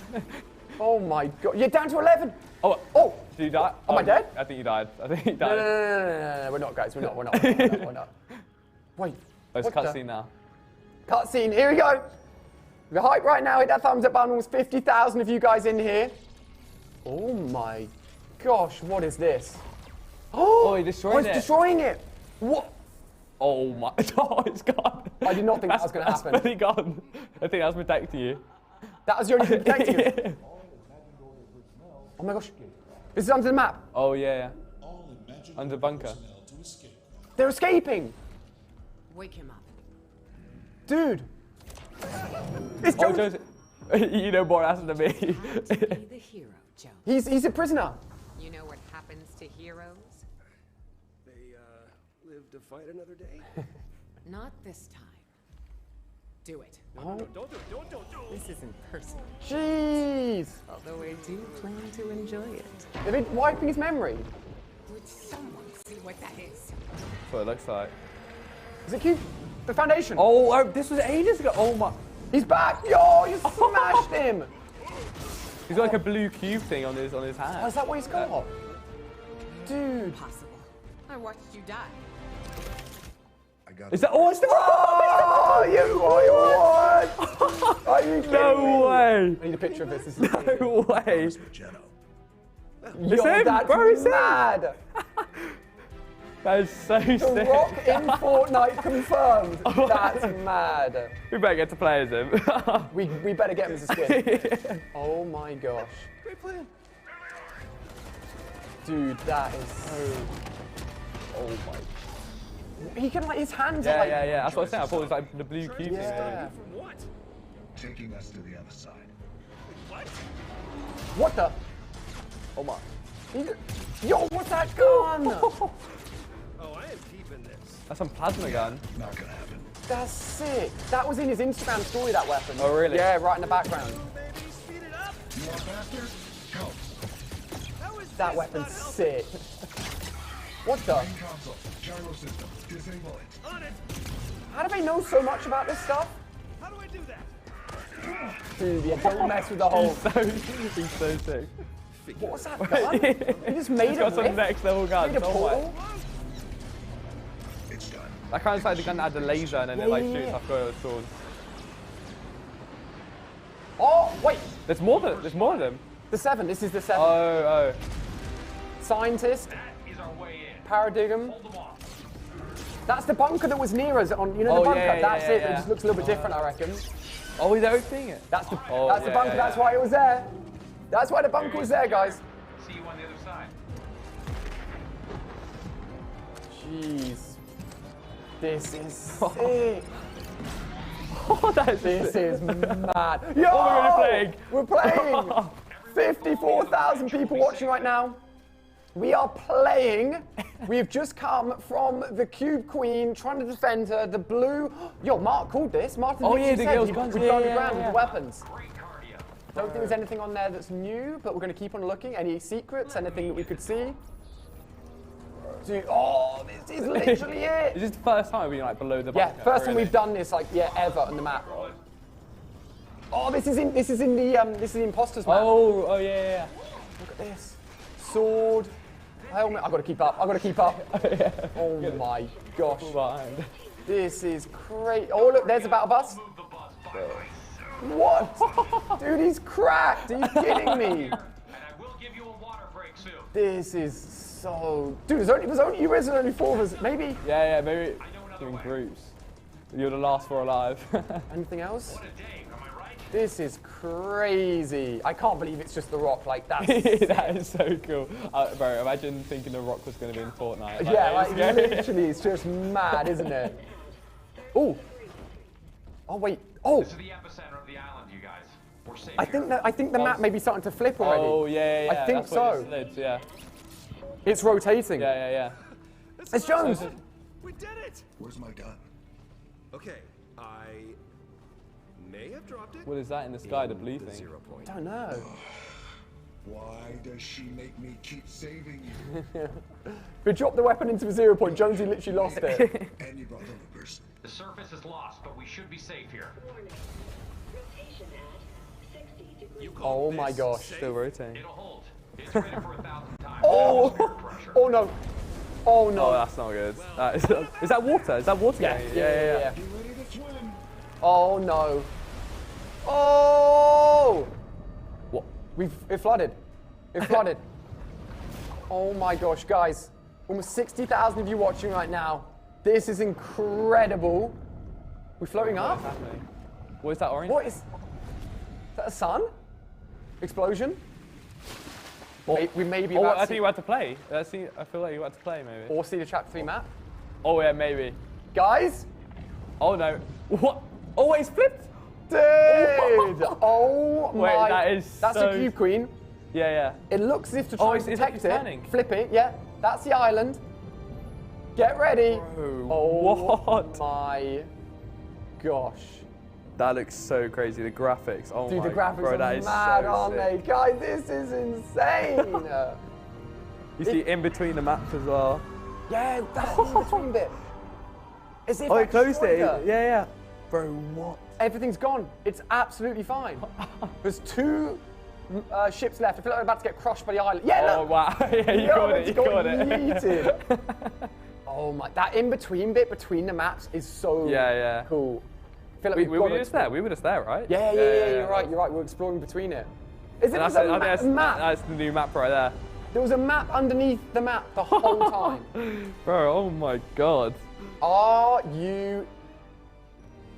Oh my god. You're down to 11. Oh. Did you die? Am I dead? I think you died. I think you died. No, we're not, guys. We're not. Wait. Oh, it's cutscene now. Cutscene, here we go. We're hyped right now. Hit that thumbs up button. Almost 50,000 of you guys in here. Oh my gosh, what is this? Oh, he destroyed it. It's destroying it. What? Oh my, oh, it's gone. I did not think that was going to happen. That's fully gone. I think that was protecting you. That was the only thing protecting you. Oh my gosh. This is under the map. Oh yeah. Under bunker. They're escaping. Wake him up. Dude. It's Joseph. You know more answer than me. Be the hero, Joe. He's a prisoner. You know what happens to heroes? They live to fight another day. Not this time. Do it. No, don't do it. This isn't personal. Jeez. Although I do plan to enjoy it. They've been wiping his memory. Would someone see what that is? That's what it looks like. Is it cute? The foundation. Oh, this was ages ago. Oh my. He's back. Yo, you smashed him. He's got like a blue cube thing on his hand. Oh, is that what he's got? Dude. Impossible. I watched you die. Is that? Oh, it's the. Oh, you what? Are you kidding me? way. I need a picture of this. This is No way. Yo, him, that's bro, it's him. mad. That is so sick. The Rock in Fortnite confirmed. That's mad. We better get to play as him. We better get him as a skin. Oh my gosh. Great plan. Dude, that is so... Oh my. He can like, his hands Yeah, are like... yeah. That's what I was saying. I thought it was like the blue cube Yeah. From what? Taking us to the other side. What? What the? Oh my. Yo, what's that gun? Oh, I am keeping this. That's some plasma gun. Not gonna happen. That's sick. That was in his Instagram story, that weapon. Oh, really? Yeah, right in the background. Baby, speed it up. You want faster? Go. How is That this weapon's not helping? sick. What the? Main console. Gyro system. Disable it. On it. How do they know so much about this stuff? How do I do that? Dude, yeah, don't mess with the whole... He's so sick. What was that gun? He just made He's it got some rift? next level guns. Made a Oh my. portal? It's done. That kind of like the gun that had the laser and then it like Yeah, shoots yeah. off the sword. Oh, wait. There's more of them. The 7. This is the 7. Oh. Scientist. That is our way in. Paradigm. Hold them off. That's the bunker that was near us on, you know, the Oh, bunker. yeah, That's yeah, it. yeah. It just looks a little bit different, I reckon. Oh, he's opening it. That's the Oh, that's the yeah, bunker. yeah, That's yeah. why it was there. That's why the bunker was there, guys. See you on the other side. Jeez. This is sick. Oh, that is This is mad. Yo! What are we We're playing. 54,000 people watching right now. We are playing. We've just come from the Cube Queen trying to defend her. The blue. Yo, Mark called this. Martyn Oh, yeah, literally the said girl's he- guns. we've Yeah, gone yeah, underground yeah. with weapons. Great cardio. Don't think there's anything on there that's new, but we're going to keep on looking. Any secrets? Anything that we could see? Dude, oh, this is literally it. Is this the first time we've been like below the Yeah, bunker? first time Really? we've done this, like, yeah, ever on the map. Oh, this is the imposters map. Oh, yeah. Look at this. Sword, helmet. I've got to keep up. Oh my gosh. Behind. This is crazy. Oh, look, there's a battle bus. Move the bus by myself. What? Dude, he's cracked. Are you kidding me? And I will give you a water break soon. This is so... Dude, it was only you guys and only 4 of us. Maybe. Yeah, maybe doing groups. You're the last 4 alive. Anything else? What a day, am I right? This is crazy. I can't believe it's just The Rock. Like, that's... That is so cool. Bro, imagine thinking The Rock was going to be in Fortnite. Yeah, like, that is scary. literally, it's just mad, isn't it? Oh. Oh, wait. Oh. This is the epicenter of the island, you guys. We're safe I think the map may be starting to flip already. Oh, yeah. I think That's what it so. slid, yeah. It's rotating. Yeah. It's Jones. We did it. Where's my gun? Okay, I may have dropped it. What is that in the sky, the blue thing? 0 point. I don't know. Why does she make me keep saving you? We dropped the weapon into the 0 point. Jonesy literally lost it. And you brought the other person. The surface is lost, but we should be safe here. Rotation at 60 degrees. You call Oh my this gosh. safe? Still rotating. It'll hold. It's rated for 1,000 times. Oh! atmospheric pressure. Oh no. Oh no. Oh, that's not good. Is that water? Is that water? Yeah, going? yeah. Get ready to swim. Oh no. Oh! What? It flooded. It flooded. Oh my gosh, guys. Almost 60,000 of you watching right now. This is incredible. We're floating up? What's happening? What is that orange? What is that a sun? Explosion? We may be Oh, about I to think you had to play. I feel like you had to play, maybe. or see the chapter 3 map. Oh, yeah, maybe. Guys? Oh, no. What? Oh, wait, it's flipped? Dude! Oh Wait, my. that is That's so- a cube queen. Yeah, yeah. It looks as if to Oh, try is and it protect it. turning? Flip it, yeah. That's the island. Get ready. Bro, Oh what? my gosh. That looks so crazy. The graphics. Oh Dude, my the graphics bro, that are is mad, so aren't sick. they? Guys, this is insane. You see in between the maps as well. Yeah, that in-between bit. As if Oh, I it closed destroyed it. her. Yeah, yeah. Bro, what? Everything's gone. It's absolutely fine. There's 2 ships left. I feel like we're about to get crushed by the island. Yeah, Oh, look. wow. Yeah, you Yo, got it. it's You got got it. yeeted. Oh my, that in-between bit between the maps is so Yeah. cool. I feel like We we've were got to just there. We were just there, right? Yeah, you're right. We're exploring between it. Is it And was that's, a I think map? that's the new map right there. There was a map underneath the map the whole time. Bro, oh my god. Are you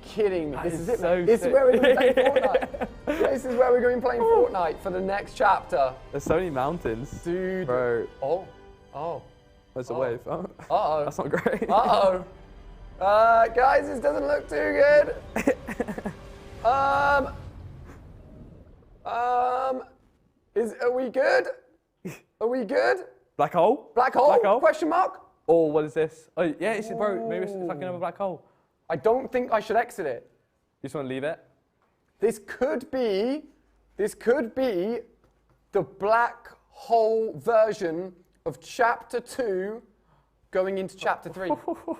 kidding me? That This is is it, so man. This is sick. where we're going to play Fortnite. This is where we're going to be playing Fortnite for the next chapter. There's so many mountains. Dude. Bro, Oh. there's a wave. Oh. Uh-oh. That's not great. Uh-oh. Guys, this doesn't look too good. Are we good? Are we good? Black hole? Black hole? Black hole? Question mark? Oh, what is this? Oh, yeah, it's bro. Maybe it's like another black hole. I don't think I should exit it. You just want to leave it? This could be the black hole version of Chapter 2 going into Chapter 3.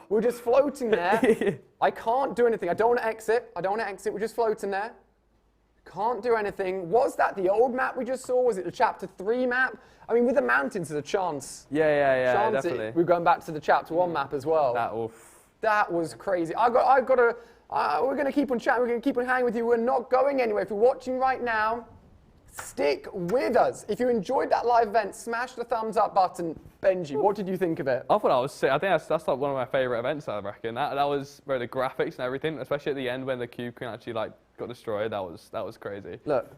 We're just floating there. I can't do anything. I don't want to exit. We're just floating there. Can't do anything. Was that the old map we just saw? Was it the Chapter 3 map? I mean, with the mountains, there's a chance. Yeah, Chance definitely. we're going back to the Chapter 1 map as well. That was crazy. We're going to keep on chatting. We're going to keep on hanging with you. We're not going anywhere. If you're watching right now, stick with us. If you enjoyed that live event, smash the thumbs up button. Benji, what did you think of it? I thought that was sick. I think that's like one of my favorite events, I reckon. That was where the graphics and everything, especially at the end when the cube queen actually like got destroyed. That was crazy. Look.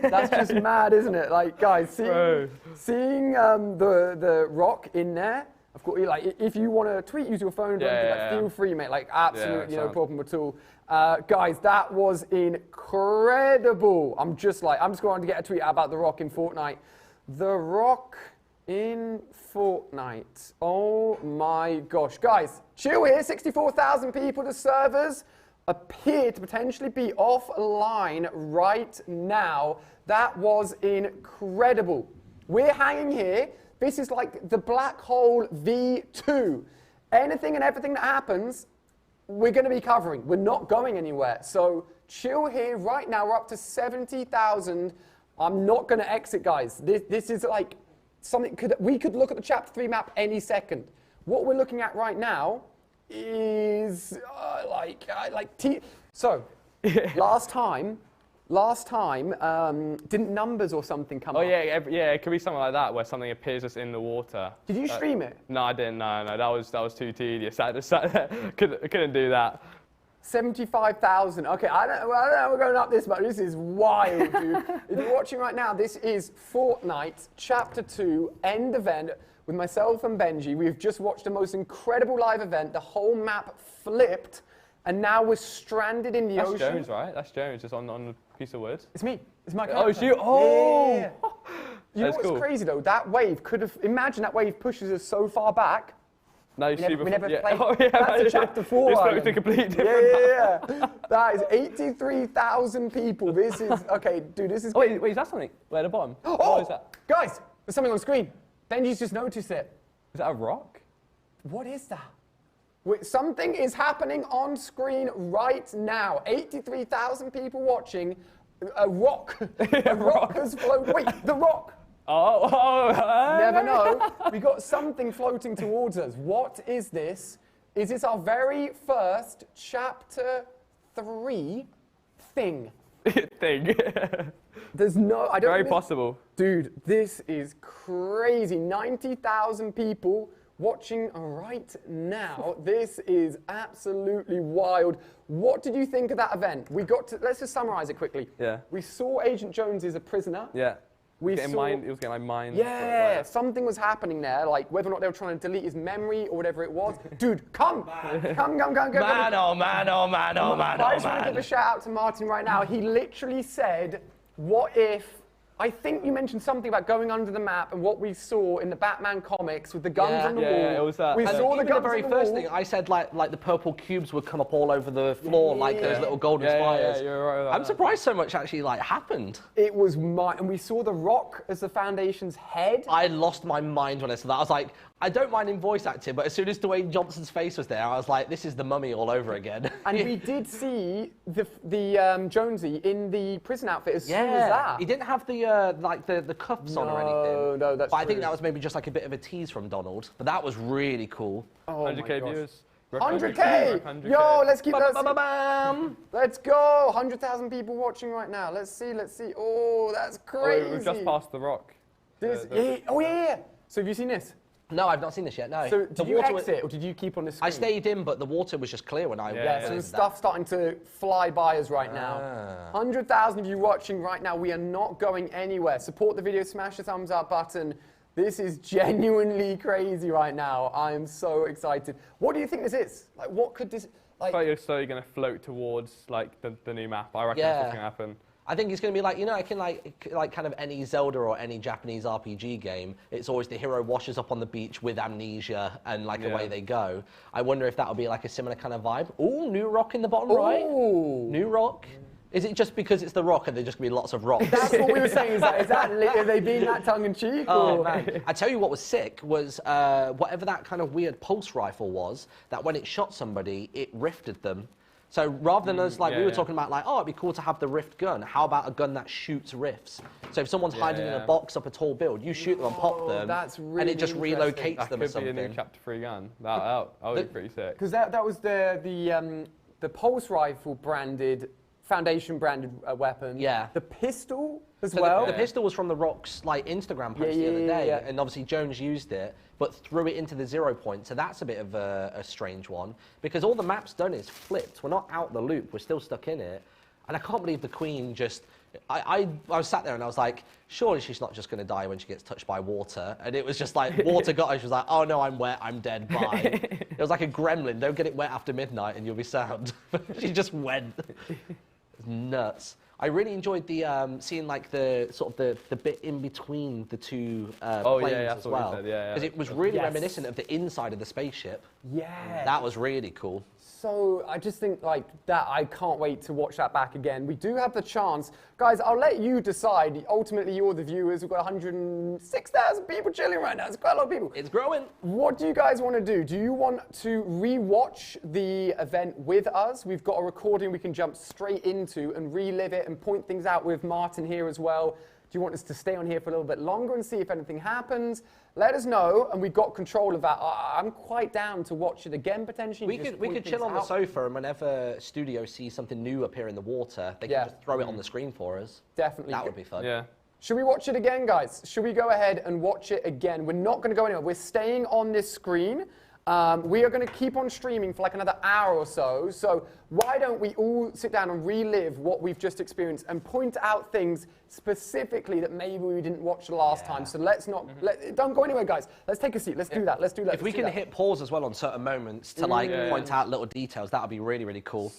That's just mad, isn't it? Like, guys, seeing the rock in there. Of course, like, if you want to tweet, use your phone. Feel free, mate. Like, absolutely no problem at all. Guys, that was incredible. I'm just going to get a tweet out about the rock in Fortnite. The rock in Fortnite. Oh my gosh, guys, chill here. 64,000 people. The servers appear to potentially be offline right now. That was incredible. We're hanging here. This is like the black hole V2. Anything and everything that happens, we're going to be covering. We're not going anywhere. So chill here right now. We're up to 70,000. I'm not going to exit, guys. This is like something. We could look at the Chapter 3 map any second. What we're looking at right now is So last time, didn't numbers or something come up? Oh yeah, it could be something like that where something appears just in the water. Did you stream it? No, I didn't. No, that was too tedious. I couldn't do that. 75,000. Okay, I don't know we're going up this much. This is wild, dude. If you're watching right now, this is Fortnite Chapter 2 End Event with myself and Benji. We've just watched the most incredible live event. The whole map flipped, and now we're stranded in the ocean. That's Jones, right? That's Jones, just on the piece of wood. It's me. It's my Oh, it's character. you. Oh! Yeah. You know That's what's cool. crazy, though? That wave could have... Imagine that wave pushes us so far back. No, we never yeah. played. Oh, yeah, That's chapter 4. It's supposed to completely different. Yeah. That is 83,000 people. This is okay, dude. This is. Oh, wait, is that something? Wait, at the bottom. Oh, What is that? guys, there's something on screen. Benji's just noticed it. Is that a rock? What is that? Wait, something is happening on screen right now. 83,000 people watching. A rock. A rock has flown. Wait, the rock. Never know. We got something floating towards us. What is this? Is this our very first chapter 3 thing? Thing. There's no. I don't. Very possible. Dude, this is crazy. 90,000 people watching right now. This is absolutely wild. What did you think of that event? We got to. Let's just summarize it quickly. Yeah. We saw Agent Jones as a prisoner. Yeah. It was getting like mined. Yeah, something was happening there, like whether or not they were trying to delete his memory or whatever it was. Dude, come! Come. Man, oh man, oh man, oh man, I oh just want to give man. a shout out to Martyn right now. He literally said, what if, I think you mentioned something about going under the map and what we saw in the Batman comics with the guns on the wall. Yeah, it was that. We And saw the even guns the very on the first wall. thing, I said like the purple cubes would come up all over the floor, like those little golden spires. Yeah, you're right about I'm that. surprised so much actually like happened. It was and we saw the Rock as the Foundation's head. I lost my mind when I saw that. I was like, I don't mind him voice acting, but as soon as Dwayne Johnson's face was there, I was like, this is the Mummy all over again. And we did see the Jonesy in the prison outfit as soon as that. He didn't have the cuffs on or anything. No, that's But I think true. that was maybe just like a bit of a tease from Donald. But that was really cool. Oh my 100k gosh. viewers. 100k! Yo, let's keep that. Ba-ba-ba-bam. Let's go! 100,000 people watching right now. Let's see. Oh, that's crazy. We've just passed the rock. Yeah. So have you seen this? No, I've not seen this yet, no. So The did you water exit or did you keep on the screen? I stayed in, but the water was just clear when I Yeah, so did the that. stuff's starting to fly by us right now. 100,000 of you watching right now. We are not going anywhere. Support the video, smash the thumbs up button. This is genuinely crazy right now. I am so excited. What do you think this is? Like, what could this... I thought you're slowly going to float towards like the new map. I reckon that's what's going to happen. I think it's going to be like, you know, like kind of any Zelda or any Japanese RPG game, it's always the hero washes up on the beach with amnesia and like away they go. I wonder if that'll be like a similar kind of vibe. Ooh, new rock in the bottom right. New rock. Is it just because it's the rock and there's just going to be lots of rocks? That's what we were saying. Is that are they being that tongue-in-cheek? Oh, man. I tell you what was sick was whatever that kind of weird pulse rifle was, that when it shot somebody, it rifted them. So rather than us, like we were talking about, like, oh, it'd be cool to have the rift gun. How about a gun that shoots rifts? So if someone's hiding in a box up a tall build, you shoot them and pop them, and it just relocates them or something. That could be a new chapter 3 gun. That would be pretty sick. Because that was the pulse rifle branded, Foundation branded weapon. Yeah. The pistol as So well. the pistol was from the Rock's like Instagram post the other day, and obviously Jones used it, but threw it into the 0 point. So that's a bit of a strange one because all the map's done is flipped. We're not out the loop. We're still stuck in it, and I can't believe the Queen just. I was sat there and I was like, surely she's not just going to die when she gets touched by water. And it was just like, water got her. She was like, oh no, I'm wet, I'm dead, bye. It was like a gremlin. Don't get it wet after midnight and you'll be sound. She just went. Nuts. I really enjoyed the seeing like the sort of the bit in between the two planes as well, because it was really reminiscent of the inside of the spaceship. Yeah. That was really cool. So I just think like that, I can't wait to watch that back again. We do have the chance. Guys, I'll let you decide. Ultimately, you're the viewers. We've got 106,000 people chilling right now. It's quite a lot of people. It's growing. What do you guys want to do? Do you want to re-watch the event with us? We've got a recording we can jump straight into and relive it and point things out with Martyn here as well. Do you want us to stay on here for a little bit longer and see if anything happens? Let us know, and we've got control of that. I'm quite down to watch it again, potentially. We could chill on the sofa, and whenever studio sees something new appear in the water, they can just throw it on the screen for us. Definitely. That would be fun. Yeah. Should we watch it again, guys? Should we go ahead and watch it again? We're not going to go anywhere. We're staying on this screen. We are going to keep on streaming for like another hour or so. So why don't we all sit down and relive what we've just experienced and point out things specifically that maybe we didn't watch the last time. So let's not, don't go anywhere, guys. Let's take a seat. Let's do that. Let's do that. If we can hit pause as well on certain moments to like point out little details, that would be really, really cool.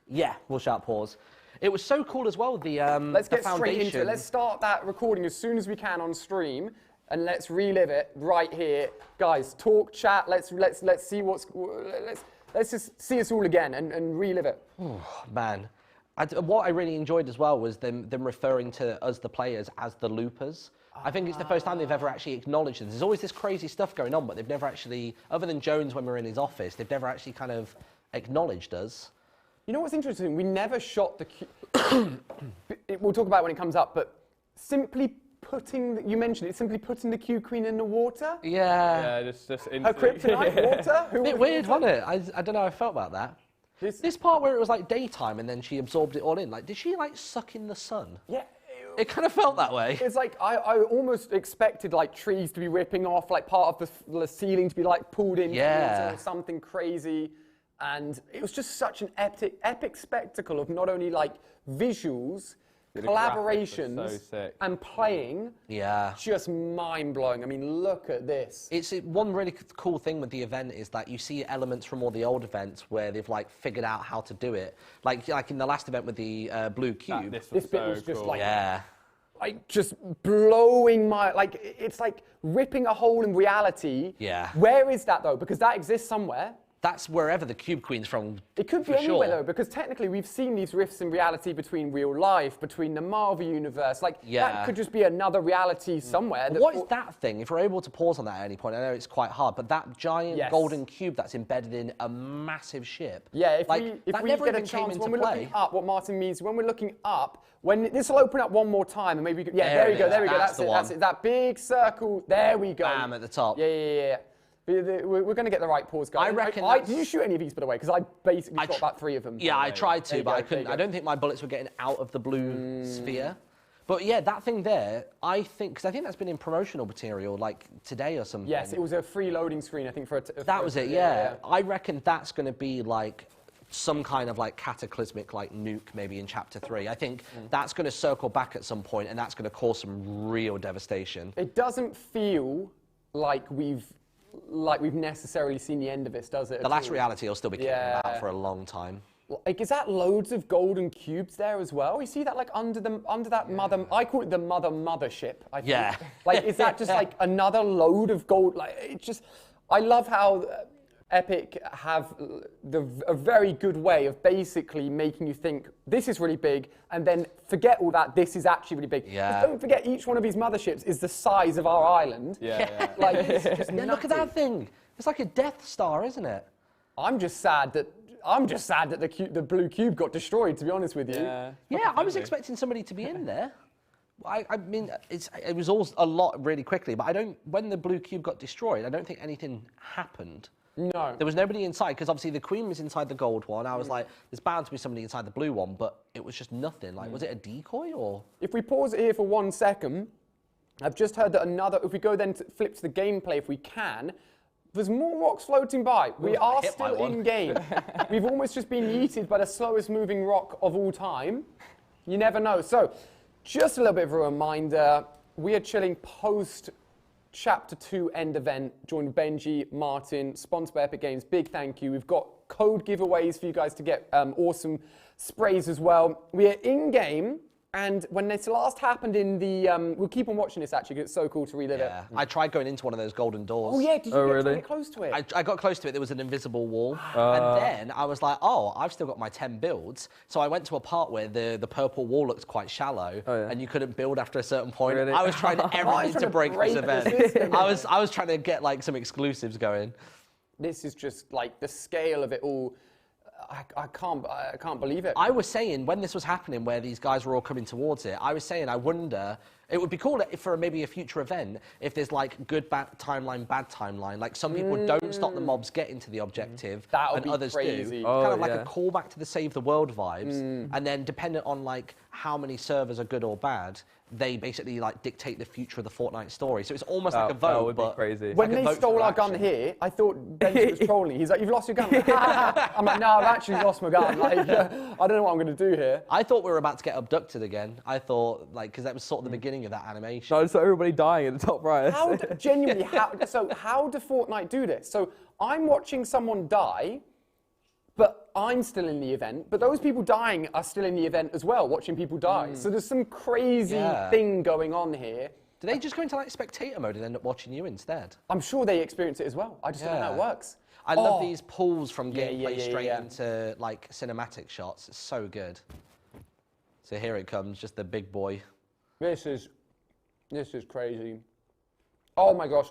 Yeah, we'll shout pause. It was so cool as well, let's get Foundation. straight into it. Let's start that recording as soon as we can on stream. and let's relive it right here. Guys, talk, chat, let's see let's just see us all again and relive it. Oh, man. What I really enjoyed as well was them referring to us, the players, as the loopers. I think it's the first time they've ever actually acknowledged this. There's always this crazy stuff going on, but they've never actually, other than Jones when we were in his office, they've never actually kind of acknowledged us. You know what's interesting? We never shot the cube. We'll talk about it when it comes up, but simply putting, you mentioned it, simply putting the Cube Queen in the water? Yeah. Yeah, just Her kryptonite, water? A bit weird, wasn't it? I don't know how I felt about that. This part where it was like daytime and then she absorbed it all in, like, did she like suck in the sun? Yeah. It kind of felt that way. It's like, I almost expected like trees to be ripping off, like part of the ceiling to be like pulled in or something crazy. And it was just such an epic spectacle of not only like visuals, collaborations, and playing. Yeah. Just mind-blowing. I mean, look at this. It's one really cool thing with the event is that you see elements from all the old events where they've like figured out how to do it. Like in the last event with the blue cube. This bit was just like, yeah. Like just blowing my, like it's like ripping a hole in reality. Yeah. Where is that though? Because that exists somewhere. That's wherever the Cube Queen's from. It could be anywhere though, because technically we've seen these rifts in reality between real life, between the Marvel universe. Like that could just be another reality somewhere. What is that thing? If we're able to pause on that at any point, I know it's quite hard, but that giant golden cube that's embedded in a massive ship. Yeah, if like, we get a chance when we're looking up, what Martyn means, when we're looking up, when this will open up one more time, and maybe we could, there we go. That's it. That's it. That big circle. There we go. Bam at the top. Yeah. We're going to get the right pause, guys. I reckon. Did you shoot any of these, by the way? Because I basically shot about 3 of them. Yeah, I tried to, but I couldn't. I don't think my bullets were getting out of the blue sphere. But yeah, that thing there, I think, because I think that's been in promotional material, like today or something. Yes, it was a free loading screen, I think, for that was it. Yeah. I reckon that's going to be like some kind of like cataclysmic like nuke maybe in Chapter 3. I think that's going to circle back at some point, and that's going to cause some real devastation. It doesn't feel like we've necessarily seen the end of this, does it? The last reality will still be kicking about for a long time. Like, is that loads of golden cubes there as well? You see that like under that mother, I call it the mothership, I think. Yeah. Like, is that just like another load of gold? Like, it's just, I love how Epic have a very good way of basically making you think this is really big, and then forget all that, this is actually really big. Yeah. Don't forget, each one of these motherships is the size of our island. Yeah. Like, it's just look at that thing. It's like a Death Star, isn't it? I'm just sad that the blue cube got destroyed, to be honest with you. Yeah, I was expecting somebody to be in there. I mean, it was all a lot really quickly, but when the blue cube got destroyed, I don't think anything happened. No. There was nobody inside, because obviously the Queen was inside the gold one. I was like, there's bound to be somebody inside the blue one, but it was just nothing. Like, was it a decoy or? If we pause it here for 1 second, I've just heard that if we go then to flip to the gameplay, if we can, there's more rocks floating by. We are still in game. We've almost just been yeeted by the slowest moving rock of all time. You never know. So, just a little bit of a reminder, we are chilling post Chapter 2 end event, joined Benjy, Martyn, sponsored by Epic Games. Big thank you. We've got code giveaways for you guys to get awesome sprays as well. We are in game, and when this last happened in the, we'll keep on watching this actually, because it's so cool to relive it. I tried going into one of those golden doors. Oh yeah, did you get close to it? I got close to it. There was an invisible wall, and then I was like, oh, I've still got my 10 builds. So I went to a part where the purple wall looks quite shallow, and you couldn't build after a certain point. Really? I was trying everything to break this event. I was trying to get like some exclusives going. This is just like the scale of it all. I can't believe it. I was saying when this was happening, where these guys were all coming towards it, I was saying I wonder, it would be cool if for maybe a future event, if there's like good bad timeline. Like some people don't stop the mobs getting to the objective, and others crazy. do. Kind of like a callback to the Save the World vibes, and then dependent on like how many servers are good or bad, they basically like dictate the future of the Fortnite story. So it's almost like a vote. That would be but crazy. When they stole our gun here, I thought Benjy was trolling. He's like, "You've lost your gun." I'm like, "No, I've actually lost my gun. Like, I don't know what I'm going to do here." I thought we were about to get abducted again. I thought, like, because that was sort of the beginning of that animation. No, I saw everybody dying at the top right. How do Fortnite do this? So I'm watching someone die, but I'm still in the event. But those people dying are still in the event as well, watching people die. So there's some crazy thing going on here. Do they just go into like spectator mode and end up watching you instead? I'm sure they experience it as well. I just don't know how it works. I love these pulls from gameplay straight yeah. into like cinematic shots. It's so good. So here it comes, just the big boy. This is crazy. Oh my gosh.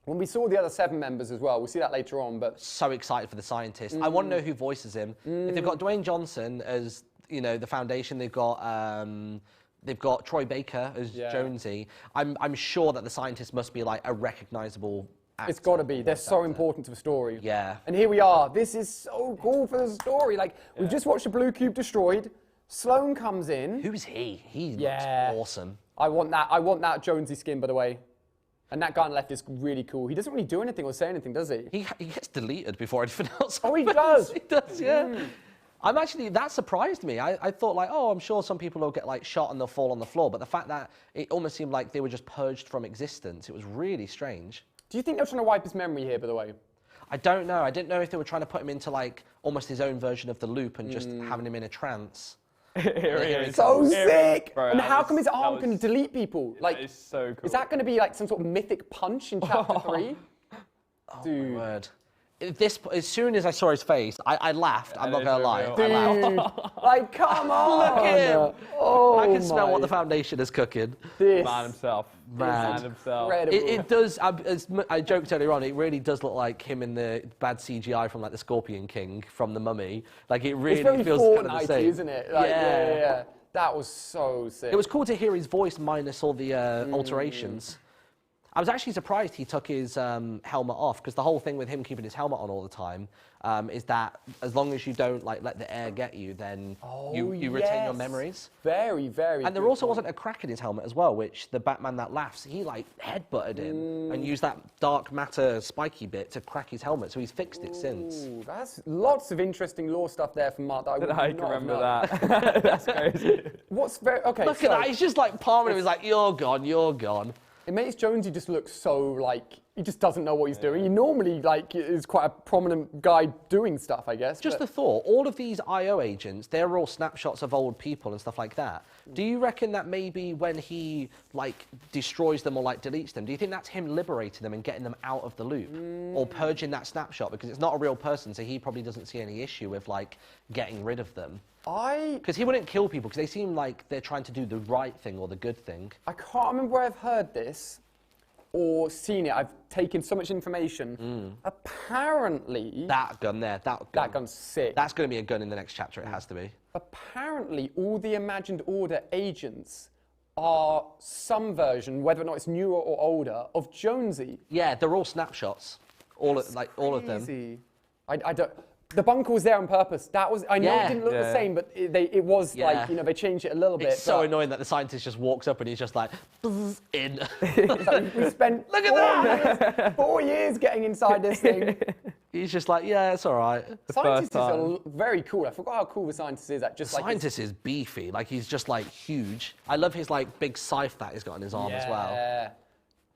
When we saw the other 7 members as well, we'll see that later on, but... So excited for the scientist. I want to know who voices him. If they've got Dwayne Johnson as, you know, the Foundation, they've got Troy Baker as Jonesy. I'm sure that the scientist must be like a recognizable actor. It's got to be. They're so important to the story. Yeah. And here we are. This is so cool for the story. Like, we've just watched the blue cube destroyed. Sloan comes in. Who's he? He looks awesome. I want that Jonesy skin, by the way. And that guy on the left is really cool. He doesn't really do anything or say anything, does he? He gets deleted before anything else Oh, he happens. does? He does, yeah. I'm actually, that surprised me. I thought like, oh, I'm sure some people will get like shot and they'll fall on the floor. But the fact that it almost seemed like they were just purged from existence, it was really strange. Do you think they're trying to wipe his memory here, by the way? I don't know. I didn't know if they were trying to put him into like almost his own version of the loop and just having him in a trance. Here he is. So sick! Bro, and how come his arm can delete people? Like, that is so cool. Is that going to be like some sort of mythic punch in chapter 3? Oh, Dude. my word. As soon as I saw his face, I laughed. I'm not going to lie. Dude, I laughed. like, come on! Look at him! Oh, I can smell what the Foundation is cooking. This Man himself. Man himself. incredible. It does, as I joked earlier on, it really does look like him in the bad CGI from like the Scorpion King from the Mummy. Like it really It's very feels Fortnite, kind of the same. isn't it? Like, yeah. That was so sick. It was cool to hear his voice minus all the alterations. I was actually surprised he took his helmet off, because the whole thing with him keeping his helmet on all the time is that as long as you don't like let the air get you, then you retain your memories. Very, very. And there also wasn't a crack in his helmet as well, which the Batman that laughs, he like headbutted him and used that dark matter spiky bit to crack his helmet. So he's fixed it since. Ooh, that's lots of interesting lore stuff there from Mark that I would I not can remember have known. that. That's crazy. What's very okay? Look at that, he's just like palming him, he's like, you're gone, you're gone. It makes Jonesy just look so like he just doesn't know what he's doing. He normally like is quite a prominent guy doing stuff, I guess. Just the thought, all of these IO agents, they're all snapshots of old people and stuff like that. Do you reckon that maybe when he like destroys them or like deletes them, do you think that's him liberating them and getting them out of the loop, or purging that snapshot, because it's not a real person, so he probably doesn't see any issue with like getting rid of them? Because he wouldn't kill people, because they seem like they're trying to do the right thing or the good thing. I can't remember where I've heard this or seen it. I've taken so much information. Apparently... That gun there, That gun's sick. That's going to be a gun in the next chapter, it has to be. Apparently, all the Imagined Order agents are some version, whether or not it's newer or older, of Jonesy. Yeah, they're all snapshots. All of them. Crazy. I don't... The bunker was there on purpose. That was, I know it didn't look the same, but it was like, you know, they changed it a little bit. It's so annoying that the scientist just walks up and he's just like, in. Like, we spent Look at that! 4 years getting inside this thing. He's just like, yeah, it's all right. Scientists are very cool. I forgot how cool the scientist is. At just the scientist is beefy. Like, he's just like huge. I love his like big scythe that he's got on his arm as well.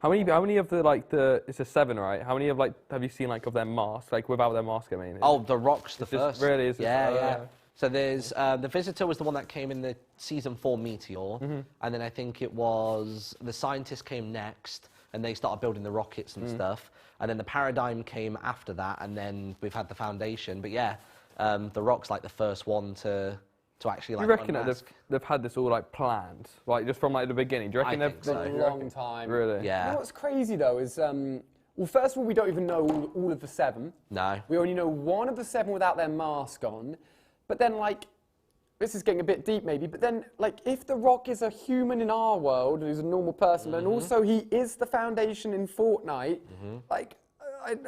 How many of the it's a 7, right? How many of like have you seen like of their mask, like without their mask? I mean. Oh, the Rock's the first. Really is. Yeah. So there's the Visitor was the one that came in the season 4 Meteor, and then I think it was the Scientist came next, and they started building the rockets and stuff, and then the Paradigm came after that, and then we've had the Foundation. But yeah, the Rock's like the first one to actually like. Do you reckon that they've had this all like planned, like just from like the beginning? Do you reckon they've a long time? Really? Yeah. You know what's crazy though is, well, first of all, we don't even know all of the 7. No. We only know one of the 7 without their mask on. But then, like, this is getting a bit deep maybe, but then, like, if The Rock is a human in our world, who's a normal person, but also he is the Foundation in Fortnite, like,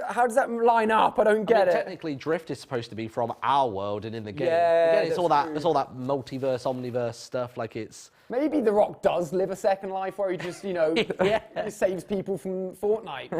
how does that line up? I don't get it. Technically, Drift is supposed to be from our world and in the game. Yeah, Again, it's all that true. it's all that multiverse, omniverse stuff. Like it's. Maybe The Rock does live a second life where he just, you know, just saves people from Fortnite.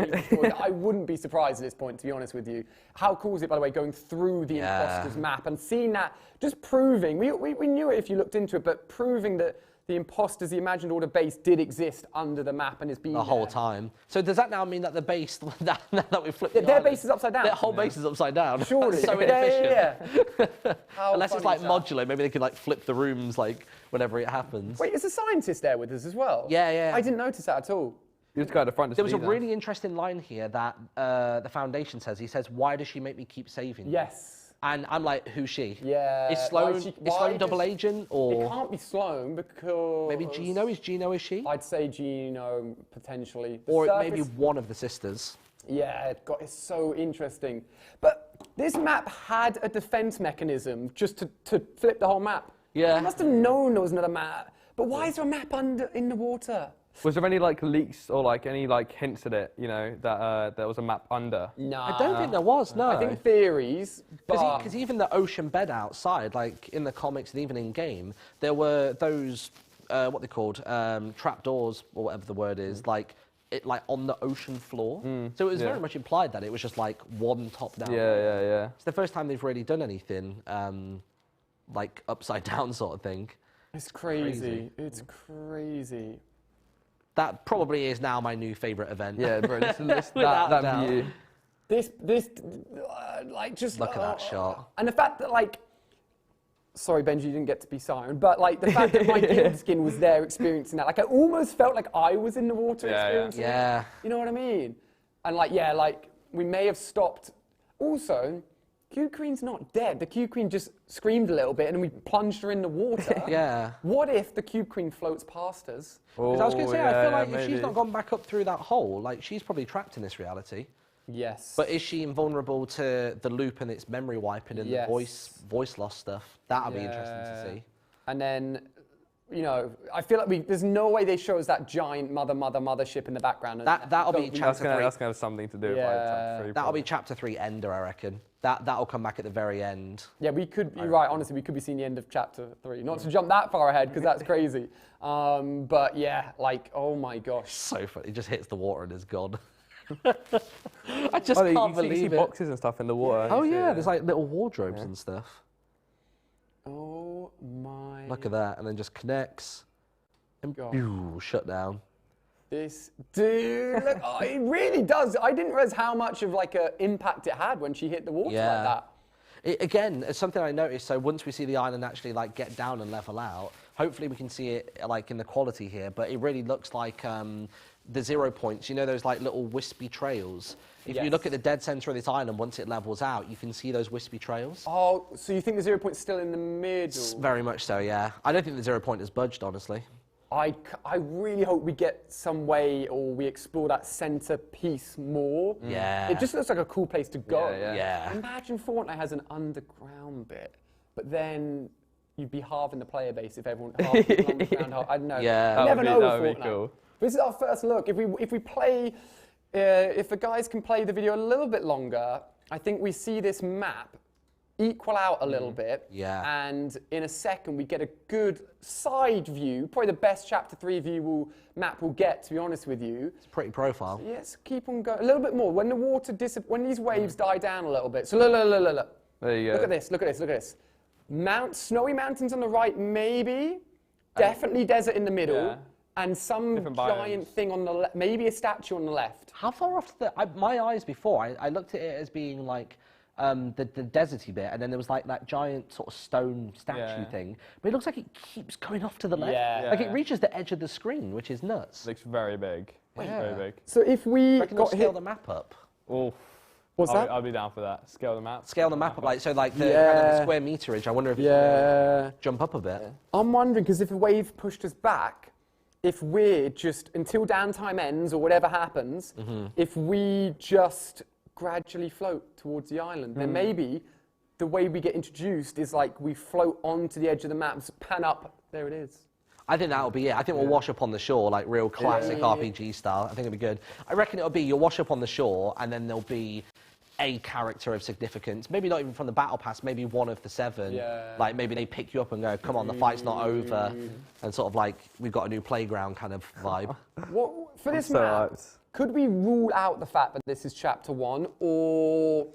I wouldn't be surprised at this point, to be honest with you. How cool is it, by the way, going through the imposters map and seeing that, just proving, we knew it if you looked into it, but proving that the imposters, the imagined order base did exist under the map and has been the whole there. time. So does that now mean that the base, now that we've flipped Their base is upside down. Their whole base is upside down. Surely. So inefficient. Yeah. Unless it's like modular, maybe they could like flip the rooms like whenever it happens. Wait, is a scientist there with us as well? Yeah, yeah. I didn't notice that at all. You just go at the front to There was see a them. really interesting line here that the Foundation says. He says, "Why does she make me keep saving you?" Yes. And I'm like, who's she? Yeah. Is Sloan, Why is why Sloan double does- agent It or can't be Sloan because... maybe Gino? Is Gino a she? I'd say Gino, potentially. The Or surface- maybe one of the sisters. Yeah, it's so interesting. But this map had a defense mechanism just to flip the whole map. Yeah. It must have known there was another map. But why is there a map in the water? Was there any like leaks or like any like hints at it? You know that there was a map under. No. I don't think there was, no. I think theories, but... Because even the ocean bed outside, like in the comics and even in game, there were those, what they called, trapdoors or whatever the word is, like on the ocean floor. So it was very much implied that it was just like one top-down. Yeah. It's the first time they've really done anything like upside down sort of thing. It's crazy. It's crazy. That probably is now my new favourite event. Yeah, bro. Without that doubt. view. This, like, just... Look at that shot. And the fact that, like... Sorry, Benji, you didn't get to be Siren, but, like, the fact that my guild skin was there experiencing that. Like, I almost felt like I was in the water experiencing it. Yeah. You know what I mean? And, like, yeah, like, we may have stopped... Also, Q Queen's not dead. The Q Queen just screamed a little bit and then we plunged her in the water. Yeah. What if the Q Queen floats past us? Because I was going to say, I feel like if maybe. she's not gone back up through that hole, like she's probably trapped in this reality. Yes. But is she invulnerable to the loop and its memory wiping and Yes. the voice loss stuff? That'll be interesting to see. And then, you know, I feel like there's no way they show us that giant mothership in the background. That'll be chapter 3. That's gonna have something to do with like, chapter 3. That'll be chapter 3 ender, I reckon. That'll come back at the very end. Yeah, we could, you're right, honestly, we could be seeing the end of chapter 3. Not to jump that far ahead, because that's crazy. But yeah, like, oh my gosh. So funny. It just hits the water and is gone. I just can't you believe see it. boxes and stuff in the water. Oh yeah, there's like little wardrobes and stuff. Oh my. Look at that, and then just connects and God. pew, shut down. This dude, look, oh, it really does. I didn't realize how much of like an impact it had when she hit the water like that. Again, it's something I noticed. So once we see the island actually like get down and level out, hopefully we can see it like in the quality here. But it really looks like the 0 points. You know those like little wispy trails. If you look at the dead center of this island, once it levels out, you can see those wispy trails. Oh, so you think the 0 point's still in the middle? Very much so, yeah. I don't think the 0 point has budged, honestly. I really hope we get some way or we explore that center piece more. Yeah. It just looks like a cool place to go. Yeah. Imagine Fortnite has an underground bit, but then you'd be halving the player base if everyone half people underground. I don't know. Yeah. You never know that with would be Fortnite. cool. This is our first look. If we play, if the guys can play the video a little bit longer, I think we see this map equal out a little bit. Yeah. And in a second, we get a good side view, probably the best Chapter 3 view map we'll get, to be honest with you. It's pretty profile. Yes, keep on going. A little bit more. When the water when these waves die down a little bit. So look. There you go. Look at this, look at this, look at this. Snowy mountains on the right, maybe. Definitely desert in the middle. Yeah. And some Different giant biomes. thing on the left, maybe a statue on the left. How far off my eyes before, I looked at it as being like the deserty bit, and then there was like that giant sort of stone statue thing. But it looks like it keeps going off to the left. Yeah. Like it reaches the edge of the screen, which is nuts. Looks very big. Very big. So if we Reckon they'll got scale hit, the map up. Oh. what's that? I'll be down for that. Scale the map. Scale the map up, like so, like the kind of the square meterage. I wonder if Yeah. it jump up a bit. I'm wondering, because if a wave pushed us back, if we're just, until downtime ends or whatever happens, if we just gradually float towards the island, then maybe the way we get introduced is like we float onto the edge of the map, pan up, there it is. I think that'll be it. I think we'll wash up on the shore, like real classic RPG style. I think it'll be good. I reckon it'll be you'll wash up on the shore, and then there'll be a character of significance. Maybe not even from the battle pass. Maybe one of the 7. Yeah. Like maybe they pick you up and go, "Come on, the fight's not over," and sort of like we've got a new playground kind of vibe. For this so map, hyped. could we rule out the fact that this is Chapter 1, or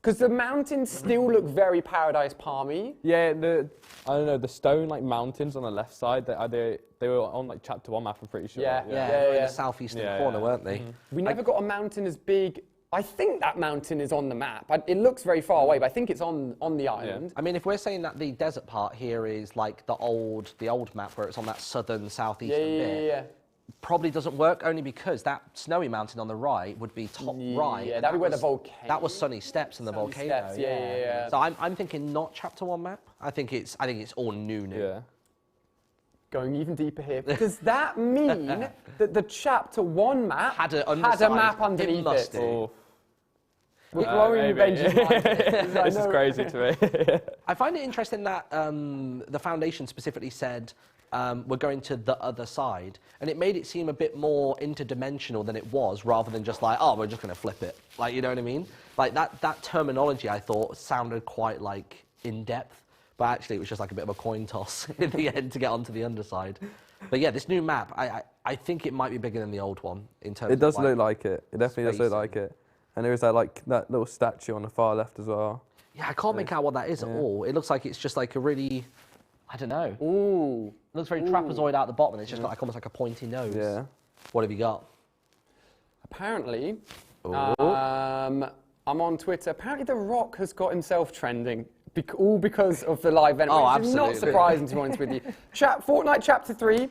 Because the mountains still look very Paradise Palmy. Yeah, I don't know, the stone like mountains on the left side, they were on like Chapter 1 map, I'm pretty sure. Yeah, they were in the southeastern corner, weren't they? We never got a mountain as big. I think that mountain is on the map. It looks very far away, but I think it's on the island. Yeah. I mean, if we're saying that the desert part here is like the old map where it's on that southern, southeastern bit, probably doesn't work, only because that snowy mountain on the right would be top right. Yeah, that'd be where the volcano. That was Sunny Steps and the volcano. Steps, yeah. So I'm thinking not Chapter 1 map. I think it's all new. Yeah. Going even deeper here. Does that mean that the Chapter 1 map had a map underneath it? Oh. We're blowing Benjy's mind. This is crazy to me. I find it interesting that the Foundation specifically said we're going to the other side, and it made it seem a bit more interdimensional than it was, rather than just like, oh, we're just going to flip it. Like, you know what I mean? Like that terminology, I thought, sounded quite like in depth, but actually it was just like a bit of a coin toss in the end to get onto the underside. But yeah, this new map, I think it might be bigger than the old one in terms. It does of, look like it. It definitely does look like it. And there is that little statue on the far left as well. Yeah, I can't make out what that is at all. It looks like it's just like a really, I don't know. Ooh. It looks very trapezoid out the bottom, and it's just got like almost like a pointy nose. Yeah. What have you got? Apparently, I'm on Twitter. Apparently, The Rock has got himself trending, all because of the live event. Oh, which is not surprising, to be honest with you. Fortnite Chapter 3.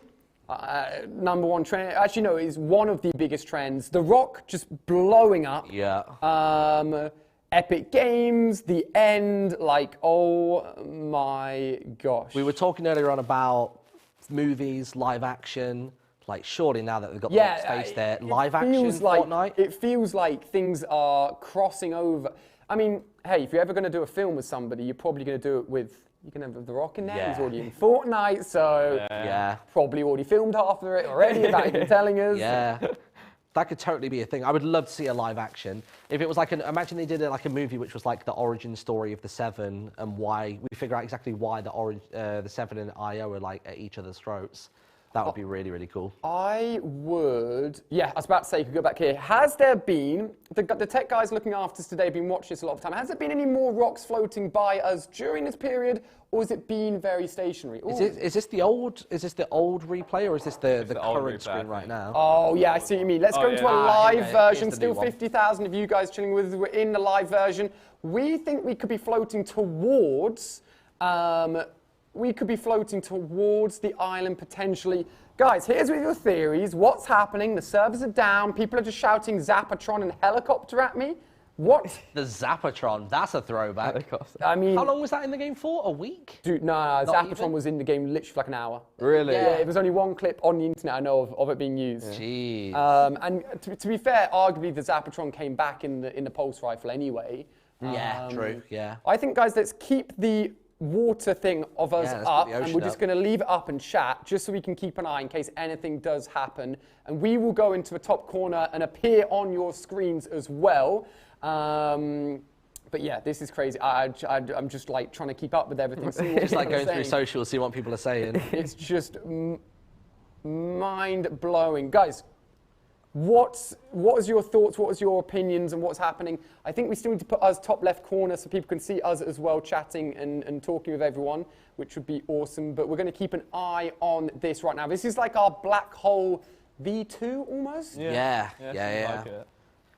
#1 trend. Actually, no, it's one of the biggest trends. The Rock just blowing up. Yeah. Epic Games, the end. Like, oh my gosh. We were talking earlier on about movies, live action. Like, surely now that they've got the space there, live action Fortnite. It feels like things are crossing over. I mean, hey, if you're ever going to do a film with somebody, you're probably going to do it with. You can have The Rock in there. Yeah. He's already in Fortnite, so probably already filmed half of it already without even telling us. Yeah, that could totally be a thing. I would love to see a live action. If it was like imagine they did like a movie which was like the origin story of the Seven and why we figure out exactly why the Seven and IO are like at each other's throats. That would be really, really cool. I would, I was about to say, you could go back here. Has there been, the tech guys looking after us today been watching this a lot of time, has there been any more rocks floating by us during this period, or has it been very stationary? Is this the old replay, or is this the current screen right now? Oh, yeah, I see what you mean. Let's go into a live version. Still 50,000 of you guys chilling with us. We're in the live version. We think we could be floating towards... the island potentially. Guys, here's with your theories. What's happening? The servers are down. People are just shouting Zapatron and helicopter at me. What? The Zapatron, that's a throwback. I mean... How long was that in the game for? A week? Dude, no, Zapatron was in the game literally for like an hour. Really? Yeah, it was only one clip on the internet I know of it being used. Jeez. And to be fair, arguably the Zapatron came back in the pulse rifle anyway. Yeah, true, yeah. I think, guys, let's keep the water thing of us up, and we're just going to leave it up and chat just so we can keep an eye in case anything does happen, and we will go into the top corner and appear on your screens as well. But yeah, this is crazy. I'm just like trying to keep up with everything. It's like going through socials, see what people are saying. It's just mind-blowing. Guys, what is your thoughts, what is your opinions, and what's happening? I think we still need to put us top left corner so people can see us as well, chatting and talking with everyone, which would be awesome. But we're going to keep an eye on this right now. This is like our black hole V2 almost. Yeah. Like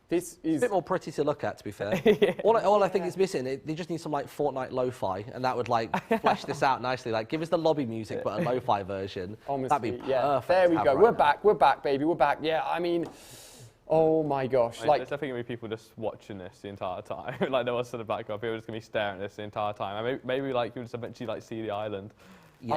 this is a bit more pretty to look at, to be fair. All I think is missing, they just need some like Fortnite lo-fi, and that would like flesh this out nicely. Like, give us the lobby music, but a lo-fi version. Honestly, that'd be perfect. There we go. We're back, baby. We're back. Yeah, I mean, oh my gosh. There's definitely going to be people just watching this the entire time. Like, there was sort of background. People are just going to be staring at this the entire time. And maybe like you'll just eventually like see the island. Yeah.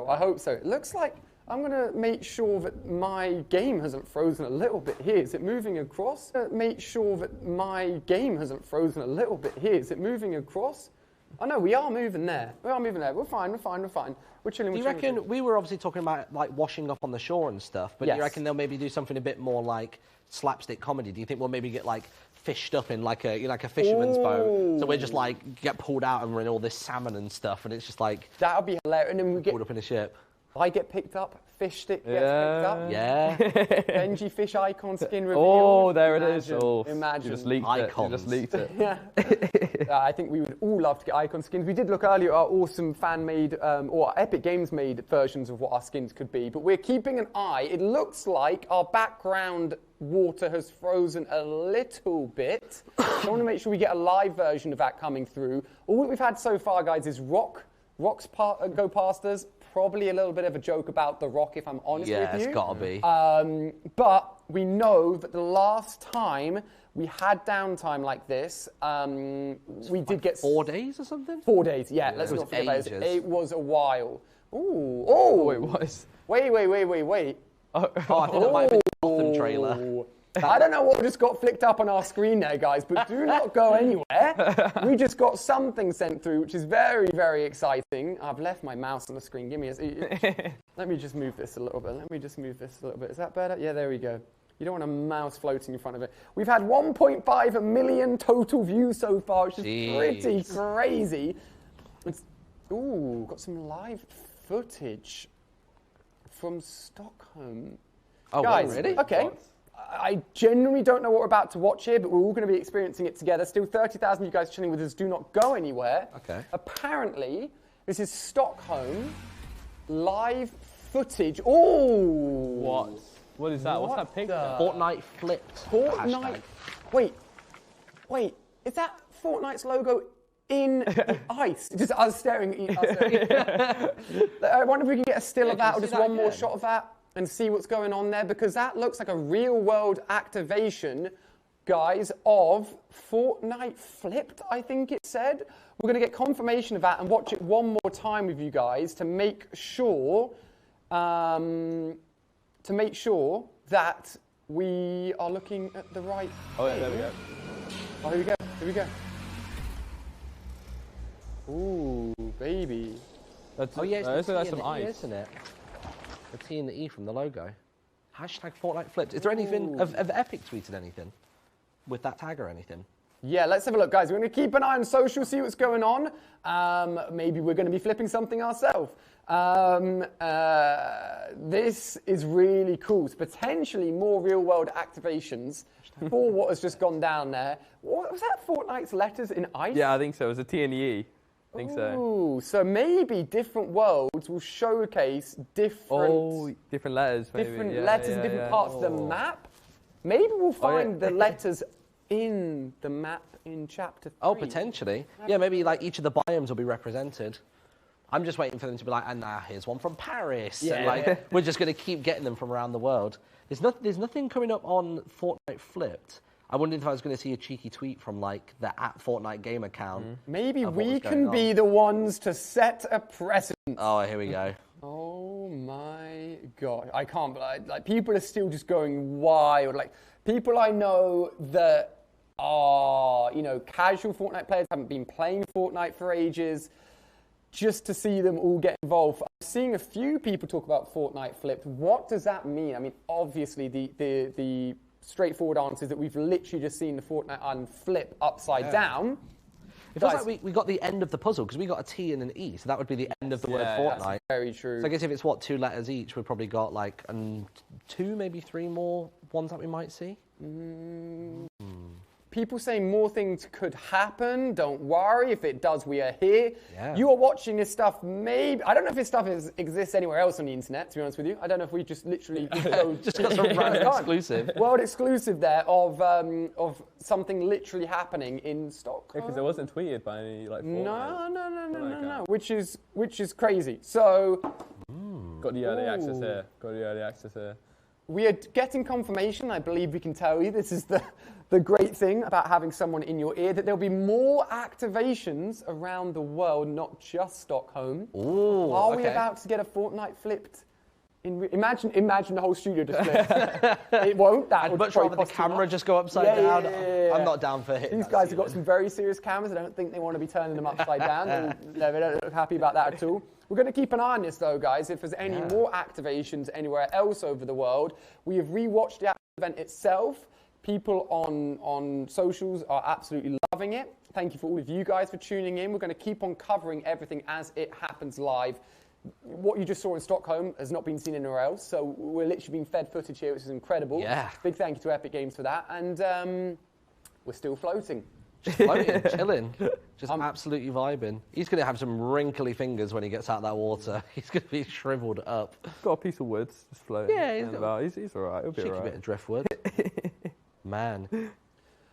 I hope so. It looks like I'm going to make sure that my game hasn't frozen a little bit here. Is it moving across? Make sure that my game hasn't frozen a little bit here. Is it moving across? Oh no, we are moving there. We're fine. We're chilling. Do you reckon, we were obviously talking about like washing up on the shore and stuff, but do you reckon they'll maybe do something a bit more like slapstick comedy? Do you think we'll maybe get like fished up in like a fisherman's boat? So we're just like get pulled out and we're in all this salmon and stuff, and it's just like that would be hilarious. And then we get pulled up in a ship. I get picked up. Fish stick gets picked up. Yeah. Benjy fish icon skin reveal. Oh, there it is. Oh, Imagine. You just leaked Icons. it. You just leaked it. Yeah. I think we would all love to get icon skins. We did look earlier at our awesome fan-made or Epic Games-made versions of what our skins could be, but we're keeping an eye. It looks like our background water has frozen a little bit. So I want to make sure we get a live version of that coming through. All that we've had so far, guys, is rocks go past us. Probably a little bit of a joke about the rock, if I'm honest with you. Yeah, it's gotta be. But we know that the last time we had downtime like this, we did get 4 days or something? 4 days. Yeah, let's not forget about it. It was a while. Ooh, oh! Wait, what is? Wait. Oh, I think that might have been the Gotham trailer. I don't know what just got flicked up on our screen there, guys, but do not go anywhere. We just got something sent through, which is very, very exciting. I've left my mouse on the screen. Give me a... Let me just move this a little bit. Is that better? Yeah, there we go. You don't want a mouse floating in front of it. We've had 1.5 million total views so far, which is pretty crazy. Ooh, got some live footage from Stockholm. Oh, guys, wow, really? Okay. What? I genuinely don't know what we're about to watch here, but we're all going to be experiencing it together. Still 30,000 of you guys chilling with us. Do not go anywhere. Okay. Apparently, this is Stockholm live footage. Oh! What? What is that? What's that picture? FortniteFlipped. Fortnite. Wait. Is that Fortnite's logo in the ice? Just us staring. I wonder if we can get a still of that or just one more shot of that and see what's going on there, because that looks like a real-world activation, guys, of FortniteFlipped, I think it said. We're going to get confirmation of that and watch it one more time with you guys to make sure that we are looking at the right Oh, yeah, there we go. Oh, here we go. Ooh, baby. That's, Oh, yeah, it's the T some and the ice. E, isn't it? The T and the E from the logo. Hashtag FortniteFlipped. Is there anything, have Epic tweeted anything with that tag or anything? Yeah, let's have a look, guys. We're going to keep an eye on social, see what's going on. Maybe we're going to be flipping something ourselves. This is really cool. So potentially more real-world activations for what has just gone down there. What was that? Fortnite's letters in ice? Yeah, I think so. It was a T and E. I think so. Ooh, so maybe different worlds will showcase different letters. Maybe. Different letters in different parts of the map. Maybe we'll find the letters in the map in Chapter 3. Oh, potentially. Yeah, maybe like each of the biomes will be represented. I'm just waiting for them to be like, and now here's one from Paris. Yeah. And like, we're just going to keep getting them from around the world. There's nothing coming up on FortniteFlipped. I wondered if I was going to see a cheeky tweet from like the @Fortnite game account. Maybe we can be the ones to set a precedent. Oh, here we go. Oh my god. I can't believe, like, people are still just going wild. Like, people I know that are, casual Fortnite players, haven't been playing Fortnite for ages, just to see them all get involved. I'm seeing a few people talk about FortniteFlipped. What does that mean? I mean, obviously the straightforward answer is that we've literally just seen the Fortnite Island flip upside down. It feels like we got the end of the puzzle, because we got a T and an E, so that would be the end of the word Fortnite. That's very true. So I guess if it's, 2 letters each, we've probably got like 2, maybe 3 more ones that we might see. People say more things could happen. Don't worry. If it does, we are here. Yeah. You are watching this stuff, maybe. I don't know if this stuff exists anywhere else on the internet, to be honest with you. I don't know if we just literally just got some random exclusive. World exclusive there of something literally happening in Stockholm. Yeah, because it wasn't tweeted by any Fortnite. No. Which is crazy. So got the early access here. we are getting confirmation. I believe we can tell you this is the great thing about having someone in your ear, that there'll be more activations around the world, not just Stockholm. Ooh, Are we about to get a Fortnite-Flipped? Imagine the whole studio just flipped. It won't. That would much probably rather the camera just go upside down. Yeah. I'm not down for hitting. These guys have got some very serious cameras. I don't think they want to be turning them upside down. They don't look happy about that at all. We're going to keep an eye on this, though, guys. If there's any more activations anywhere else over the world, we have rewatched the event itself. People on socials are absolutely loving it. Thank you for all of you guys for tuning in. We're going to keep on covering everything as it happens live. what you just saw in Stockholm has not been seen anywhere else. So we're literally being fed footage here, which is incredible. Yeah. Big thank you to Epic Games for that. And we're still floating. Just floating, chilling, just absolutely vibing. He's going to have some wrinkly fingers when he gets out of that water. He's going to be shriveled up. Got a piece of wood just floating. Yeah, he's all right. He'll be all cheeky right. bit of driftwood. Man,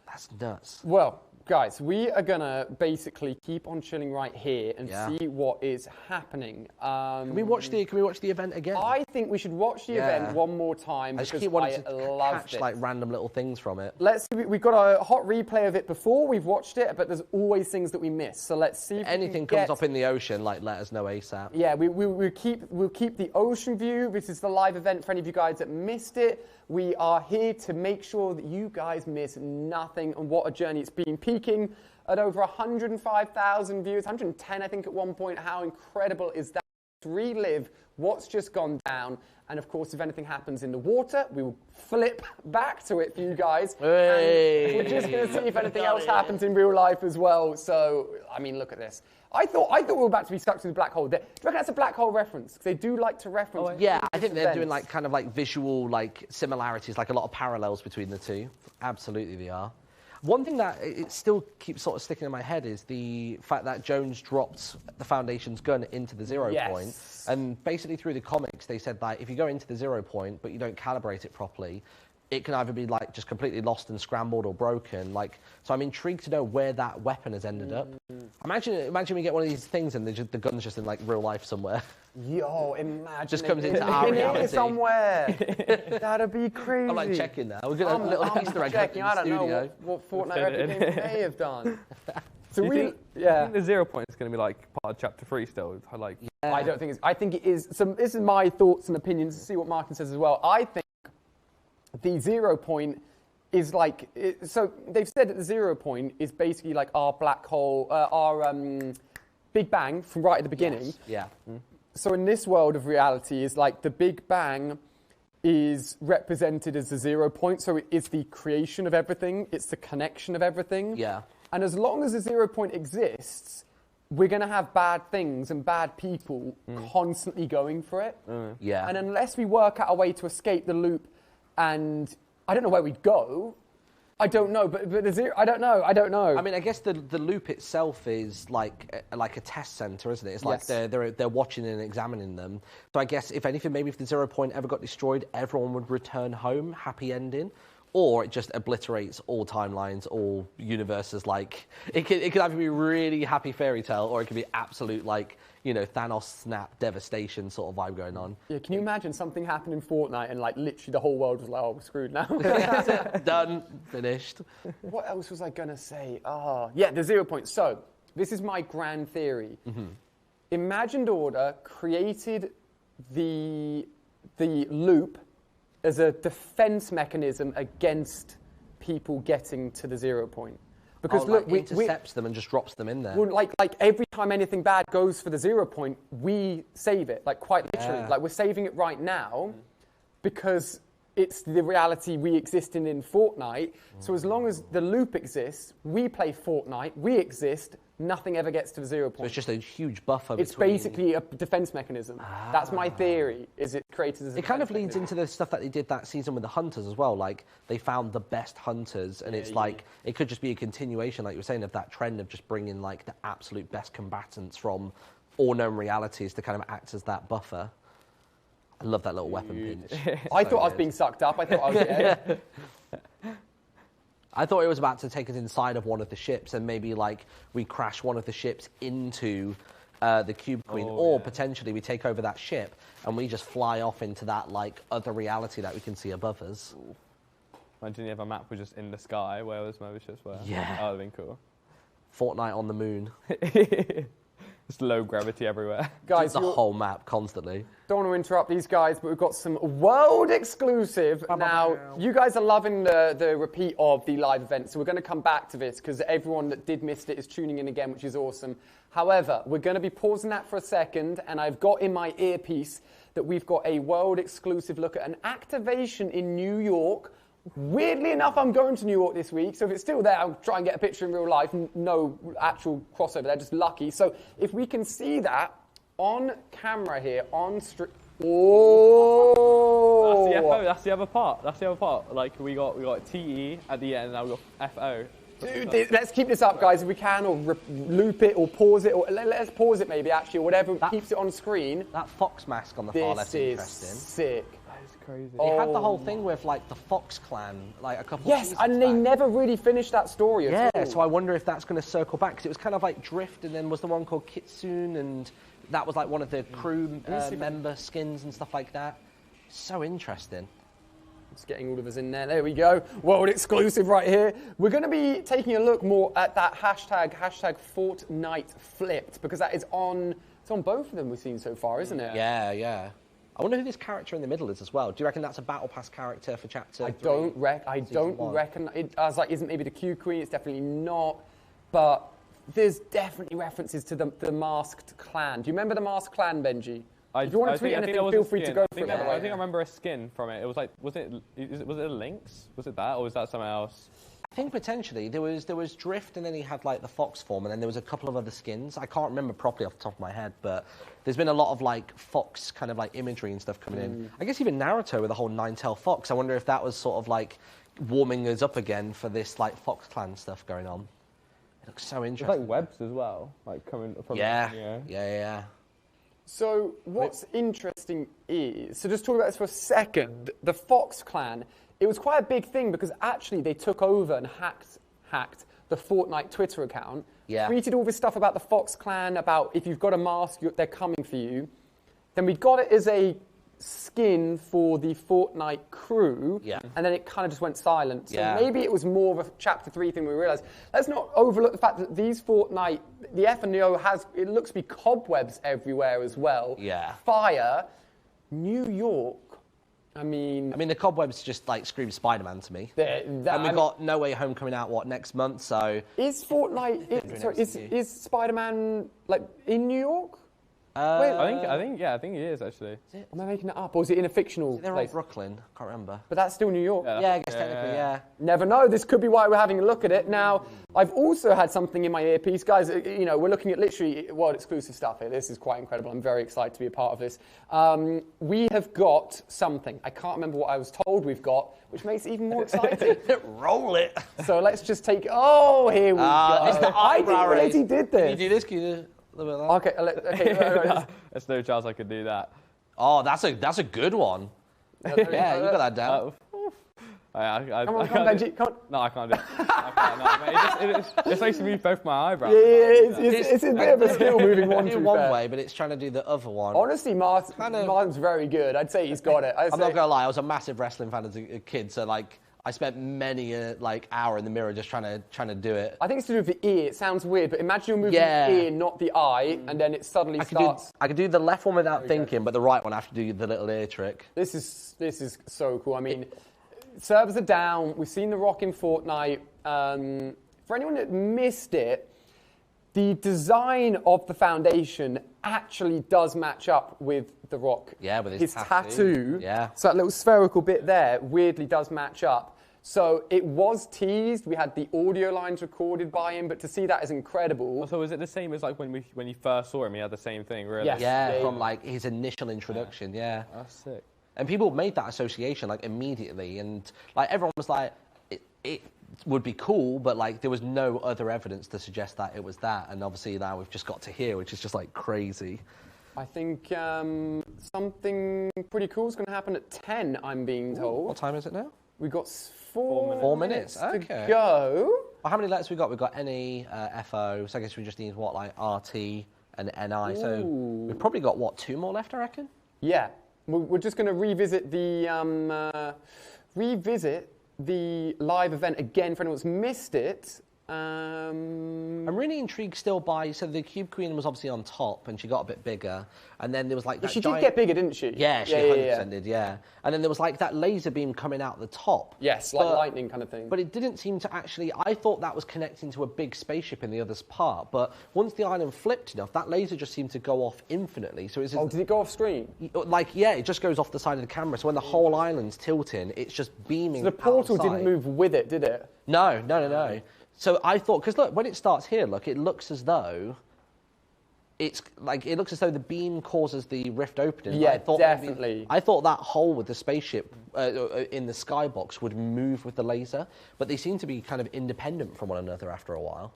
that's nuts. Well, guys, we are going to basically keep on chilling right here and see what is happening. Can we watch the event again? I think we should watch the event one more time I just because keep wanting I to loved catch it. like random little things from it. Let's see, we've got a hot replay of it before we've watched it, but there's always things that we miss. So let's see if anything comes up in the ocean, like let us know ASAP. Yeah, we'll keep the ocean view. This is the live event for any of you guys that missed it. We are here to make sure that you guys miss nothing, and what a journey it's been. Peaking at over 105,000 views, 110 I think at one point. How incredible is that? To relive what's just gone down. And of course, if anything happens in the water, we will flip back to it for you guys. Hey. And we're just going to see if anything else happens in real life as well. So, I mean, look at this. I thought we were about to be stuck to the black hole. Do you reckon that's a black hole reference? Because they do like to reference. Yeah, I think they're doing like kind of like visual like similarities, like a lot of parallels between the two. Absolutely, they are. One thing that it still keeps sort of sticking in my head is the fact that Jones dropped the Foundation's gun into the 0 point. And basically through the comics, they said that if you go into the 0 point, but you don't calibrate it properly, it can either be like just completely lost and scrambled or broken. Like, so I'm intrigued to know where that weapon has ended up. Imagine we get one of these things and the gun's just in like real life somewhere. Yo, imagine just comes into our reality somewhere. That'd be crazy. I'm like checking now. We're gonna a little Easter egg checking. I don't know what Fortnite Epic Games may have done. So I think the 0 point is going to be like part of Chapter 3 still. Like, I don't think it's. I think it is. So this is my thoughts and opinions. To see what Martyn says as well. I think the 0 point is like. So they've said that the 0 point is basically like our black hole, our Big Bang from right at the beginning. Yes. Yeah. So in this world of reality, is like the Big Bang is represented as the 0 point. So it's the creation of everything. It's the connection of everything. Yeah. And as long as the 0 point exists, we're going to have bad things and bad people constantly going for it. Yeah. And unless we work out a way to escape the loop, and I don't know where we'd go. I don't know, but the 0, I don't know. I mean, I guess the loop itself is like a test center, isn't it? It's like they're watching and examining them. So I guess if anything, maybe if the 0 point ever got destroyed, everyone would return home, happy ending. Or it just obliterates all timelines, all universes. Like it could either be really happy fairy tale, or it could be absolute like Thanos snap devastation sort of vibe going on. Yeah, can you imagine something happened in Fortnite and like literally the whole world was like, oh, we're screwed now. Done, finished. What else was I gonna say? Yeah, the 0 point. So this is my grand theory. Imagined Order created the loop as a defense mechanism against people getting to the 0 point. Because look, we intercepts them and just drops them in there. Well, like every time anything bad goes for the 0 point, we save it. Like quite literally, like we're saving it right now, because it's the reality we exist in Fortnite. So as long as the loop exists, we play Fortnite, we exist. Nothing ever gets to the 0 point. So it's just a huge buffer. It's basically a defense mechanism. That's my theory. Is it created as a It kind of leads into the stuff that they did that season with the hunters as well. Like they found the best hunters, and it's like it could just be a continuation, like you were saying, of that trend of just bringing like the absolute best combatants from all known realities to kind of act as that buffer. I love that little weapon pinch. I thought I was being sucked up. I thought I was dead. I thought it was about to take us inside of one of the ships, and maybe like we crash one of the ships into the Cube Queen, or potentially we take over that ship and we just fly off into that like other reality that we can see above us. Imagine you have a map was just in the sky where those movie ships were. Yeah. That would have been cool. Fortnite on the moon. Just low gravity everywhere. Guys, the whole map constantly. Don't want to interrupt these guys, but we've got some world exclusive. Now, you guys are loving the repeat of the live event, so we're going to come back to this because everyone that did miss it is tuning in again, which is awesome. However, we're going to be pausing that for a second, and I've got in my earpiece that we've got a world exclusive look at an activation in New York. Weirdly enough, I'm going to New York this week, so if it's still there, I'll try and get a picture in real life. No actual crossover there, just lucky. So if we can see that on camera here, on stream. Oh! That's the other part. Like we got TE at the end, now we got FO. Dude, let's keep this up, guys, if we can, or loop it, or pause it, or let's pause it maybe, actually, or whatever keeps it on screen. That fox mask on the far left is interesting. Sick. That is crazy. They had the whole thing with like the Fox clan, like a couple. Yes, and they never really finished that story at all. So I wonder if that's going to circle back, because it was kind of like Drift, and then was the one called Kitsune, and that was like one of the crew member skins and stuff like that. So interesting. It's getting all of us in there. There we go. World exclusive right here. We're going to be taking a look more at that hashtag FortniteFlipped, because that is on. It's on both of them we've seen so far, isn't it? Yeah. I wonder who this character in the middle is as well. Do you reckon that's a battle pass character for chapter 3? I don't reckon. I was like, isn't maybe the Q Queen? It's definitely not. But there's definitely references to the masked clan. Do you remember the masked clan, Benji? If you want to tweet anything, feel free to go for it. I think I remember a skin from it. It was like, was it a Lynx? Was it that, or was that something else? I think potentially there was Drift, and then he had like the Fox form, and then there was a couple of other skins. I can't remember properly off the top of my head, but there's been a lot of like Fox kind of like imagery and stuff coming in. I guess even Naruto with the whole Nine-Tailed Fox. I wonder if that was sort of like warming us up again for this like Fox Clan stuff going on. It looks so interesting. It's like webs as well, like coming from. Yeah. So what's interesting is, so just talk about this for a second, the Fox clan, it was quite a big thing because actually they took over and hacked the Fortnite Twitter account, tweeted all this stuff about the Fox clan, about if you've got a mask, they're coming for you. Then we got it as a skin for the Fortnite crew, and then it kind of just went silent. So maybe it was more of a chapter 3 thing we realized. Let's not overlook the fact that these Fortnite, the FNO it looks to be cobwebs everywhere as well. Fire, New York, I mean the cobwebs just like scream Spider-Man to me. And we got No Way Home coming out, next month, so... Is Fortnite, is Spider-Man, like, in New York? I think he is actually. Am I making it up, or is it in a fictional They're place? all Brooklyn, can't remember. But that's still New York. Yeah, I guess technically, yeah. Never know. This could be why we're having a look at it. Now, I've also had something in my earpiece, guys. You know, we're looking at literally world exclusive stuff here. This is quite incredible. I'm very excited to be a part of this. We have got something. I can't remember what I was told we've got, which makes it even more exciting. Roll it. So let's just take. Oh, here we go. It's the I didn't realize he did this. Can you do this? Can you do a little bit of that? Okay. There's no chance I could do that. Oh, that's a good one. Yeah, you got that down. Come on, Benji, come on. No, I can't do it. It makes me move both my eyebrows. It's a bit of a skill moving one. Do one way, but it's trying to do the other one. Honestly, Martyn's very good. I'd say he's got it. I'm not gonna lie, I was a massive wrestling fan as a kid, so like I spent many hour in the mirror just trying to do it. I think it's to do with the ear. It sounds weird, but imagine you're moving the ear, not the eye, and then it suddenly starts. I could do the left one without thinking, but the right one I have to do the little ear trick. This is so cool. I mean, servers are down. We've seen The Rock in Fortnite. For anyone that missed it, the design of the foundation actually does match up with The Rock. Yeah, with his tattoo. Yeah. So that little spherical bit there weirdly does match up. So it was teased. We had the audio lines recorded by him, but to see that is incredible. So is it the same as like when you first saw him? He had the same thing, really? Yes. Yeah, from like his initial introduction. Yeah. That's sick. And people made that association like immediately, and like everyone was like, it would be cool, but like there was no other evidence to suggest that it was that. And obviously now we've just got to hear, which is just like crazy. I think something pretty cool is going to happen at 10, I'm being told. What time is it now? We've got 4 minutes to go. Well, how many letters we got? We've got NE, FO, so I guess we just need what, like RT and NI. Ooh. So we've probably got what, 2 more left, I reckon? Yeah. We're just going to revisit the live event again for anyone that's missed it. I'm really intrigued still by, so the Cube Queen was obviously on top and she got a bit bigger, and then there was like that She did get bigger, didn't she? Yeah, she 100% did, yeah. And then there was like that laser beam coming out the top. Yes, like lightning kind of thing. But it didn't seem to actually, I thought that was connecting to a big spaceship in the other's part, but once the island flipped enough, that laser just seemed to go off infinitely. So did it go off screen? Like, yeah, it just goes off the side of the camera, so when the whole island's tilting, it's just beaming. So the portal didn't move with it, did it? No. So I thought, because look, when it starts here, look, it looks as though it's like it looks as though the beam causes the rift opening. Yeah, definitely. I thought that hole with the spaceship in the skybox would move with the laser, but they seem to be kind of independent from one another after a while.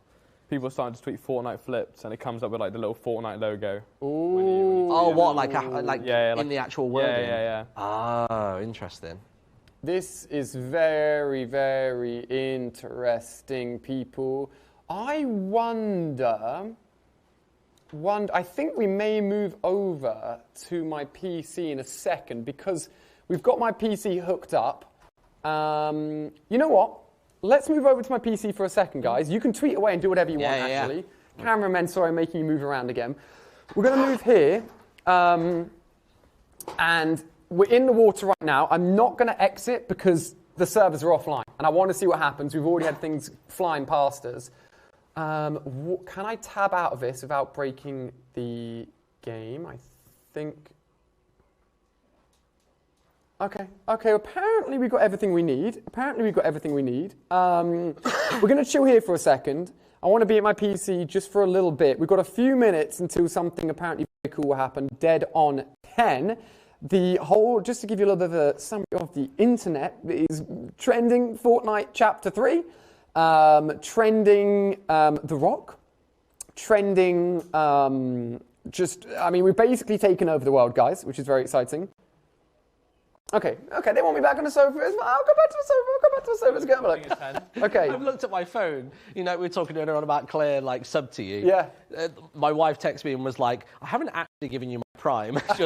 People are starting to tweet FortniteFlipped, and it comes up with like the little Fortnite logo. Ooh. Oh, what? Like in the actual wording? Yeah. Oh, interesting. This is very, very interesting, people. I wonder, I think we may move over to my PC in a second because we've got my PC hooked up. You know what? Let's move over to my PC for a second, guys. You can tweet away and do whatever you want, actually. Cameramen, sorry, I'm making you move around again. We're going to move here, and we're in the water right now. I'm not going to exit because the servers are offline, and I want to see what happens. We've already had things flying past us. Can I tab out of this without breaking the game? I think... Okay, apparently we've got everything we need. We're going to chill here for a second. I want to be at my PC just for a little bit. We've got a few minutes until something apparently very cool will happen. Dead on 10. The whole, just to give you a little bit of a summary of the internet, is trending Fortnite Chapter 3, trending The Rock, trending we've basically taken over the world, guys, which is very exciting. Okay, they want me back on the sofa as well. I'll go back to the sofa. Let's go. Okay. I've looked at my phone. You know, we were talking earlier on about Claire, like, sub to you. Yeah. My wife texted me and was like, I haven't actually given you my Prime. She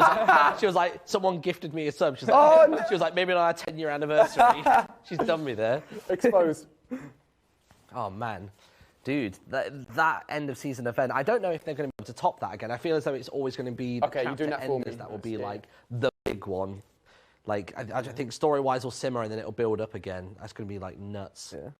was like, someone gifted me a sub. She was like, maybe on our 10-year anniversary. She's done me there. Exposed. Oh, man. Dude, that end of season event, I don't know if they're going to be able to top that again. I feel as though it's always going to be the you're doing that for me. That will be like the big one. Like, I think story-wise will simmer and then it'll build up again. That's going to be, like, nuts. Yeah.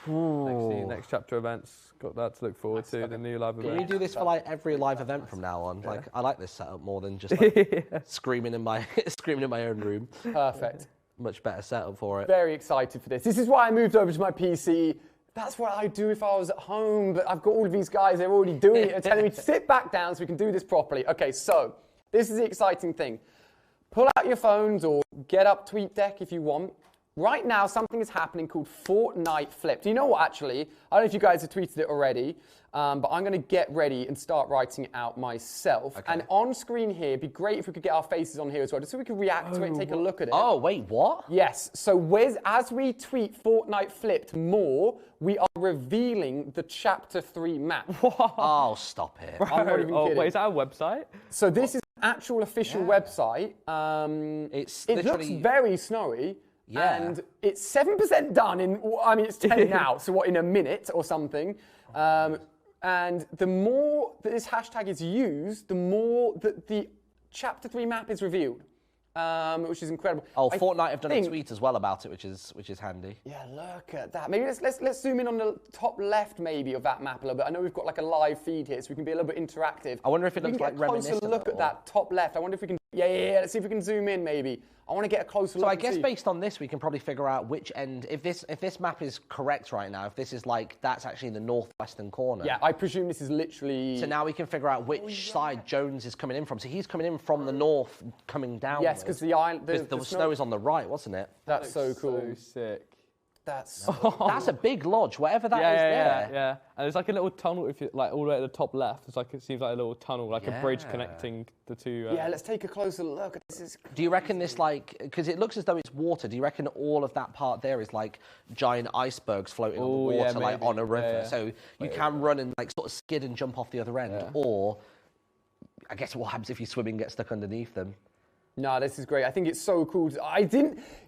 Next chapter events. Got that to look forward to, the new live event. Can we do this for, like, every live event from now on? Yeah. Like, I like this setup more than just, like, screaming in my own room. Perfect. Much better setup for it. Very excited for this. This is why I moved over to my PC. That's what I'd do if I was at home, but I've got all of these guys, they're already doing it, and telling me to sit back down so we can do this properly. Okay, so, this is the exciting thing. Pull out your phones or get up TweetDeck if you want. Right now, something is happening called FortniteFlipped. You know what, actually? I don't know if you guys have tweeted it already, but I'm going to get ready and start writing it out myself. Okay. And on screen here, it'd be great if we could get our faces on here as well, just so we can react to it and take a look at it. Oh, wait, what? Yes. So as we tweet FortniteFlipped more, we are revealing the Chapter 3 map. Oh, stop it. I'm not even kidding. Wait, is that a website? So this is an actual official website. It looks very snowy. Yeah. And it's 7% done in, it's 10 now, so in a minute or something. And the more that this hashtag is used, the more that the Chapter 3 map is revealed, which is incredible. Oh, Fortnite have done a tweet as well about it, which is handy. Yeah, look at that. Maybe let's zoom in on the top left maybe of that map a little bit. I know we've got like a live feed here, so we can be a little bit interactive. I wonder if it looks like reminiscent. Closer look at that top left. I wonder if we can. Yeah. Let's see if we can zoom in maybe. I want to get a closer look. So I guess based on this, we can probably figure out which end. If this map is correct right now, if this is like that's actually the northwestern corner. Yeah, I presume this is literally. So now we can figure out which side Jones is coming in from. So he's coming in from the north, coming down. Yes, because the island. The snow is on the right, wasn't it? That's so cool. So sick. That's a big lodge, whatever that is there. Yeah. And there's like a little tunnel, if you like all the way at the top left. It seems like a little tunnel, like a bridge connecting the two. Yeah, let's take a closer look. This is crazy. Do you reckon this because it looks as though it's water? Do you reckon all of that part there is like giant icebergs floating on the water, like on a river? So you can run and like sort of skid and jump off the other end, or I guess what happens if you swim and get stuck underneath them? No, this is great. I think it's so cool. You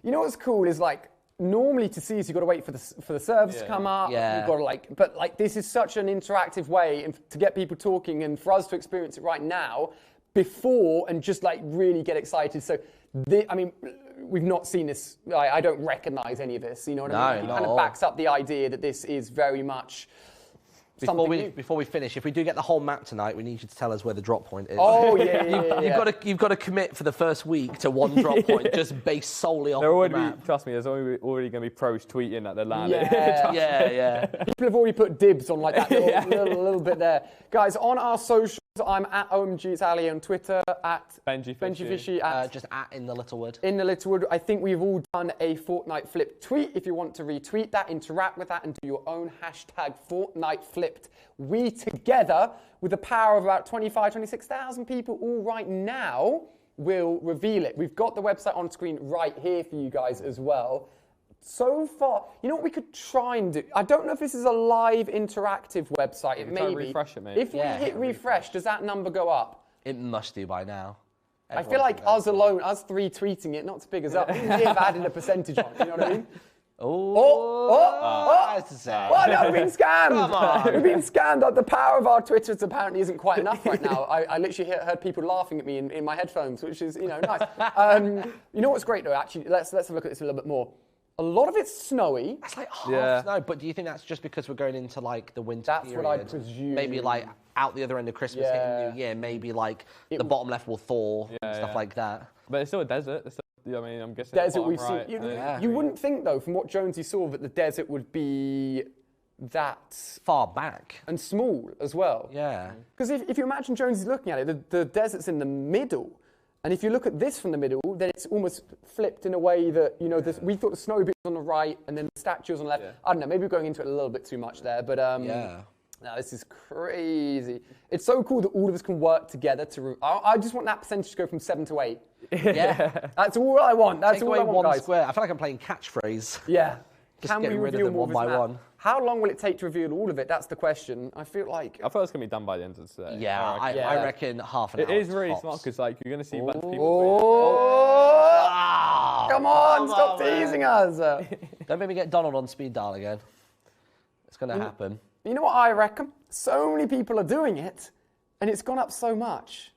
know what's cool is like. Normally to see this, you've got to wait for the servers to come up. Yeah. You've got to but this is such an interactive way and to get people talking and for us to experience it right now before and just like really get excited. So, we've not seen this. I don't recognize any of this. You know what I mean? It kind of backs up the idea that this is very much. Before we finish, if we do get the whole map tonight, we need you to tell us where the drop point is. Oh yeah. You've got to commit for the first week to one drop point, just based solely off the map. Trust me, there's already going to be pros tweeting that they're landing. Yeah. People have already put dibs on like that little bit there, guys. On our social I'm at OMG, it's Ali on Twitter, at Benjy Fishy, at just at InTheLittleWood. InTheLittleWood. I think we've all done a FortniteFlipped tweet. If you want to retweet that, interact with that, and do your own hashtag FortniteFlipped. We together, with the power of about 26,000 people all right now, will reveal it. We've got the website on screen right here for you guys as well. So far, you know what we could try and do? I don't know if this is a live interactive website. It may be. Refresh it, maybe. If we hit refresh, does that number go up? It must do by now. I feel like us alone, us three tweeting it, not to big us up, we may have added a percentage on. You know what I mean? That's sad. Well, no, we've been scammed. Come on. We've been scammed. The power of our Twitters apparently isn't quite enough right now. I literally heard people laughing at me in my headphones, which is, nice. You know what's great though? Actually, let's have a look at this a little bit more. A lot of it's snowy. That's like half snow, but do you think that's just because we're going into like the winter That's period? what I presume. Maybe like out the other end of Christmas, hitting New Year, maybe like the bottom left will thaw and stuff like that. But it's still a desert. I'm guessing Desert we've right. seen. You wouldn't think though, from what Jonesy saw, that the desert would be that far back and small as well. Yeah. Because if you imagine Jonesy's looking at it, the desert's in the middle. And if you look at this from the middle, then it's almost flipped in a way that, we thought the snow bit was on the right and then the statue was on the left. Yeah. I don't know, maybe we're going into it a little bit too much there, but no, this is crazy. It's so cool that all of us can work together to... I just want that percentage to go from 7 to 8. Yeah. That's all I want. That's Take all away I want, one guys. square. I feel like I'm playing catchfresh. Yeah. Just Can we getting rid of reveal them more one of by his map? one. How long will it take to reveal all of it? That's the question. I feel like... I thought it's going to be done by the end of today. Yeah, I reckon half an hour. It is really smart because you're going to see a bunch of people... Come on, stop teasing us. Don't make me get Donald on speed dial again. It's going to happen. You know what I reckon? So many people are doing it, and it's gone up so much,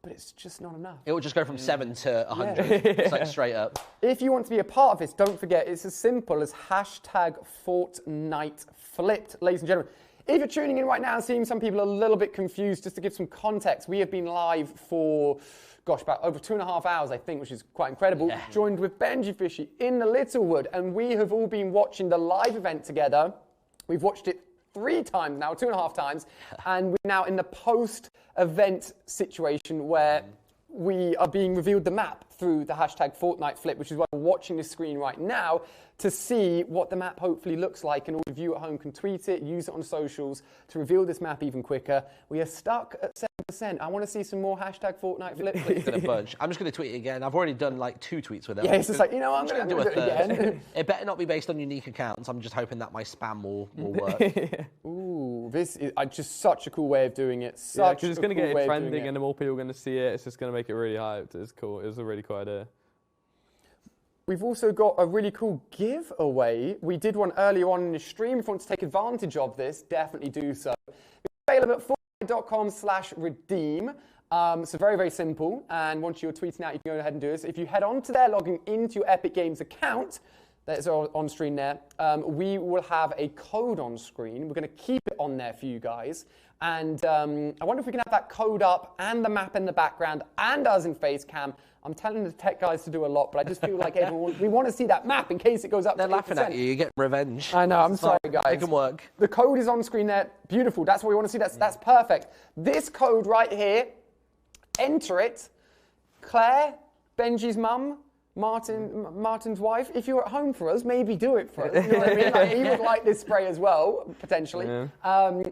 but it's just not enough. It will just go from 7 to 100. It's like straight up. If you want to be a part of this, don't forget, it's as simple as hashtag FortniteFlipped, ladies and gentlemen. If you're tuning in right now and seeing some people a little bit confused, just to give some context, we have been live for, about over 2.5 hours, I think, which is quite incredible. Yeah. Joined with Benjy Fishy InTheLittleWood, and we have all been watching the live event together. We've watched it 3 times now, 2.5 times, and we're now in the post-event situation where we are being revealed the map through the hashtag FortniteFlipped, which is why we're watching the screen right now to see what the map hopefully looks like, and all of you at home can tweet it, use it on socials to reveal this map even quicker. We are stuck at 7%. I want to see some more hashtag FortniteFlipped. It's going to budge. I'm just going to tweet it again. I've already done like 2 tweets with it. Yeah, it's just like, I'm going to do it again. It better not be based on unique accounts. I'm just hoping that my spam will work. Ooh, this is just such a cool way of doing it. Because it's going to get it trending and the more people are going to see it, it's just going to make it really hyped. It's cool. It was a really cool idea. We've also got a really cool giveaway. We did one earlier on in the stream. If you want to take advantage of this, definitely do so. It's available at Fortnite.com/redeem. So very, very simple. And once you're tweeting out, you can go ahead and do this. If you head on to there, logging into your Epic Games account, that's on screen there, we will have a code on screen. We're going to keep it on there for you guys. And I wonder if we can have that code up and the map in the background and us in face cam. I'm telling the tech guys to do a lot, but I just feel like we want to see that map in case it goes up. They're to laughing at you. You get revenge. I know. I'm sorry, guys. It can work. The code is on screen there. Beautiful. That's what we want to see. That's perfect. This code right here, enter it. Claire, Benjy's mum, Martyn's wife, if you're at home for us, maybe do it for us. You know what I mean? Like, he would like this spray as well, potentially. Yeah.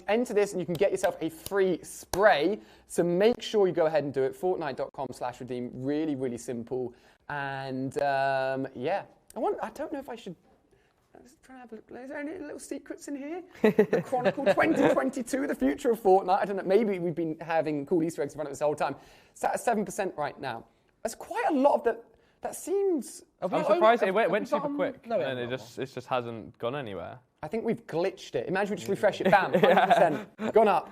Enter this and you can get yourself a free spray. So make sure you go ahead and do it. Fortnite.com/redeem. Really, really simple. And yeah, I don't know if I should. Let's try and have a look. Is there any little secrets in here? The Chronicle 2022, the future of Fortnite. I don't know. Maybe we've been having cool Easter eggs in front of us the whole time. It's at 7% right now. That's quite a lot of the. That seems... I'm surprised it went super quick, and it just hasn't gone anywhere. I think we've glitched it. Imagine we just refresh it, bam, 100%, gone up.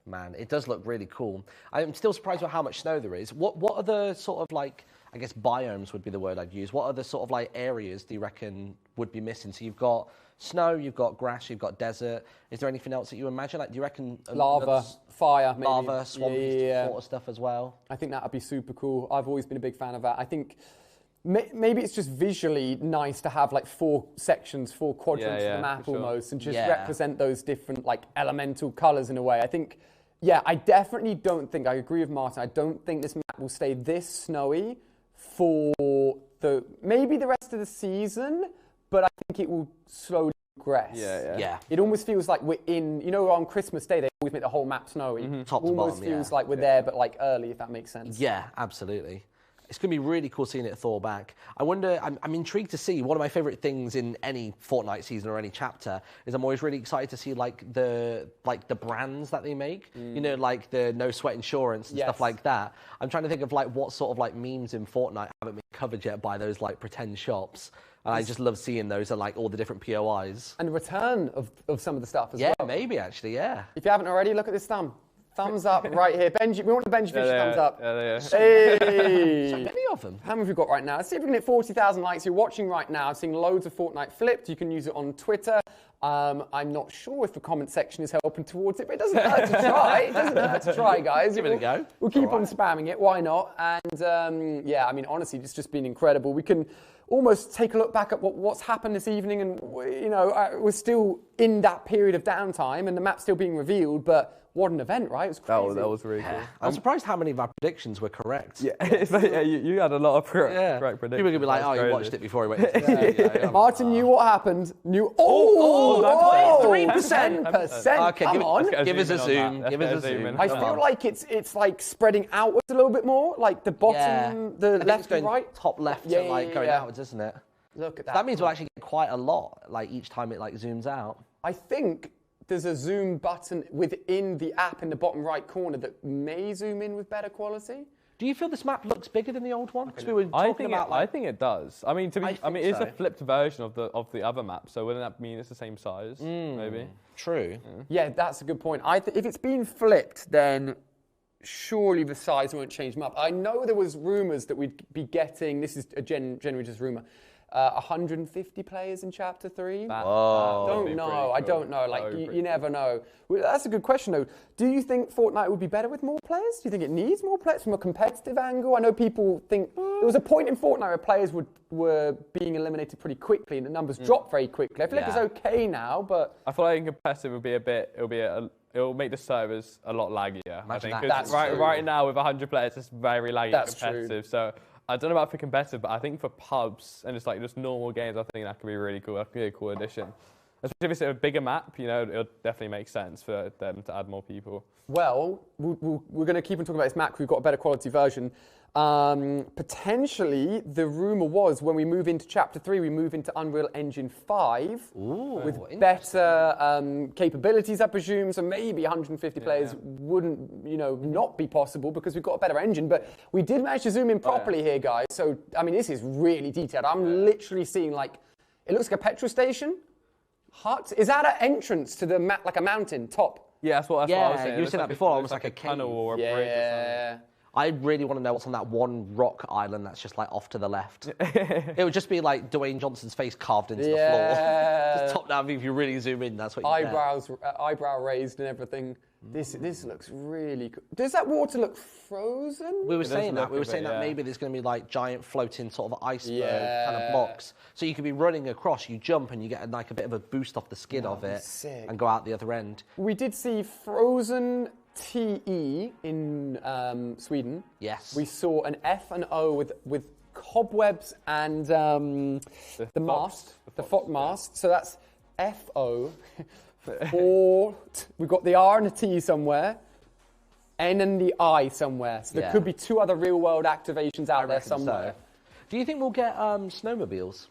Man, it does look really cool. I'm still surprised with how much snow there is. What are the sort of like, I guess biomes would be the word I'd use. What are the sort of like areas do you reckon would be missing? So you've got snow, you've got grass, you've got desert. Is there anything else that you imagine? Like, do you reckon lava, fire, maybe. Lava, swamp sort of stuff as well? I think that would be super cool. I've always been a big fan of that. I think maybe it's just visually nice to have like 4 sections, 4 quadrants of the map almost, and just represent those different like elemental colours in a way. I think Yeah, I definitely don't think, I agree with Martyn, I don't think this map will stay this snowy for maybe the rest of the season, but I think it will slowly progress. Yeah. It almost feels like we're in, you know, on Christmas Day, they always make the whole map snowy. Top to almost bottom, feels like we're there, but like early, if that makes sense. Yeah, absolutely. It's going to be really cool seeing it thaw back. I wonder, I'm intrigued to see, one of my favourite things in any Fortnite season or any chapter is I'm always really excited to see like the brands that they make. You know, like the no sweat insurance and stuff like that. I'm trying to think of like what sort of like memes in Fortnite haven't been covered yet by those like pretend shops. And I just love seeing those at like all the different POIs. And the return of some of the stuff as well. Yeah, maybe actually, yeah. If you haven't already, look at this thumb. Thumbs up right here. Benjy, we want the Benjy Fisher thumbs up. Yeah. Hey! So many of them. How many have we got right now? Let's see if we can hit 40,000 likes. You're watching right now, seeing loads of FortniteFlipped. You can use it on Twitter. I'm not sure if the comment section is helping towards it, but it doesn't hurt to try. It doesn't hurt to try, guys. Give it a go. We'll keep on spamming it. Why not? And yeah, I mean, honestly, it's just been incredible. We can almost take a look back at what's happened this evening, and you know, we're still in that period of downtime, and the map's still being revealed, but what an event, right? It was crazy. That was really cool. I'm surprised how many of our predictions were correct. Yeah, you had a lot of correct predictions. People could be like, oh, you watched it before he went into the Martyn knew what happened. 3%. 10%. Okay, Come on. Give us a zoom. Give us a zoom. I feel like it's like spreading outwards a little bit more, like the bottom, the left and right. Top left to like going outwards, isn't it? Look at that. That means we'll actually get quite a lot, like each time it like zooms out. I think there's a zoom button within the app in the bottom right corner that may zoom in with better quality. Do you feel this map looks bigger than the old one? Because we were talking about. I think it does. I mean, it's a flipped version of the other map. So wouldn't that mean it's the same size? Maybe. True. Yeah, that's a good point. If it's been flipped, then surely the size won't change much. I know there was rumours that we'd be getting. This is a generally just rumour. 150 players in Chapter 3? Whoa. I don't know. Like, you never know. Well, that's a good question, though. Do you think Fortnite would be better with more players? Do you think it needs more players from a competitive angle? I know people think there was a point in Fortnite where players were being eliminated pretty quickly and the numbers dropped very quickly. I feel like it's okay now, but I feel like in competitive it'll make the servers a lot laggier. I think that's right now with 100 players, it's very laggy That's competitive. true. So I don't know about for competitive, but I think for pubs and just normal games, I think that could be really cool. That could be a cool addition. Especially if it's a bigger map, you know, it'll definitely make sense for them to add more people. Well, we're going to keep on talking about this map. We've got a better quality version. Potentially, the rumor was when we move into Chapter 3, we move into Unreal Engine 5 with better capabilities, I presume. So maybe 150 players wouldn't, you know, not be possible because we've got a better engine. But we did manage to zoom in properly here, guys. So, I mean, this is really detailed. I'm literally seeing, like, it looks like a petrol station. Hut? Is that an entrance to the like a mountain top? Yeah, that's what I was saying. You were saying that before, almost like a tunnel or a bridge or something. I really want to know what's on that one rock island that's just like off to the left. It would just be like Dwayne Johnson's face carved into the floor. Just top down view, if you really zoom in, that's what you get. Eyebrow raised and everything. This looks really cool. Does that water look frozen? We were saying that. We were saying that maybe there's going to be like giant floating sort of iceberg kind of blocks. So you could be running across, you jump and you get like a bit of a boost off the skin of it and go out the other end. We did see frozen TE in Sweden. Yes. We saw an F and O with cobwebs and the mast, the FOC mast. So that's FO. We've got the R and the T somewhere, N and the I somewhere. So there could be two other real-world activations out there somewhere. So. Do you think we'll get snowmobiles?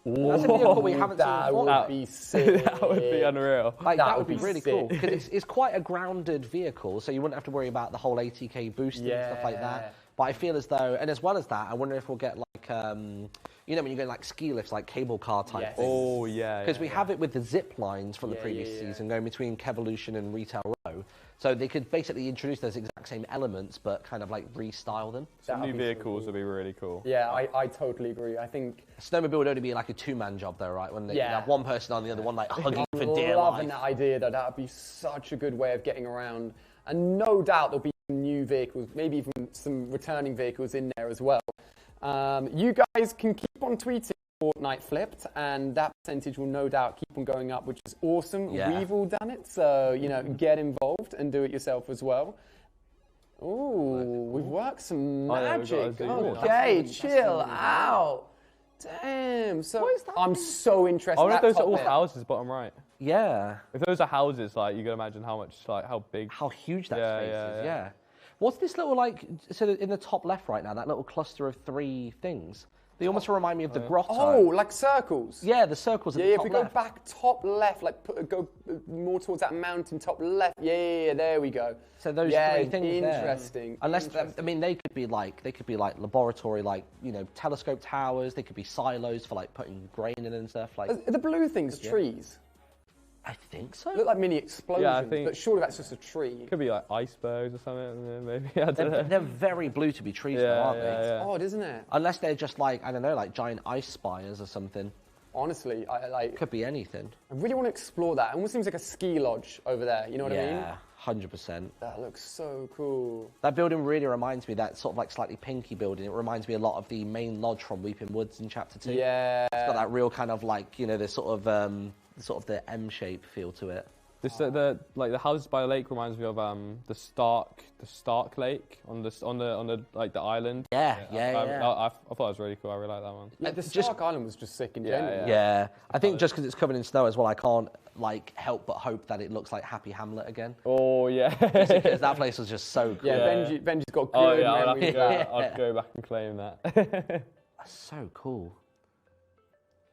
That's a vehicle we haven't seen before. That would be sick. That would be unreal. Like, that would be really cool. Because it's quite a grounded vehicle, so you wouldn't have to worry about the whole ATK boosting and stuff like that. But I feel as though, and as well as that, I wonder if we'll get like, you know, when you go like ski lifts, like cable car type things. Oh, yeah. Because we have it with the zip lines from the previous season going between Kevolution and Retail Row. So they could basically introduce those exact same elements, but kind of like restyle them. Some new vehicles would be really cool. Yeah, I totally agree. I think a snowmobile would only be like a two-man job though, right? When they have one person on the other one like hugging for dear life. I'm loving that idea though. That would be such a good way of getting around. And no doubt there'll be new vehicles, maybe even some returning vehicles in there as well. You guys can keep on tweeting FortniteFlipped, and that percentage will no doubt keep on going up, which is awesome. Yeah. We've all done it, so, you know, get involved and do it yourself as well. Ooh, we've worked some magic. Okay, chill out. Damn. So I'm so interested. Oh, no, those are all houses, bottom right. Yeah. If those are houses, like, you can imagine how much, like, how big. How huge that space is, yeah. What's this little, like, so in the top left right now, that little cluster of 3 things? They almost remind me of the grotto. Oh, like circles? Yeah, the circles at the top left. Yeah, if we go back top left, like go more towards that mountain top left. Yeah, there we go. So those 3 things interesting. There. Unless, I mean, they could be like laboratory, like, you know, telescope towers. They could be silos for, like, putting grain in and stuff. Like, are the blue things trees? I think so. They look like mini explosions, yeah, I think but surely that's just a tree. Could be like icebergs or something, maybe. I don't know. They're very blue to be trees, though, aren't they? It's odd, isn't it? Unless they're just like, I don't know, like giant ice spires or something. Honestly, I like. Could be anything. I really want to explore that. It almost seems like a ski lodge over there. You know what I mean? Yeah, 100%. That looks so cool. That building really reminds me, that sort of like slightly pinky building, it reminds me a lot of the main lodge from Weeping Woods in Chapter 2. Yeah. It's got that real kind of like, you know, the sort of the M-shape feel to it. This the houses by the lake reminds me of the Stark Lake on the like the island. Yeah. I thought it was really cool. I really like that one. Yeah, the Stark Island was just sick in general. Yeah. I think just because it's covered in snow as well, I can't like help but hope that it looks like Happy Hamlet again. Oh yeah. Because that place was just so cool. Yeah, Benji's got good memories. I'll go back and claim that. That's so cool.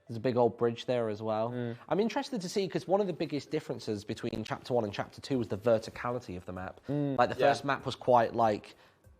There's a big old bridge there as well. I'm interested to see, because one of the biggest differences between Chapter 1 and Chapter 2 was the verticality of the map. Like the first map was quite like,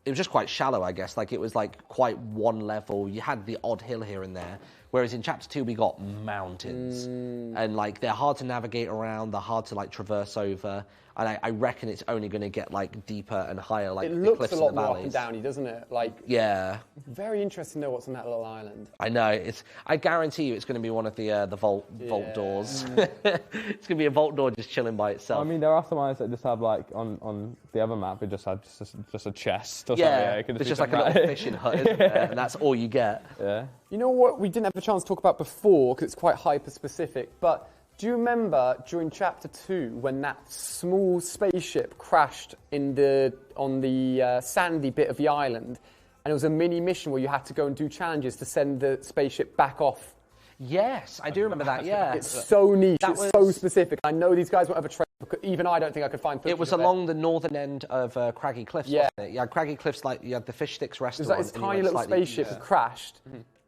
it was just quite shallow, I guess. Like it was like quite one level. You had the odd hill here and there. Whereas in Chapter 2, we got mountains. And like, they're hard to navigate around. They're hard to like traverse over. And I reckon it's only going to get like deeper and higher, like the cliffs and the valleys. It looks a lot more up and downy, doesn't it? Like, yeah. Very interesting to know what's on that little island. I know. I guarantee you it's going to be one of the vault doors. It's going to be a vault door just chilling by itself. I mean, there are some islands that just have like on the other map, it just had just a chest or something. Yeah, it's just like a little fishing hut, isn't there? And that's all you get. Yeah. You know what we didn't have a chance to talk about before, because it's quite hyper-specific, but do you remember during Chapter 2 when that small spaceship crashed on the sandy bit of the island, and it was a mini mission where you had to go and do challenges to send the spaceship back off? Yes, I do remember that, yeah. It's so niche, it's so specific. I know these guys won't have a trailer, because even I don't think I could find footage. It was along the northern end of Craggy Cliffs, wasn't it? Yeah, Craggy Cliffs, like, you had the Fish Sticks restaurant. It was like this tiny little spaceship that crashed.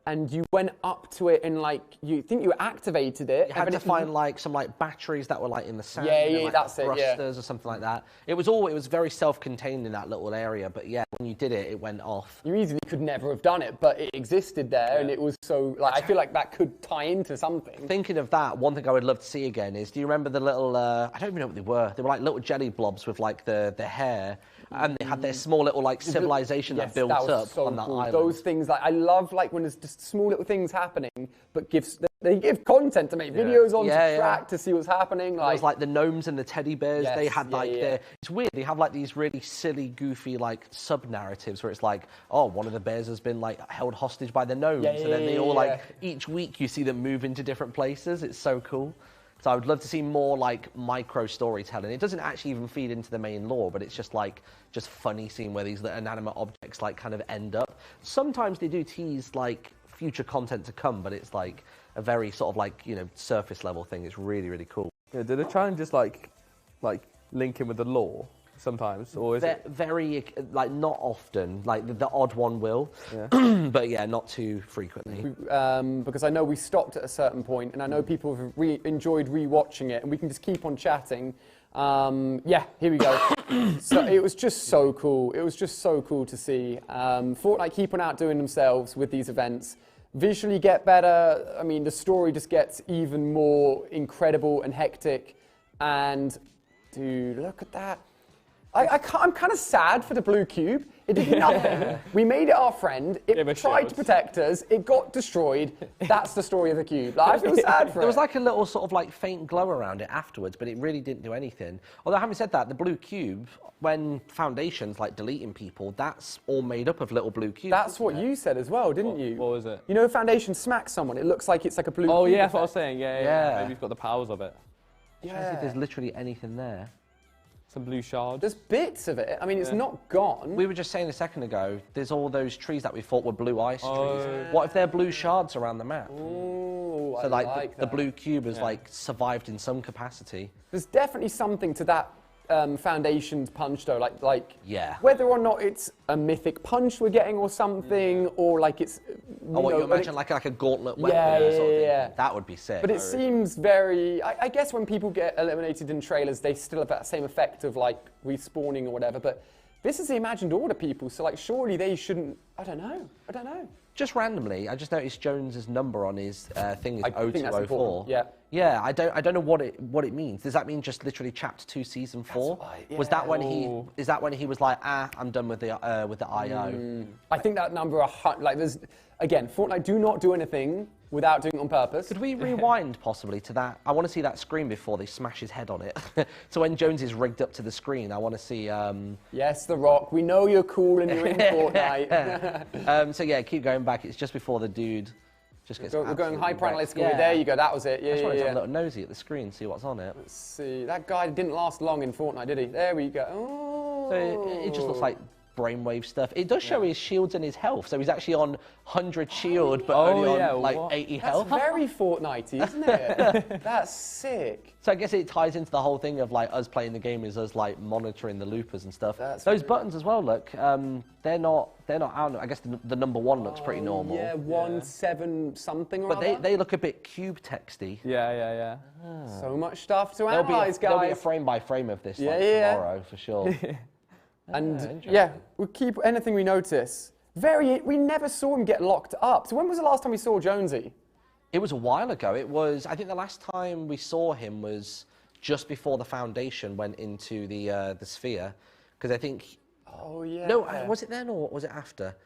And you went up to it and like you activated it. You had to find like some like batteries that were like in the sand. Yeah, that's it. Thrusters or something like that. It was very self-contained in that little area. But yeah, when you did it, it went off. You easily could never have done it, but it existed there, and it was so like I feel like that could tie into something. Thinking of that, one thing I would love to see again is, do you remember the little? I don't even know what they were. They were like little jelly blobs with like the hair. And they had their small little like civilization that built up so on that cool. island. Those things, like I love like when there's just small little things happening, but they give content to make videos on to track to see what's happening. Like, it was like the gnomes and the teddy bears. They had like it's weird. They have like these really silly, goofy like sub narratives where it's like, oh, one of the bears has been like held hostage by the gnomes, and then they all like each week you see them move into different places. It's so cool. So I would love to see more like micro storytelling. It doesn't actually even feed into the main lore, but it's just like funny seeing where these inanimate objects like kind of end up. Sometimes they do tease like future content to come, but it's like a very sort of like, you know, surface level thing. It's really, really cool. Yeah, do they try and just like link in with the lore sometimes, or is it very like not often? Like the odd one will, but yeah, not too frequently. Because I know we stopped at a certain point, and I know people have enjoyed rewatching it, and we can just keep on chatting. Yeah, here we go. So it was just so cool. It was just so cool to see Fortnite keep on outdoing themselves with these events. Visually get better. I mean, the story just gets even more incredible and hectic. And dude, look at that. I'm kind of sad for the blue cube. It did nothing. We made it our friend. It tried to protect us. It got destroyed. That's the story of the cube. Like, I feel sad for it. There was like a little sort of like faint glow around it afterwards, but it really didn't do anything. Although having said that, the blue cube, when Foundation's like deleting people, that's all made up of little blue cubes. That's what you said as well, didn't you? What was it? You know, if Foundation smacks someone, it looks like it's like a blue cube. Oh, yeah, that's what I was saying. Yeah. Maybe you've got the powers of it. Yeah. Trying to see if there's literally anything there. Some blue shards. There's bits of it. I mean, it's not gone. We were just saying a second ago, there's all those trees that we thought were blue ice trees. What if they're blue shards around the map? Ooh, so I like the blue cube has like survived in some capacity. There's definitely something to that Foundation's punch though, like yeah. Whether or not it's a mythic punch we're getting or something, or like it's. You imagine like a gauntlet weapon sort of thing. That would be sick. But it seems very. I guess when people get eliminated in trailers, they still have that same effect of like respawning or whatever. But this is the Imagined Order people, so like surely they shouldn't. I don't know. Just randomly, I just noticed Jones's number on his thing is 0204. Yeah. Yeah, I don't know what it means. Does that mean just literally Chapter 2, Season 4? Right, yeah. Was that when he was like, I'm done with the IO? I think that number like there's again, Fortnite do not do anything without doing it on purpose. Could we rewind possibly to that? I want to see that screen before they smash his head on it. So when Jones is rigged up to the screen, I want to see. Yes, The Rock. We know you're cool and you're in Fortnite. So yeah, keep going back. It's just before the dude just gets. We're going hyper analytical. Yeah. There you go. That was it. Yeah, I just wanted to have a little nosy at the screen, see what's on it. Let's see. That guy didn't last long in Fortnite, did he? There we go. Oh. So it just looks like brainwave stuff. It does show his shields and his health, so he's actually on 100 shield, but only on like 80 health. That's very Fortnitey, isn't it? That's sick. So I guess it ties into the whole thing of like us playing the game is us like monitoring the loopers and stuff. That's those buttons as well. Look, they're not out. I guess the number 1 looks pretty normal. Yeah, 1-7 something. But they look a bit cube texty. Yeah. So much stuff to analyze, guys. There'll be a frame by frame of this tomorrow for sure. And yeah, we'll keep anything we notice. We never saw him get locked up. So when was the last time we saw Jonesy? It was a while ago. I think the last time we saw him was just before the Foundation went into the sphere. Because I think. Oh yeah. No, was it then or was it after?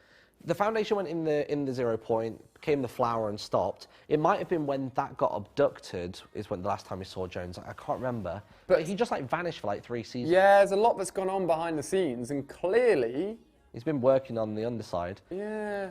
The Foundation went in the 0 point, became the flower and stopped. It might have been when that got abducted is when the last time we saw Jones. I can't remember. But he just like vanished for like 3 seasons. Yeah, there's a lot that's gone on behind the scenes, and clearly he's been working on the underside. Yeah,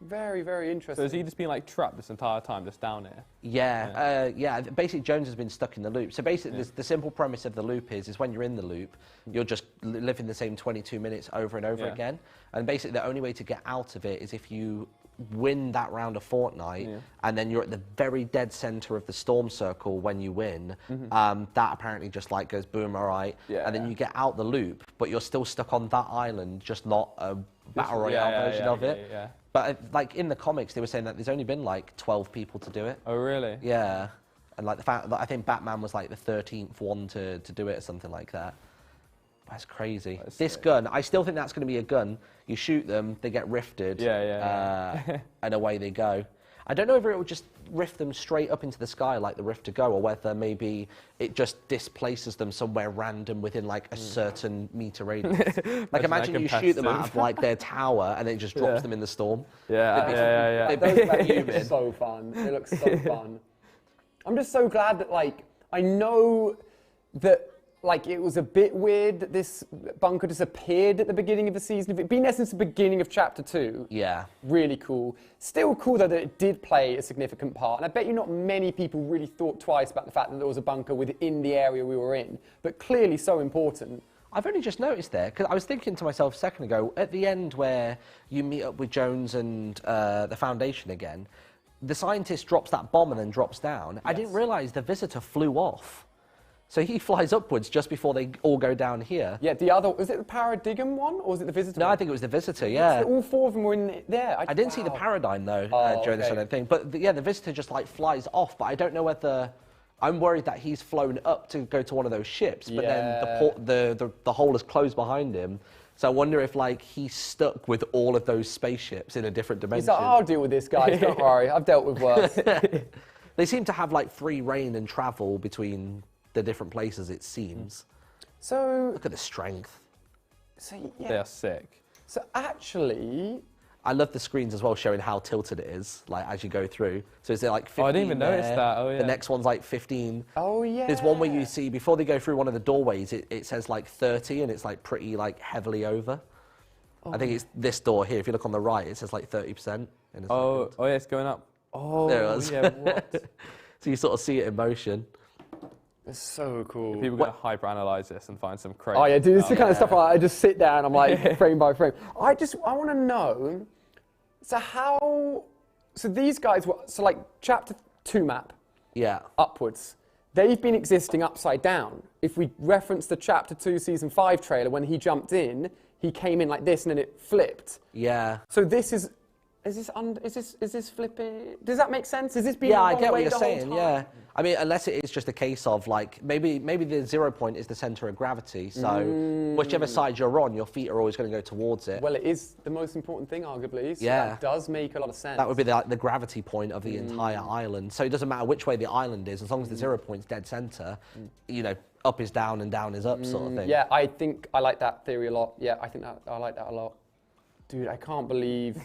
very, very interesting. So has he just been like trapped this entire time, just down here? Yeah. Basically, Jones has been stuck in the loop. So basically, the simple premise of the loop is when you're in the loop, you're just living the same 22 minutes over and over again. And basically, the only way to get out of it is if you win that round of Fortnite, and then you're at the very dead center of the storm circle when you win. That apparently just like goes boom, all right. And then you get out the loop, but you're still stuck on that island, just not a battle royale version of it. But like in the comics, they were saying that there's only been like 12 people to do it. Oh, really? Yeah. And like the fact that I think Batman was like the 13th one to do it or something like that. That's crazy. This gun, I still think that's going to be a gun. You shoot them, they get rifted, and away they go. I don't know if it will just rift them straight up into the sky like the rift to go, or whether maybe it just displaces them somewhere random within like a certain meter radius. Like imagine you shoot them out of like their tower and then it just drops them in the storm. Yeah. It looks so fun. It looks so fun. I'm just so glad that like I know that. Like, it was a bit weird that this bunker disappeared at the beginning of the season. If it'd been, in essence, the beginning of Chapter 2. Yeah. Really cool. Still cool, though, that it did play a significant part. And I bet you not many people really thought twice about the fact that there was a bunker within the area we were in. But clearly so important. I've only just noticed there, because I was thinking to myself a second ago, at the end where you meet up with Jones and the Foundation again, the scientist drops that bomb and then drops down. Yes. I didn't realise the visitor flew off. So he flies upwards just before they all go down here. Yeah, the other, was it the Paradigm one, or was it the Visitor? No, I think it was the Visitor, yeah. All 4 of them were in there. I didn't see the Paradigm, though, during this, I don't think. But, the Visitor just, like, flies off, but I don't know whether... I'm worried that he's flown up to go to one of those ships, but then the hole is closed behind him. So I wonder if, like, he's stuck with all of those spaceships in a different dimension. He's like, I'll deal with this, guys, don't worry. I've dealt with worse. They seem to have, like, free reign and travel between... the different places, it seems. So look at the strength. So, yeah. They are sick. So actually, I love the screens as well, showing how tilted it is, like as you go through. So is it like 15? I didn't even notice that. Oh yeah. The next one's like 15. Oh yeah. There's one where you see before they go through one of the doorways, it says like 30, and it's like pretty like heavily over. I think it's this door here. If you look on the right, it says like 30%. Oh yeah, it's going up. Oh there it is. Yeah. What? So you sort of see it in motion. It's so cool. People are going to hyper-analyze this and find some crazy. Oh yeah, dude, this is the kind of stuff I just sit down, I'm like frame by frame. I want to know, so these guys were, so like chapter 2 map, upwards, they've been existing upside down. If we reference the chapter 2 season 5 trailer, when he jumped in, he came in like this and then it flipped. Yeah. So this is this flipping? Does that make sense? Is this being I the get what way you're the saying. whole Yeah. time? I mean, unless it is just a case of like maybe the 0 point is the center of gravity. So whichever side you're on, your feet are always going to go towards it. Well, it is the most important thing, arguably. So Yeah. that does make a lot of sense. That would be the gravity point of the entire island. So it doesn't matter which way the island is, as long as the 0 point's dead center, you know, up is down and down is up sort of thing. Yeah, I think I like that theory a lot. Yeah, I think I like that a lot. Dude, I can't believe.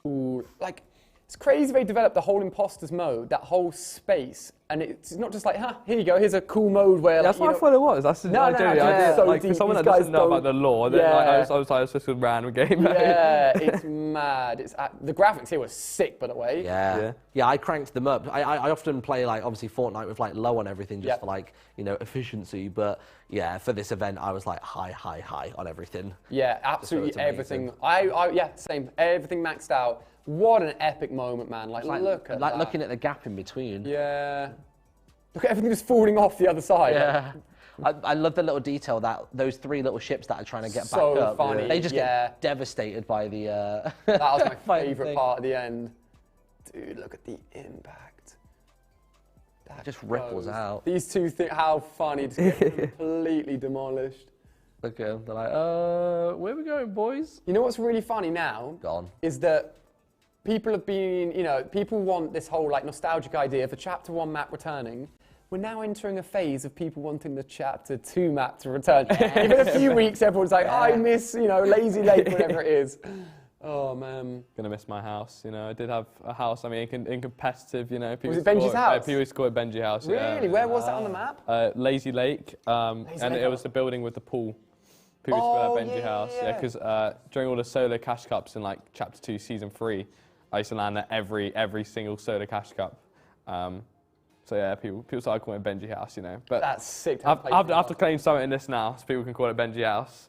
Ooh, like, it's crazy they developed the whole imposters mode, that whole space, and it's not just like, here you go, here's a cool mode where. That's like, what I thought it was. That's the idea. So like deep, for someone that these doesn't know guys about the lore, then like, I was like, it's just a random game. Yeah, it's mad. The graphics here were sick, by the way. Yeah, I cranked them up. I often play like obviously Fortnite with like low on everything just for like, you know, efficiency. But yeah, for this event I was like high on everything. Yeah, absolutely everything. Yeah, same. Everything maxed out. What an epic moment, man! Like look at that. Looking at the gap in between. Yeah. Look at everything just falling off the other side. Yeah. I love the little detail that those 3 little ships that are trying to get back So up. funny. They just get devastated by the. That was my favourite part at the end. Dude, look at the impact. That just ripples out. These two things, how funny to get completely demolished. Look at them. They're like, where are we going, boys? You know what's really funny now? Gone. Is that people have been, you know, people want this whole like nostalgic idea of the Chapter 1 map returning. We're now entering a phase of people wanting the Chapter 2 map to return. In a few weeks, everyone's like, I miss, you know, Lazy Lake, whatever it is. Oh, man. Gonna miss my house, you know. I did have a house, I mean, in competitive, you know. Was it Benjy's house? People used to call it Benjy house, Really? Where was that on the map? Lazy Lake, and it was the building with the pool. People used to call it Benjy house, because during all the solo cash cups in like Chapter 2 Season 3, I used to land at every single solo cash cup. So yeah, people started calling it Benjy house, you know. But that's sick. I have to claim something in this now, so people can call it Benjy house.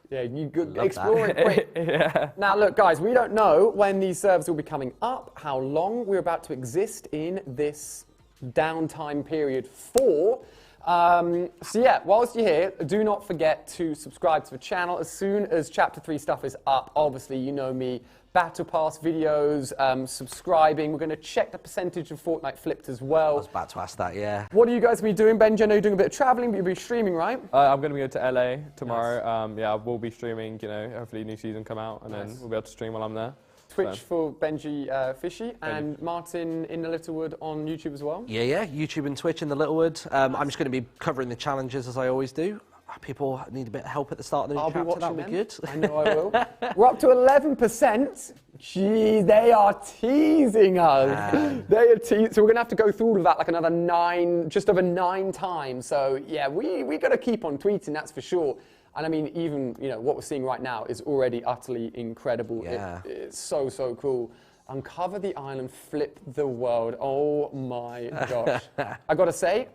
Yeah, you could explore it quick. Yeah. Now look, guys, we don't know when these servers will be coming up, how long we're about to exist in this downtime period for. So yeah, whilst you're here, do not forget to subscribe to the channel as soon as Chapter 3 stuff is up. Obviously, you know me, Battle Pass videos, subscribing. We're going to check the percentage of FortniteFlipped as well. I was about to ask that, yeah. What are you guys going to be doing, Benjy? I know you're doing a bit of traveling, but you'll be streaming, right? I'm going to go to LA tomorrow. Nice. Yeah, we'll be streaming, you know, hopefully new season come out, and then we'll be able to stream while I'm there. Twitch for Benjy Fishy and Martyn InTheLittleWood on YouTube as well? Yeah, YouTube and Twitch InTheLittleWood. I'm just going to be covering the challenges as I always do. People need a bit of help at the start of the new chapter, that'll be good. I know I will. We're up to 11%. Gee, they are teasing us. They are so we're going to have to go through all of that like another 9, just over 9 times. So yeah, we got to keep on tweeting, that's for sure. And I mean, even, you know, what we're seeing right now is already utterly incredible. Yeah. It's so cool. Uncover the island, flip the world. Oh my gosh. I gotta say,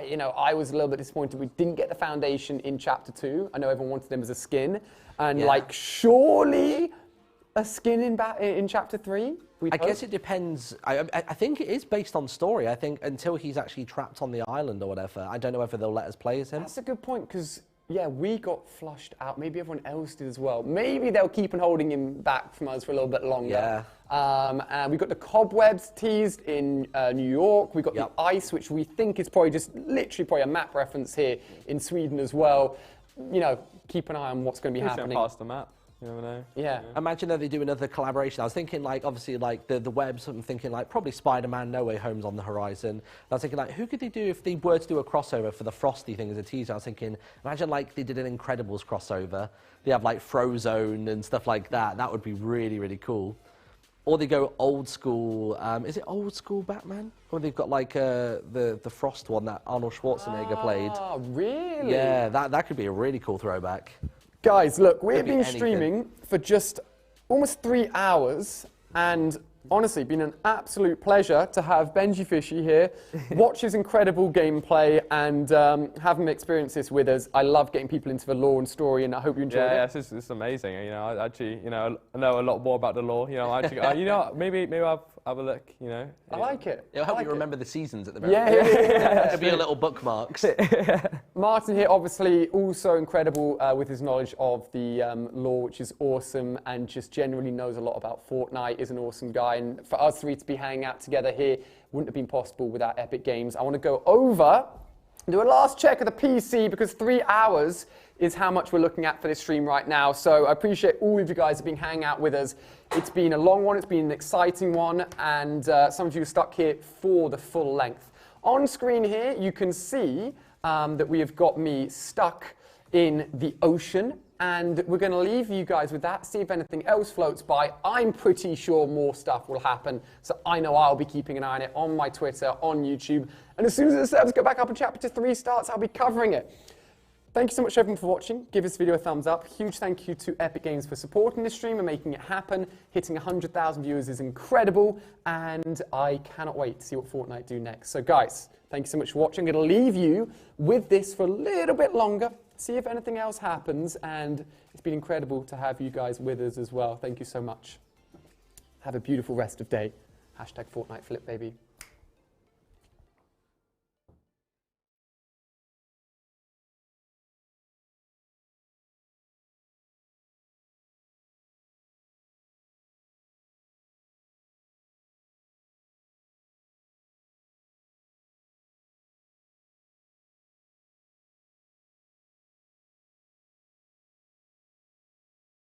you know, I was a little bit disappointed we didn't get the foundation in Chapter 2. I know everyone wanted them as a skin. And like, surely a skin in Chapter 3? I guess it depends. I think it is based on story. I think until he's actually trapped on the island or whatever, I don't know whether they'll let us play as him. That's a good point, because yeah, we got flushed out. Maybe everyone else did as well. Maybe they'll keep on holding him back from us for a little bit longer. Yeah. And we got the cobwebs teased in New York. We got the ice, which we think is probably just literally a map reference here in Sweden as well. You know, keep an eye on what's going to be happening. Past the map. You never know. Yeah. Imagine that they do another collaboration. I was thinking, like, obviously, like, the webs, I'm thinking, like, probably Spider-Man, No Way Home's on the horizon. And I was thinking, like, who could they do if they were to do a crossover for the Frosty thing as a teaser? I was thinking, imagine, like, they did an Incredibles crossover. They have, like, Frozone and stuff like that. That would be really, really cool. Or they go old school, is it old school Batman? Or they've got, like, the Frost one that Arnold Schwarzenegger played. Oh, really? Yeah, that could be a really cool throwback. Guys, look, we've Could be been anything. streaming for just almost 3 hours, and honestly, been an absolute pleasure to have Benjy Fishy here, watch his incredible gameplay, and have him experience this with us. I love getting people into the lore and story, and I hope you enjoyed it. Yeah, it's amazing. You know, I actually, you know, I know a lot more about the lore. You know, I actually, you know, maybe I'll have a look. You know, I like it. It'll help I like you it. remember the seasons at the very Yeah, end. yeah. It'll be a little bookmarks. Martyn here, obviously, also incredible with his knowledge of the lore, which is awesome, and just generally knows a lot about Fortnite, is an awesome guy. And for us three to be hanging out together here wouldn't have been possible without Epic Games. I want to go over and do a last check of the PC, because 3 hours is how much we're looking at for this stream right now. So I appreciate all of you guys have been hanging out with us. It's been a long one, it's been an exciting one, and some of you are stuck here for the full length. On screen here, you can see that we have got me stuck in the ocean, and we're going to leave you guys with that, see if anything else floats by. I'm pretty sure more stuff will happen, so I know I'll be keeping an eye on it on my Twitter, on YouTube, and as soon as the servers go back up and Chapter 3 starts, I'll be covering it. Thank you so much, everyone, for watching. Give this video a thumbs up. Huge thank you to Epic Games for supporting this stream and making it happen. Hitting 100,000 viewers is incredible, and I cannot wait to see what Fortnite do next. So, guys, thank you so much for watching. I'm going to leave you with this for a little bit longer, see if anything else happens, and it's been incredible to have you guys with us as well. Thank you so much. Have a beautiful rest of day. #FortniteFlipped, baby.